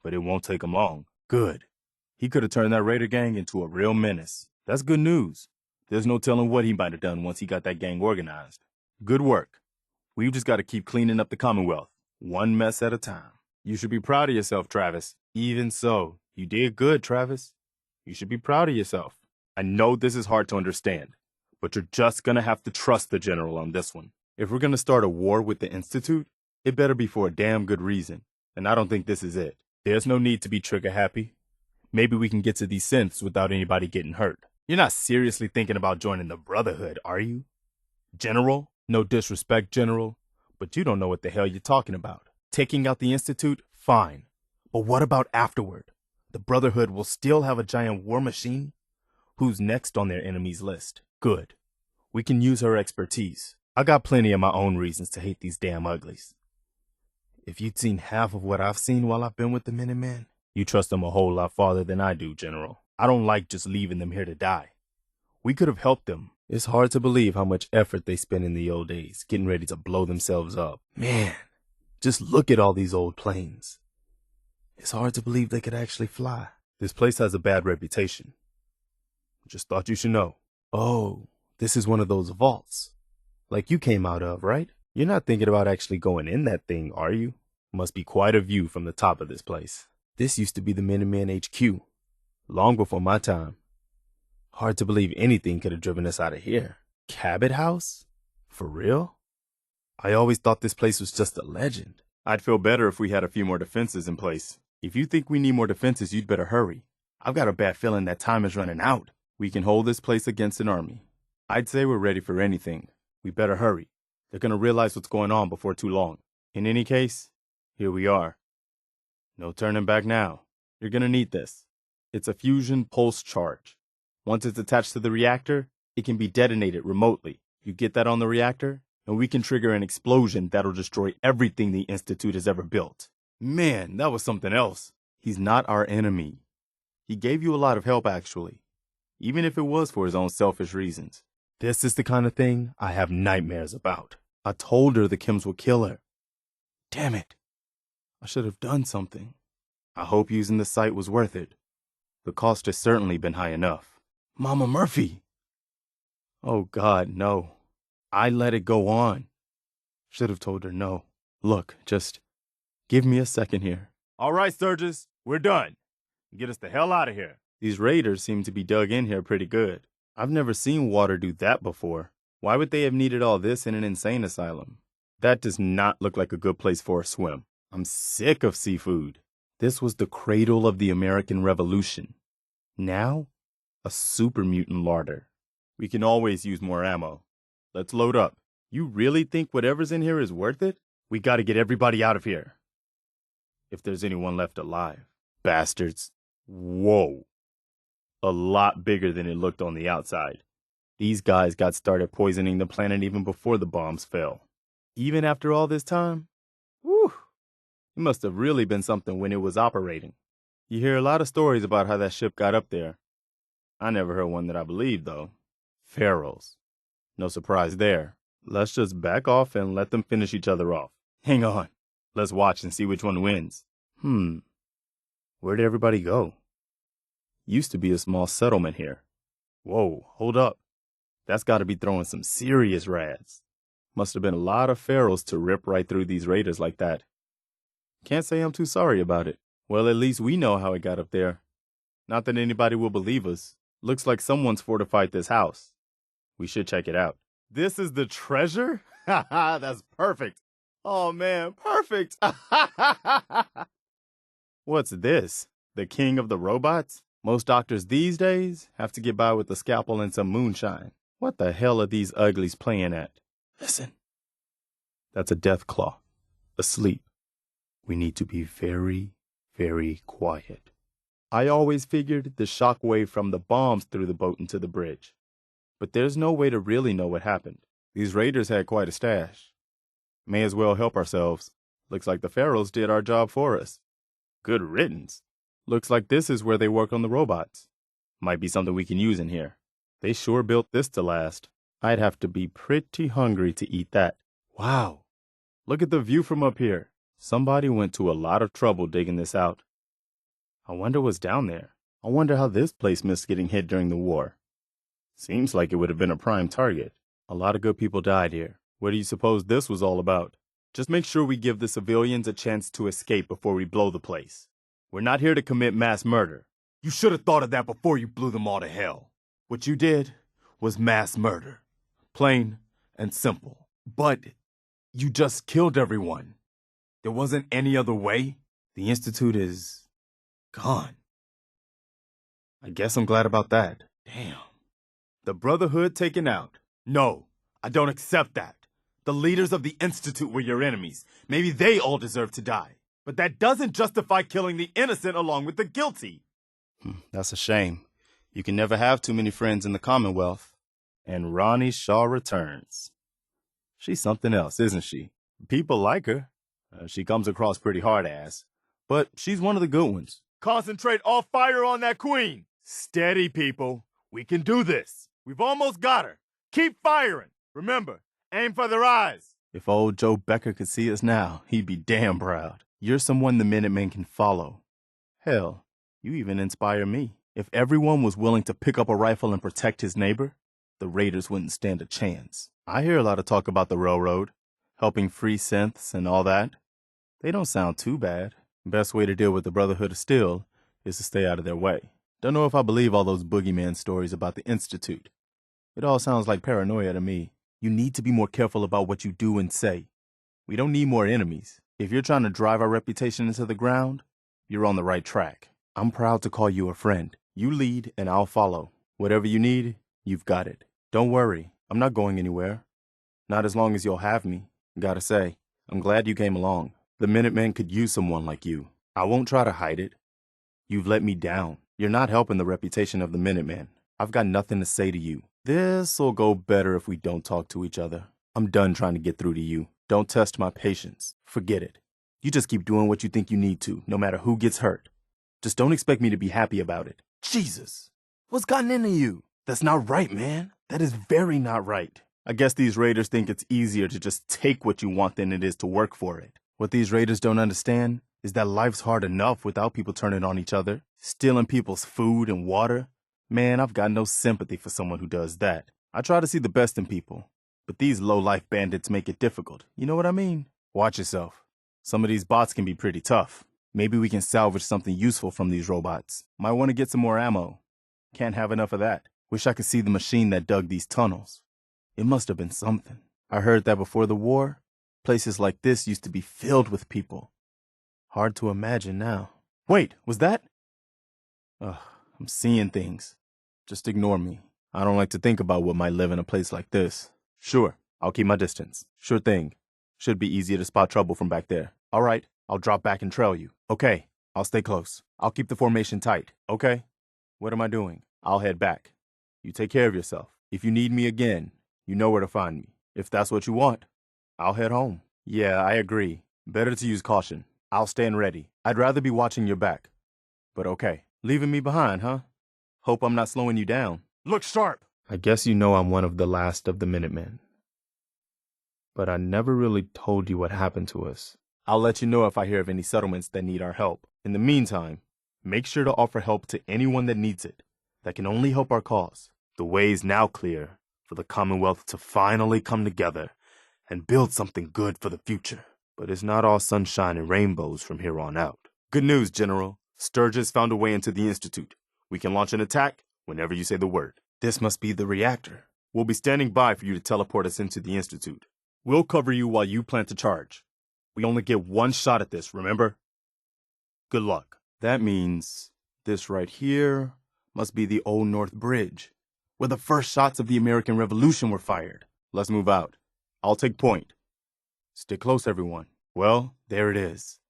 but it won't take him long. Good. He could have turned that raider gang into a real menace. That's good news. There's no telling what he might have done once he got that gang organized. Good work. We've just got to keep cleaning up the Commonwealth, one mess at a time. You should be proud of yourself, Travis. Even so, you did good, Travis. You should be proud of yourself. I know this is hard to understand, but you're just going to have to trust the General on this one. If we're going to start a war with the Institute, it better be for a damn good reason, and I don't think this is it. There's no need to be trigger happy. Maybe we can get to these synths without anybody getting hurt. You're not seriously thinking about joining the Brotherhood, are you? General? No disrespect, General, but you don't know what the hell you're talking about. Taking out the Institute? Fine. But what about afterward? The Brotherhood will still have a giant war machine? Who's next on their enemies list? Good. We can use her expertise. I got plenty of my own reasons to hate these damn uglies. If you'd seen half of what I've seen while I've been with the Minutemen, you trust them a whole lot farther than I do, General. I don't like just leaving them here to die. We could have helped them. It's hard to believe how much effort they spent in the old days, getting ready to blow themselves up. Man, just look at all these old planes. It's hard to believe they could actually fly. This place has a bad reputation. Just thought you should know. Oh, this is one of those vaults. Like you came out of, right? You're not thinking about actually going in that thing, are you? Must be quite a view from the top of this place. This used to be the Minutemen HQ, long before my time. Hard to believe anything could have driven us out of here. Cabot House? For real? I always thought this place was just a legend. I'd feel better if we had a few more defenses in place. If you think we need more defenses, you'd better hurry. I've got a bad feeling that time is running out. We can hold this place against an army. I'd say we're ready for anything. We better hurry. They're going to realize what's going on before too long. In any case, here we are. No turning back now. You're going to need this. It's a fusion pulse charge. Once it's attached to the reactor, it can be detonated remotely. You get that on the reactor, and we can trigger an explosion that'll destroy everything the Institute has ever built. Man, that was something else. He's not our enemy. He gave you a lot of help, actually, even if it was for his own selfish reasons. This is the kind of thing I have nightmares about. I told her the chems will kill her. Damn it. I should have done something. I hope using the site was worth it. The cost has certainly been high enough. Mama Murphy! Oh God, no. I let it go on. Should have told her no. Look, just give me a second here. All right, Sturgis, we're done. Get us the hell out of here. These raiders seem to be dug in here pretty good. I've never seen water do that before. Why would they have needed all this in an insane asylum? That does not look like a good place for a swim. I'm sick of seafood. This was the cradle of the American Revolution. Now, a super mutant larder. We can always use more ammo. Let's load up. You really think whatever's in here is worth it? We gotta get everybody out of here. If there's anyone left alive. Bastards. Whoa. A lot bigger than it looked on the outside. These guys got started poisoning the planet even before the bombs fell. Even after all this time? Whew. It must have really been something when it was operating. You hear a lot of stories about how that ship got up there. I never heard one that I believed, though. Pharaohs. No surprise there. Let's just back off and let them finish each other off. Hang on. Let's watch and see which one wins. Where did everybody go? Used to be a small settlement here. Whoa, hold up. That's got to be throwing some serious rads. Must have been a lot of pharaohs to rip right through these raiders like that. Can't say I'm too sorry about it. Well, at least we know how it got up there. Not that anybody will believe us. Looks like someone's fortified this house. We should check it out. This is the treasure? Haha, that's perfect. Oh man, perfect. What's this? The king of the robots? Most doctors these days have to get by with a scalpel and some moonshine. What the hell are these uglies playing at? Listen. That's a death claw. Asleep. We need to be very, very quiet. I always figured the shock wave from the bombs threw the boat into the bridge. But there's no way to really know what happened. These raiders had quite a stash. May as well help ourselves. Looks like the pharaohs did our job for us. Good riddance. Looks like this is where they work on the robots. Might be something we can use in here. They sure built this to last. I'd have to be pretty hungry to eat that. Wow. Look at the view from up here. Somebody went to a lot of trouble digging this out. I wonder what's down there. I wonder how this place missed getting hit during the war. Seems like it would have been a prime target. A lot of good people died here. What do you suppose this was all about? Just make sure we give the civilians a chance to escape before we blow the place. We're not here to commit mass murder. You should have thought of that before you blew them all to hell. What you did was mass murder. Plain and simple. But you just killed everyone. There wasn't any other way. The Institute is gone. I guess I'm glad about that. Damn. The Brotherhood taken out. No, I don't accept that. The leaders of the Institute were your enemies. Maybe they all deserve to die. But that doesn't justify killing the innocent along with the guilty. That's a shame. You can never have too many friends in the Commonwealth. And Ronnie Shaw returns. She's something else, isn't she? People like her. She comes across pretty hard-ass. But she's one of the good ones. Concentrate all fire on that queen. Steady, people. We can do this. We've almost got her. Keep firing. Remember, aim for their eyes. If old Joe Becker could see us now, he'd be damn proud. You're someone the Minutemen can follow. Hell, you even inspire me. If everyone was willing to pick up a rifle and protect his neighbor, the raiders wouldn't stand a chance. I hear a lot of talk about the railroad, helping free synths and all that. They don't sound too bad. Best way to deal with the Brotherhood of Steel is to stay out of their way. Don't know if I believe all those boogeyman stories about the Institute. It all sounds like paranoia to me. You need to be more careful about what you do and say. We don't need more enemies. If you're trying to drive our reputation into the ground, you're on the right track. I'm proud to call you a friend. You lead and I'll follow. Whatever you need, you've got it. Don't worry, I'm not going anywhere. Not as long as you'll have me. Gotta say, I'm glad you came along. The Minutemen could use someone like you. I won't try to hide it. You've let me down. You're not helping the reputation of the Minutemen. I've got nothing to say to you. This'll go better if we don't talk to each other. I'm done trying to get through to you. Don't test my patience. Forget it. You just keep doing what you think you need to, no matter who gets hurt. Just don't expect me to be happy about it. Jesus, what's gotten into you? That's not right, man. That is very not right. I guess these raiders think it's easier to just take what you want than it is to work for it. What these raiders don't understand is that life's hard enough without people turning on each other, stealing people's food and water. Man, I've got no sympathy for someone who does that. I try to see the best in people, but these low-life bandits make it difficult. You know what I mean? Watch yourself. Some of these bots can be pretty tough. Maybe we can salvage something useful from these robots. Might want to get some more ammo. Can't have enough of that. Wish I could see the machine that dug these tunnels. It must have been something. I heard that before the war, places like this used to be filled with people. Hard to imagine now. Wait, was that? Ugh, I'm seeing things. Just ignore me. I don't like to think about what might live in a place like this. Sure, I'll keep my distance. Sure thing. Should be easier to spot trouble from back there. All right, I'll drop back and trail you. Okay, I'll stay close. I'll keep the formation tight. Okay? What am I doing? I'll head back. You take care of yourself. If you need me again, you know where to find me. If that's what you want, I'll head home. Yeah, I agree. Better to use caution. I'll stand ready. I'd rather be watching your back. But okay, leaving me behind, huh? Hope I'm not slowing you down. Look sharp! I guess you know I'm one of the last of the Minutemen. But I never really told you what happened to us. I'll let you know if I hear of any settlements that need our help. In the meantime, make sure to offer help to anyone that needs it. That can only help our cause. The way is now clear for the Commonwealth to finally come together and build something good for the future. But it's not all sunshine and rainbows from here on out. Good news, General. Sturgis found a way into the Institute. We can launch an attack whenever you say the word. This must be the reactor. We'll be standing by for you to teleport us into the Institute. We'll cover you while you plant the charge. We only get one shot at this, remember? Good luck. That means this right here must be the Old North Bridge, where the first shots of the American Revolution were fired. Let's move out. I'll take point. Stick close, everyone. Well, there it is.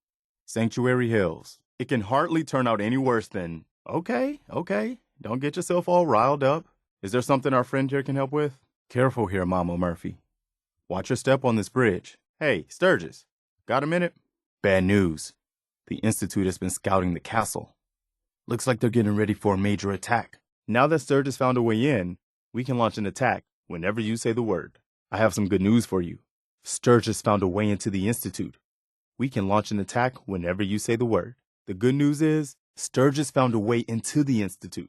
Sanctuary Hills. It can hardly turn out any worse than... Okay. Don't get yourself all riled up. Is there something our friend here can help with? Careful here, Mama Murphy. Watch your step on this bridge. Hey, Sturgis, got a minute? Bad news. The Institute has been scouting the castle. Looks like they're getting ready for a major attack. Now that Sturgis found a way in, we can launch an attack whenever you say the word. I have some good news for you. Sturgis found a way into the Institute. We can launch an attack whenever you say the word. The good news is, Sturgis found a way into the Institute.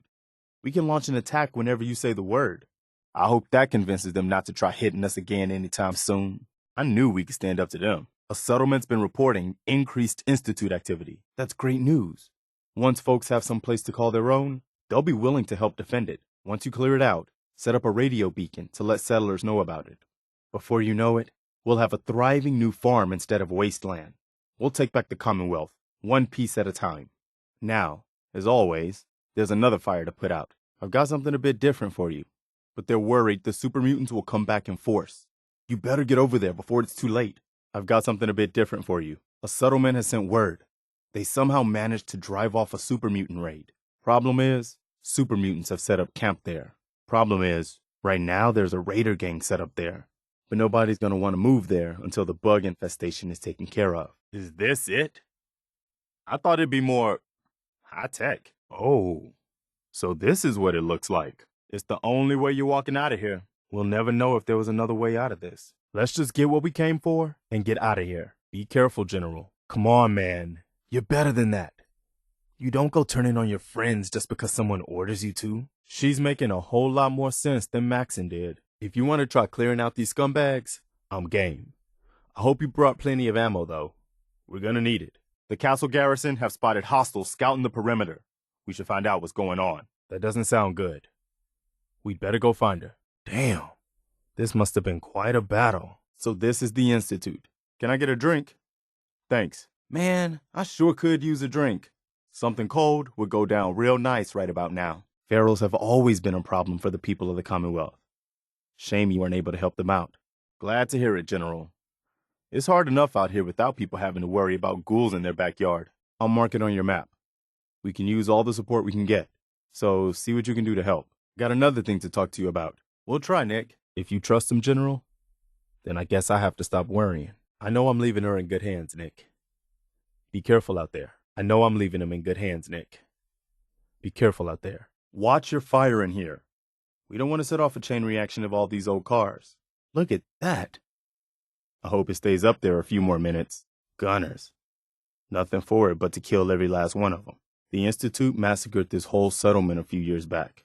We can launch an attack whenever you say the word. I hope that convinces them not to try hitting us again anytime soon. I knew we could stand up to them. A settlement's been reporting increased Institute activity. That's great news. Once folks have some place to call their own, they'll be willing to help defend it. Once you clear it out, set up a radio beacon to let settlers know about it. Before you know it, we'll have a thriving new farm instead of wasteland. We'll take back the Commonwealth, one piece at a time. Now, as always, there's another fire to put out. I've got something a bit different for you. But they're worried the super mutants will come back in force. You better get over there before it's too late. I've got something a bit different for you. A settlement has sent word. They somehow managed to drive off a super mutant raid. Problem is, super mutants have set up camp there. Problem is, right now there's a raider gang set up there. But nobody's going to want to move there until the bug infestation is taken care of. Is this it? I thought it'd be more high tech. Oh, so this is what it looks like. It's the only way you're walking out of here. We'll never know if there was another way out of this. Let's just get what we came for and get out of here. Be careful, General. Come on, man. You're better than that. You don't go turning on your friends just because someone orders you to. She's making a whole lot more sense than Maxon did. If you want to try clearing out these scumbags, I'm game. I hope you brought plenty of ammo, though. We're gonna need it. The castle garrison have spotted hostiles scouting the perimeter. We should find out what's going on. That doesn't sound good. We'd better go find her. Damn. This must have been quite a battle. So this is the Institute. Can I get a drink? Thanks. Man, I sure could use a drink. Something cold would go down real nice right about now. Pharaohs have always been a problem for the people of the Commonwealth. Shame you weren't able to help them out. Glad to hear it, General. It's hard enough out here without people having to worry about ghouls in their backyard. I'll mark it on your map. We can use all the support we can get. So see what you can do to help. Got another thing to talk to you about. We'll try, Nick. If you trust him, General, then I guess I have to stop worrying. I know I'm leaving her in good hands, Nick. Be careful out there. I know I'm leaving him in good hands, Nick. Be careful out there. Watch your fire in here. We don't want to set off a chain reaction of all these old cars. Look at that. I hope it stays up there a few more minutes. Gunners. Nothing for it but to kill every last one of them. The Institute massacred this whole settlement a few years back.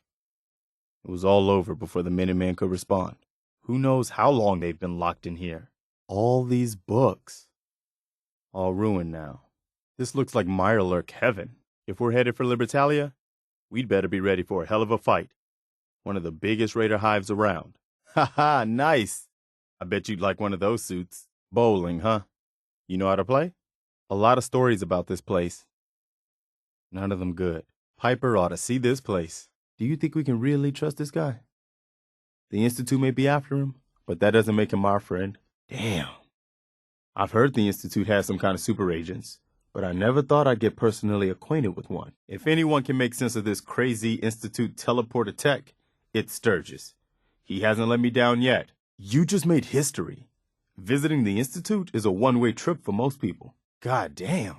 It was all over before the Minutemen could respond. Who knows how long they've been locked in here. All these books. All ruined now. This looks like Mirelurk heaven. If we're headed for Libertalia, we'd better be ready for a hell of a fight. One of the biggest raider hives around. Ha ha, nice. I bet you'd like one of those suits. Bowling, huh? You know how to play? A lot of stories about this place. None of them good. Piper ought to see this place. Do you think we can really trust this guy? The Institute may be after him, but that doesn't make him our friend. Damn. I've heard the Institute has some kind of super agents, but I never thought I'd get personally acquainted with one. If anyone can make sense of this crazy Institute teleporter tech, it's Sturgis. He hasn't let me down yet. You just made history. Visiting the Institute is a one-way trip for most people. God damn.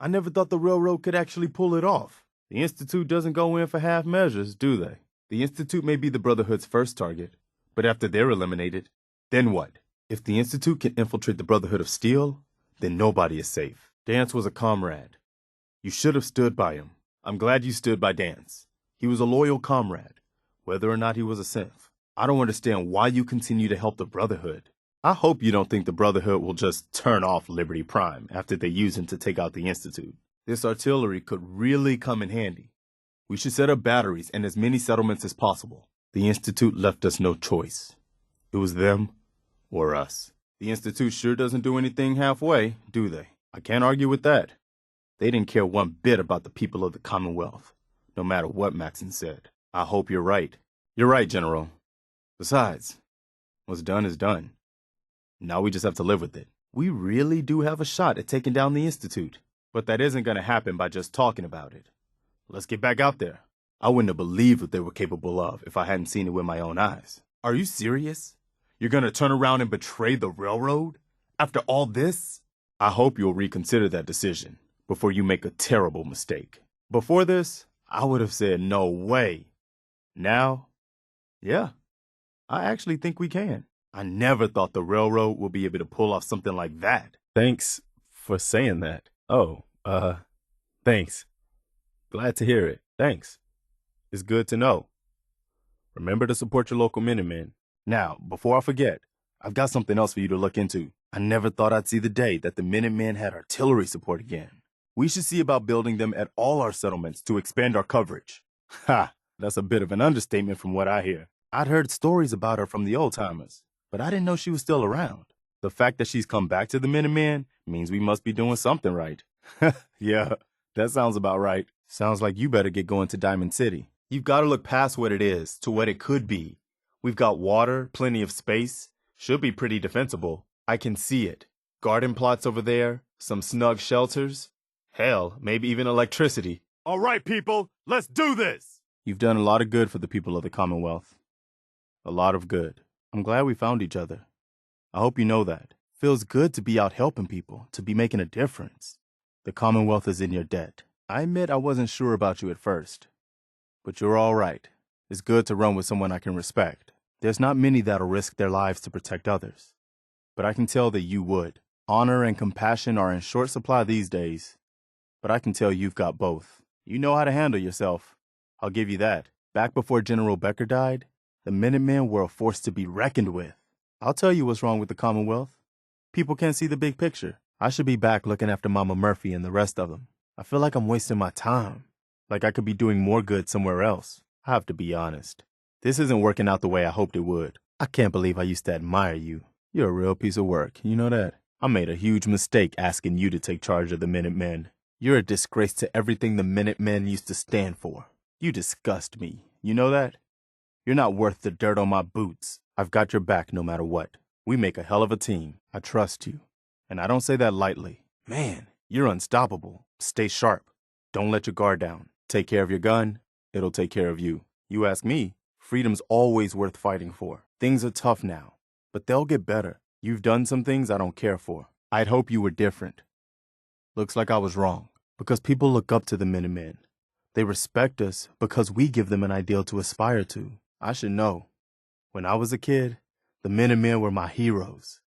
I never thought the railroad could actually pull it off. The Institute doesn't go in for half measures, do they? The Institute may be the Brotherhood's first target, but after they're eliminated, then what? If the Institute can infiltrate the Brotherhood of Steel, then nobody is safe. Dance was a comrade. You should have stood by him. I'm glad you stood by Dance. He was a loyal comrade, whether or not he was a synth. I don't understand why you continue to help the Brotherhood. I hope you don't think the Brotherhood will just turn off Liberty Prime after they use him to take out the Institute. This artillery could really come in handy. We should set up batteries and as many settlements as possible. The Institute left us no choice. It was them or us. The Institute sure doesn't do anything halfway, do they? I can't argue with that. They didn't care one bit about the people of the Commonwealth, no matter what Maxon said. I hope you're right. You're right, General. Besides, what's done is done. Now we just have to live with it. We really do have a shot at taking down the Institute, but that isn't going to happen by just talking about it. Let's get back out there. I wouldn't have believed what they were capable of if I hadn't seen it with my own eyes. Are you serious? You're going to turn around and betray the railroad? After all this? I hope you'll reconsider that decision before you make a terrible mistake. Before this, I would have said no way. Now, yeah, I actually think we can. I never thought the railroad would be able to pull off something like that. Thanks for saying that. Oh, thanks. Glad to hear it. Thanks. It's good to know. Remember to support your local Minutemen. Now, before I forget, I've got something else for you to look into. I never thought I'd see the day that the Minutemen had artillery support again. We should see about building them at all our settlements to expand our coverage. Ha! That's a bit of an understatement from what I hear. I'd heard stories about her from the old-timers, but I didn't know she was still around. The fact that she's come back to the Minutemen means we must be doing something right. Yeah, that sounds about right. Sounds like you better get going to Diamond City. You've got to look past what it is to what it could be. We've got water, plenty of space, should be pretty defensible. I can see it. Garden plots over there, some snug shelters. Hell, maybe even electricity. All right, people, let's do this! You've done a lot of good for the people of the Commonwealth. A lot of good. I'm glad we found each other. I hope you know that. Feels good to be out helping people, to be making a difference. The Commonwealth is in your debt. I admit I wasn't sure about you at first. But you're all right. It's good to run with someone I can respect. There's not many that'll risk their lives to protect others. But I can tell that you would. Honor and compassion are in short supply these days. But I can tell you've got both. You know how to handle yourself. I'll give you that. Back before General Becker died, the Minutemen were a force to be reckoned with. I'll tell you what's wrong with the Commonwealth. People can't see the big picture. I should be back looking after Mama Murphy and the rest of them. I feel like I'm wasting my time. Like I could be doing more good somewhere else. I have to be honest. This isn't working out the way I hoped it would. I can't believe I used to admire you. You're a real piece of work, you know that? I made a huge mistake asking you to take charge of the Minutemen. You're a disgrace to everything the Minutemen used to stand for. You disgust me, you know that? You're not worth the dirt on my boots. I've got your back no matter what. We make a hell of a team. I trust you. And I don't say that lightly. Man, you're unstoppable. Stay sharp. Don't let your guard down. Take care of your gun. It'll take care of you. You ask me, freedom's always worth fighting for. Things are tough now, but they'll get better. You've done some things I don't care for. I'd hope you were different. Looks like I was wrong, because people look up to the Minutemen. They respect us because we give them an ideal to aspire to. I should know. When I was a kid, the Minutemen were my heroes.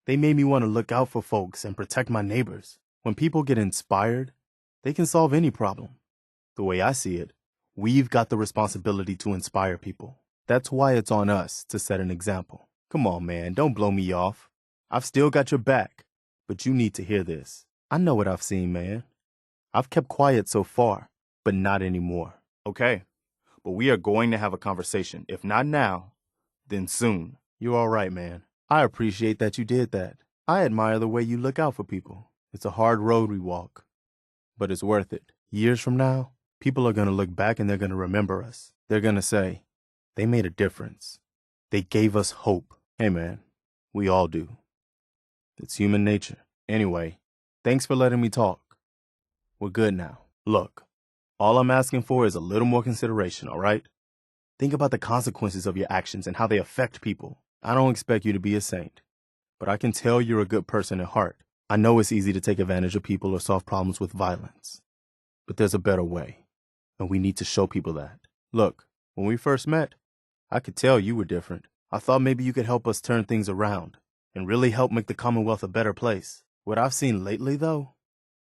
They made me want to look out for folks and protect my neighbors. When people get inspired, they can solve any problem. The way I see it, we've got the responsibility to inspire people. That's why it's on us to set an example. Come on, man, don't blow me off. I've still got your back, but you need to hear this. I know what I've seen, man. I've kept quiet so far, but not anymore. Okay, but we are going to have a conversation. If not now, then soon. You're all right, man. I appreciate that you did that. I admire the way you look out for people. It's a hard road we walk, but it's worth it. Years from now, people are going to look back and they're going to remember us. They're going to say, they made a difference. They gave us hope. Hey, man, we all do. It's human nature. Anyway, thanks for letting me talk. We're good now. Look, all I'm asking for is a little more consideration, all right? Think about the consequences of your actions and how they affect people. I don't expect you to be a saint, but I can tell you're a good person at heart. I know it's easy to take advantage of people or solve problems with violence, but there's a better way, and we need to show people that. Look, when we first met, I could tell you were different. I thought maybe you could help us turn things around and really help make the Commonwealth a better place. What I've seen lately, though,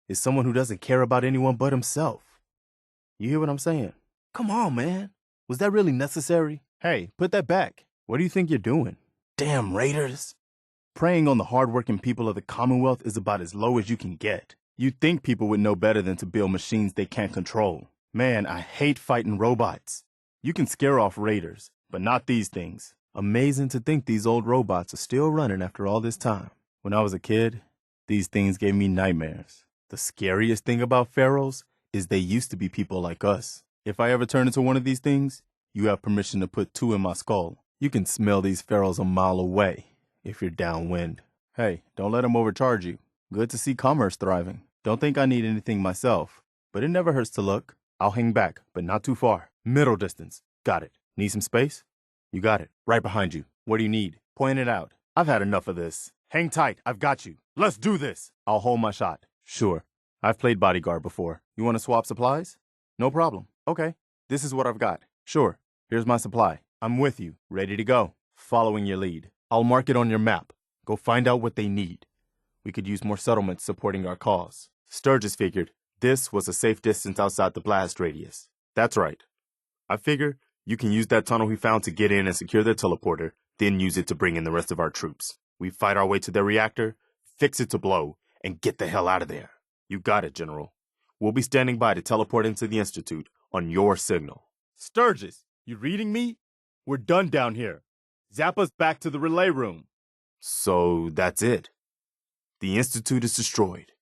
is someone who doesn't care about anyone but himself. You hear what I'm saying? Come on, man. Was that really necessary? Hey, put that back. What do you think you're doing? Damn Raiders. Preying on the hardworking people of the Commonwealth is about as low as you can get. You'd think people would know better than to build machines they can't control. Man, I hate fighting robots. You can scare off raiders, but not these things. Amazing to think these old robots are still running after all this time. When I was a kid, these things gave me nightmares. The scariest thing about pharaohs is they used to be people like us. If I ever turn into one of these things, you have permission to put 2 in my skull. You can smell these pharaohs a mile away if you're downwind. Hey, don't let them overcharge you. Good to see commerce thriving. Don't think I need anything myself, but it never hurts to look. I'll hang back, but not too far. Middle distance. Got it. Need some space? You got it. Right behind you. What do you need? Point it out. I've had enough of this. Hang tight. I've got you. Let's do this. I'll hold my shot. Sure. I've played bodyguard before. You want to swap supplies? No problem. Okay. This is what I've got. Sure. Here's my supply. I'm with you. Ready to go. Following your lead. I'll mark it on your map. Go find out what they need. We could use more settlements supporting our cause. Sturgis figured this was a safe distance outside the blast radius. That's right. I figure you can use that tunnel we found to get in and secure their teleporter, then use it to bring in the rest of our troops. We fight our way to their reactor, fix it to blow, and get the hell out of there. You got it, General. We'll be standing by to teleport into the Institute on your signal. Sturgis, you reading me? We're done down here. Zap us back to the relay room. So that's it. The Institute is destroyed.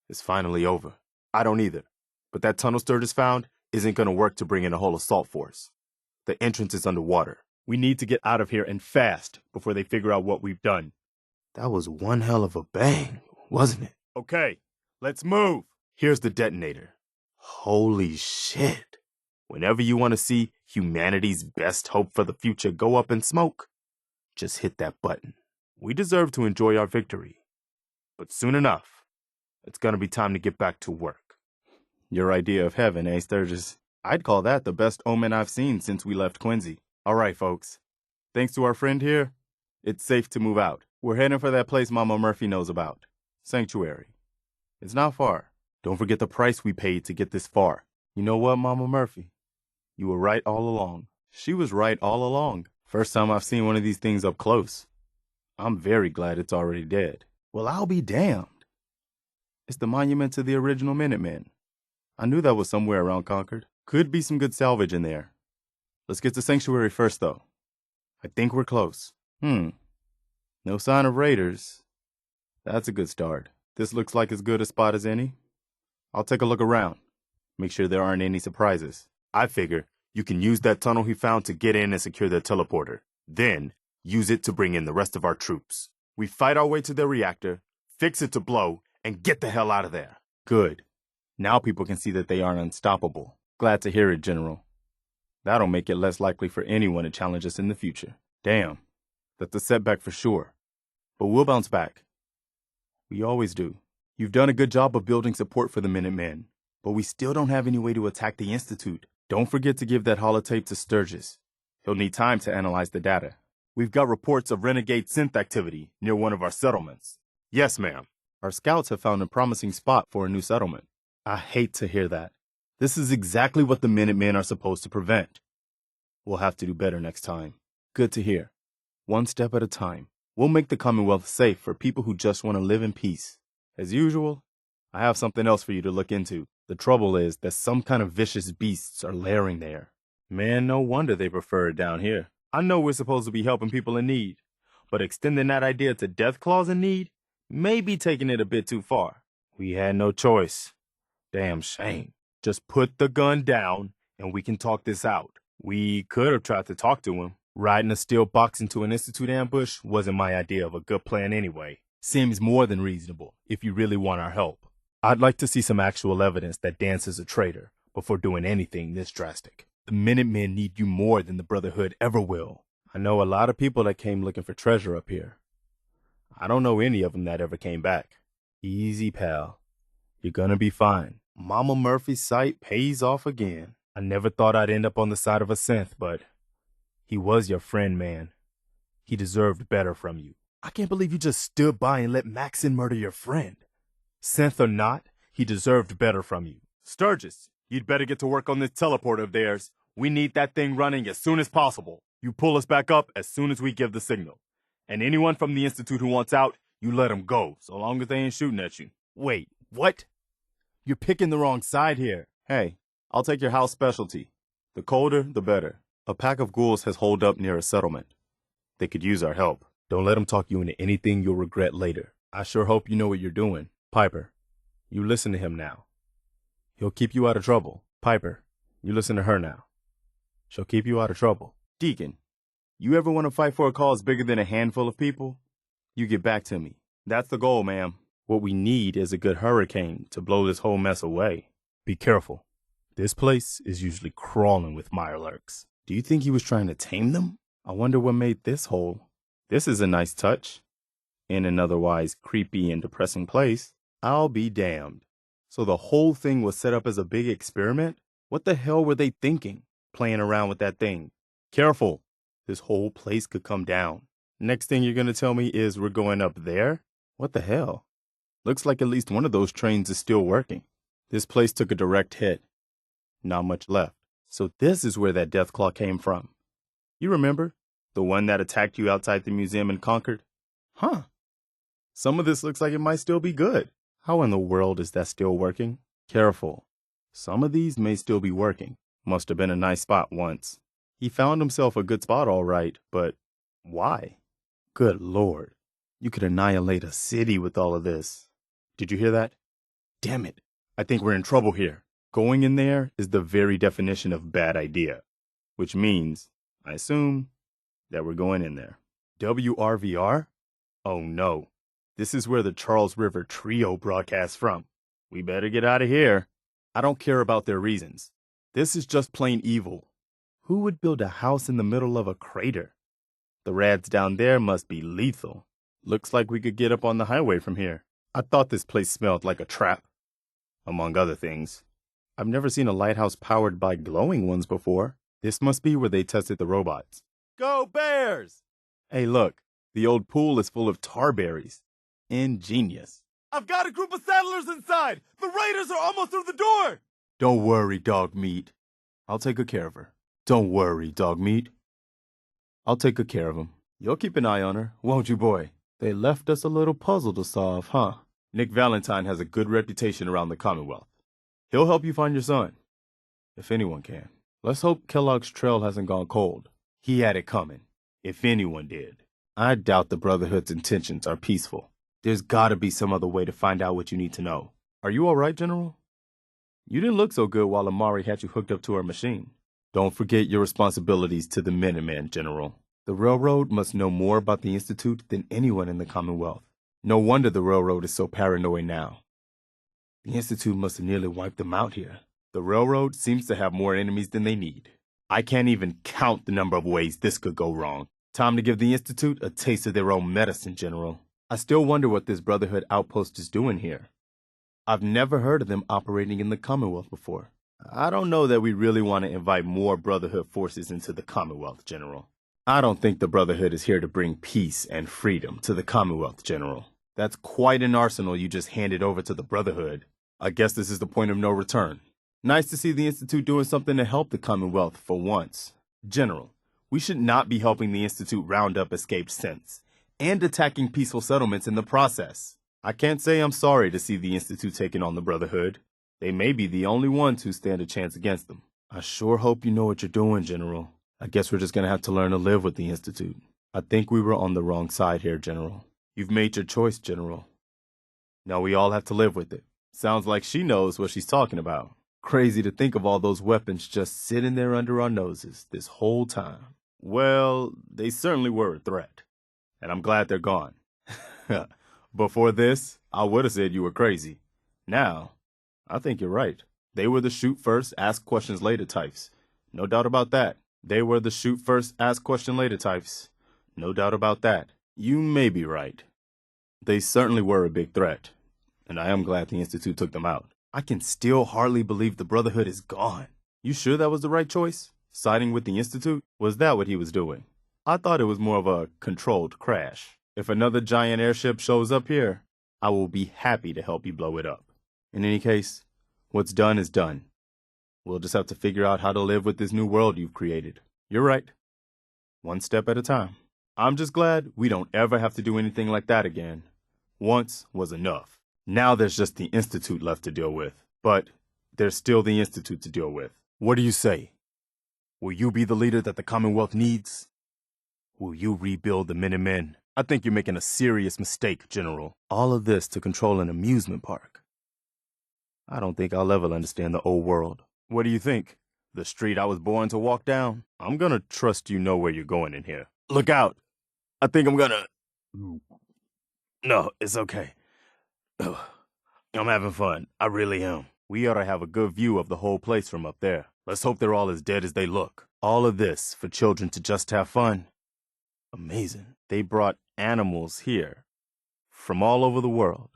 It's finally over. I don't either. But that tunnel Sturgis found isn't going to work to bring in a whole assault force. The entrance is underwater. We need to get out of here and fast before they figure out what we've done. That was one hell of a bang, wasn't it? Okay, let's move. Here's the detonator. Holy shit. Whenever you want to see humanity's best hope for the future go up in smoke, just hit that button. We deserve to enjoy our victory. But soon enough, it's going to be time to get back to work. Your idea of heaven, eh, Sturgis? I'd call that the best omen I've seen since we left Quincy. All right, folks. Thanks to our friend here, it's safe to move out. We're heading for that place Mama Murphy knows about. Sanctuary. It's not far. Don't forget the price we paid to get this far. You know what, Mama Murphy? You were right all along. She was right all along. First time I've seen one of these things up close. I'm very glad it's already dead. Well, I'll be damned. It's the monument to the original Minutemen. I knew that was somewhere around Concord. Could be some good salvage in there. Let's get to Sanctuary first, though. I think we're close. No sign of raiders. That's a good start. This looks like as good a spot as any. I'll take a look around. Make sure there aren't any surprises. I figure you can use that tunnel he found to get in and secure their teleporter. Then, use it to bring in the rest of our troops. We fight our way to their reactor, fix it to blow, and get the hell out of there. Good. Now people can see that they aren't unstoppable. Glad to hear it, General. That'll make it less likely for anyone to challenge us in the future. Damn. That's a setback for sure. But we'll bounce back. We always do. You've done a good job of building support for the Minutemen, but we still don't have any way to attack the Institute. Don't forget to give that holotape to Sturgis. He'll need time to analyze the data. We've got reports of renegade synth activity near one of our settlements. Yes, ma'am. Our scouts have found a promising spot for a new settlement. I hate to hear that. This is exactly what the Minutemen are supposed to prevent. We'll have to do better next time. Good to hear. One step at a time. We'll make the Commonwealth safe for people who just want to live in peace. As usual, I have something else for you to look into. The trouble is that some kind of vicious beasts are lairing there. Man, no wonder they prefer it down here. I know we're supposed to be helping people in need, but extending that idea to death claws in need may be taking it a bit too far. We had no choice. Damn shame. Just put the gun down and we can talk this out. We could have tried to talk to him. Riding a steel box into an Institute ambush wasn't my idea of a good plan anyway. Seems more than reasonable if you really want our help. I'd like to see some actual evidence that Dance is a traitor before doing anything this drastic. The Minutemen need you more than the Brotherhood ever will. I know a lot of people that came looking for treasure up here. I don't know any of them that ever came back. Easy, pal. You're gonna be fine. Mama Murphy's sight pays off again. I never thought I'd end up on the side of a synth, but he was your friend, man. He deserved better from you. I can't believe you just stood by and let Maxon murder your friend. Synth or not, he deserved better from you. Sturgis, you'd better get to work on this teleporter of theirs. We need that thing running as soon as possible. You pull us back up as soon as we give the signal. And anyone from the Institute who wants out, you let them go, so long as they ain't shooting at you. Wait, what? You're picking the wrong side here. Hey, I'll take your house specialty. The colder, the better. A pack of ghouls has holed up near a settlement. They could use our help. Don't let them talk you into anything you'll regret later. I sure hope you know what you're doing. Piper, you listen to him now. He'll keep you out of trouble. Piper, you listen to her now. She'll keep you out of trouble. Deacon, you ever want to fight for a cause bigger than a handful of people? You get back to me. That's the goal, ma'am. What we need is a good hurricane to blow this whole mess away. Be careful. This place is usually crawling with mirelurks. Do you think he was trying to tame them? I wonder what made this hole. This is a nice touch. In an otherwise creepy and depressing place. I'll be damned. So the whole thing was set up as a big experiment? What the hell were they thinking? Playing around with that thing. Careful. This whole place could come down. Next thing you're going to tell me is we're going up there? What the hell? Looks like at least one of those trains is still working. This place took a direct hit. Not much left. So this is where that death claw came from. You remember? The one that attacked you outside the museum in Concord? Huh. Some of this looks like it might still be good. How in the world is that still working? Careful. Some of these may still be working. Must have been a nice spot once. He found himself a good spot all right, but why? Good Lord. You could annihilate a city with all of this. Did you hear that? Damn it. I think we're in trouble here. Going in there is the very definition of bad idea. Which means, I assume, that we're going in there. WRVR? Oh no. This is where the Charles River Trio broadcasts from. We better get out of here. I don't care about their reasons. This is just plain evil. Who would build a house in the middle of a crater? The rads down there must be lethal. Looks like we could get up on the highway from here. I thought this place smelled like a trap. Among other things. I've never seen a lighthouse powered by glowing ones before. This must be where they tested the robots. Go Bears! Hey look, the old pool is full of tarberries. Ingenious. I've got a group of settlers inside! The raiders are almost through the door! Don't worry, dog meat. I'll take good care of her. Don't worry, dog meat. I'll take good care of him. You'll keep an eye on her, won't you, boy? They left us a little puzzle to solve, huh? Nick Valentine has a good reputation around the Commonwealth. He'll help you find your son. If anyone can. Let's hope Kellogg's trail hasn't gone cold. He had it coming. If anyone did. I doubt the Brotherhood's intentions are peaceful. There's gotta be some other way to find out what you need to know. Are you all right, General? You didn't look so good while Amari had you hooked up to our machine. Don't forget your responsibilities to the Minutemen, General. The Railroad must know more about the Institute than anyone in the Commonwealth. No wonder the Railroad is so paranoid now. The Institute must have nearly wiped them out here. The Railroad seems to have more enemies than they need. I can't even count the number of ways this could go wrong. Time to give the Institute a taste of their own medicine, General. I still wonder what this Brotherhood outpost is doing here. I've never heard of them operating in the Commonwealth before. I don't know that we really want to invite more Brotherhood forces into the Commonwealth, General. I don't think the Brotherhood is here to bring peace and freedom to the Commonwealth, General. That's quite an arsenal you just handed over to the Brotherhood. I guess this is the point of no return. Nice to see the Institute doing something to help the Commonwealth for once. General, we should not be helping the Institute round up escaped synths and attacking peaceful settlements in the process. I can't say I'm sorry to see the Institute taking on the Brotherhood. They may be the only ones who stand a chance against them. I sure hope you know what you're doing, General. I guess we're just going to have to learn to live with the Institute. I think we were on the wrong side here, General. You've made your choice, General. Now we all have to live with it. Sounds like she knows what she's talking about. Crazy to think of all those weapons just sitting there under our noses this whole time. Well, they certainly were a threat. And I'm glad they're gone. Before this, I would have said you were crazy. Now, I think you're right. They were the shoot first, ask questions later types. No doubt about that. They were the shoot first, ask question later types. No doubt about that. You may be right. They certainly were a big threat, and I am glad the Institute took them out. I can still hardly believe the Brotherhood is gone. You sure that was the right choice? Siding with the Institute? Was that what he was doing? I thought it was more of a controlled crash. If another giant airship shows up here, I will be happy to help you blow it up. In any case, what's done is done. We'll just have to figure out how to live with this new world you've created. You're right. One step at a time. I'm just glad we don't ever have to do anything like that again. Once was enough. Now there's just the Institute left to deal with. But there's still the Institute to deal with. What do you say? Will you be the leader that the Commonwealth needs? Will you rebuild the Minutemen? I think you're making a serious mistake, General. All of this to control an amusement park. I don't think I'll ever understand the old world. What do you think? The street I was born to walk down? I'm gonna trust you know where you're going in here. Look out! I think I'm gonna... No, it's okay. I'm having fun. I really am. We ought to have a good view of the whole place from up there. Let's hope they're all as dead as they look. All of this for children to just have fun. Amazing. They brought animals here from all over the world.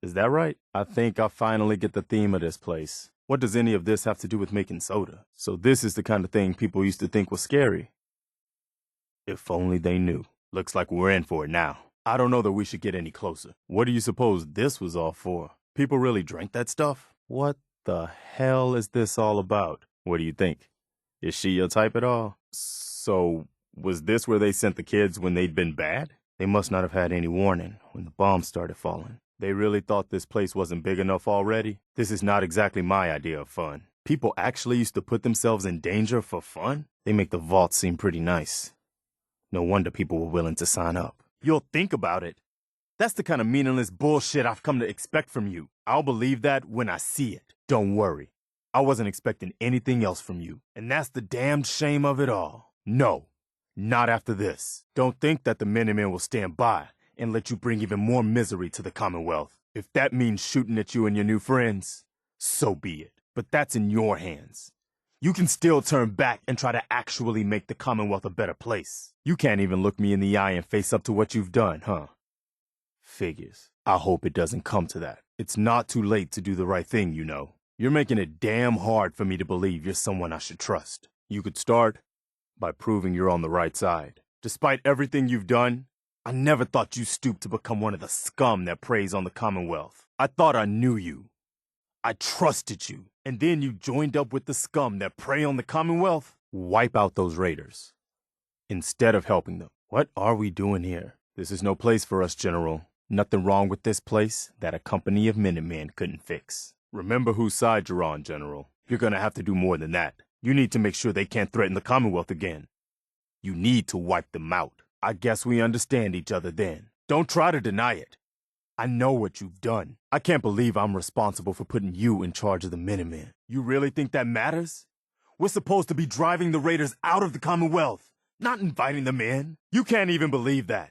Is that right? I think I finally get the theme of this place. What does any of this have to do with making soda? So this is the kind of thing people used to think was scary. If only they knew. Looks like we're in for it now. I don't know that we should get any closer. What do you suppose this was all for? People really drank that stuff? What the hell is this all about? What do you think? Is she your type at all? So, was this where they sent the kids when they'd been bad? They must not have had any warning when the bombs started falling. They really thought this place wasn't big enough already? This is not exactly my idea of fun. People actually used to put themselves in danger for fun? They make the vault seem pretty nice. No wonder people were willing to sign up. You'll think about it. That's the kind of meaningless bullshit I've come to expect from you. I'll believe that when I see it. Don't worry. I wasn't expecting anything else from you. And that's the damned shame of it all. No, not after this. Don't think that the Minutemen will stand by and let you bring even more misery to the Commonwealth. If that means shooting at you and your new friends, so be it. But that's in your hands. You can still turn back and try to actually make the Commonwealth a better place. You can't even look me in the eye and face up to what you've done, huh? Figures. I hope it doesn't come to that. It's not too late to do the right thing, you know. You're making it damn hard for me to believe you're someone I should trust. You could start by proving you're on the right side. Despite everything you've done, I never thought you stooped to become one of the scum that preys on the Commonwealth. I thought I knew you. I trusted you. And then you joined up with the scum that prey on the Commonwealth? Wipe out those raiders instead of helping them. What are we doing here? This is no place for us, General. Nothing wrong with this place that a company of Minutemen couldn't fix. Remember whose side you're on, General. You're gonna have to do more than that. You need to make sure they can't threaten the Commonwealth again. You need to wipe them out. I guess we understand each other then. Don't try to deny it. I know what you've done. I can't believe I'm responsible for putting you in charge of the Minutemen. You really think that matters? We're supposed to be driving the raiders out of the Commonwealth, not inviting them in. You can't even believe that.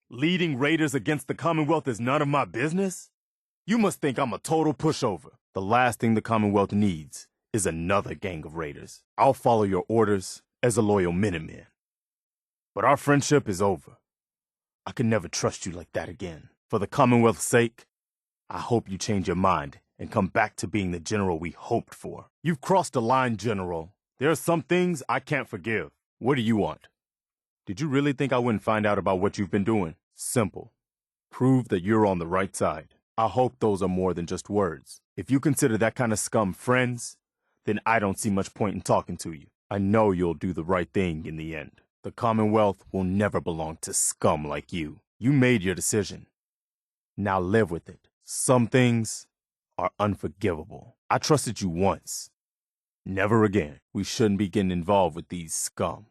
Leading raiders against the Commonwealth is none of my business? You must think I'm a total pushover. The last thing the Commonwealth needs is another gang of raiders. I'll follow your orders as a loyal Minuteman. But our friendship is over. I could never trust you like that again. For the Commonwealth's sake, I hope you change your mind and come back to being the general we hoped for. You've crossed a line, General. There are some things I can't forgive. What do you want? Did you really think I wouldn't find out about what you've been doing? Simple. Prove that you're on the right side. I hope those are more than just words. If you consider that kind of scum friends, then I don't see much point in talking to you. I know you'll do the right thing in the end. The Commonwealth will never belong to scum like you. You made your decision. Now live with it. Some things are unforgivable. I trusted you once. Never again. We shouldn't be getting involved with these scum.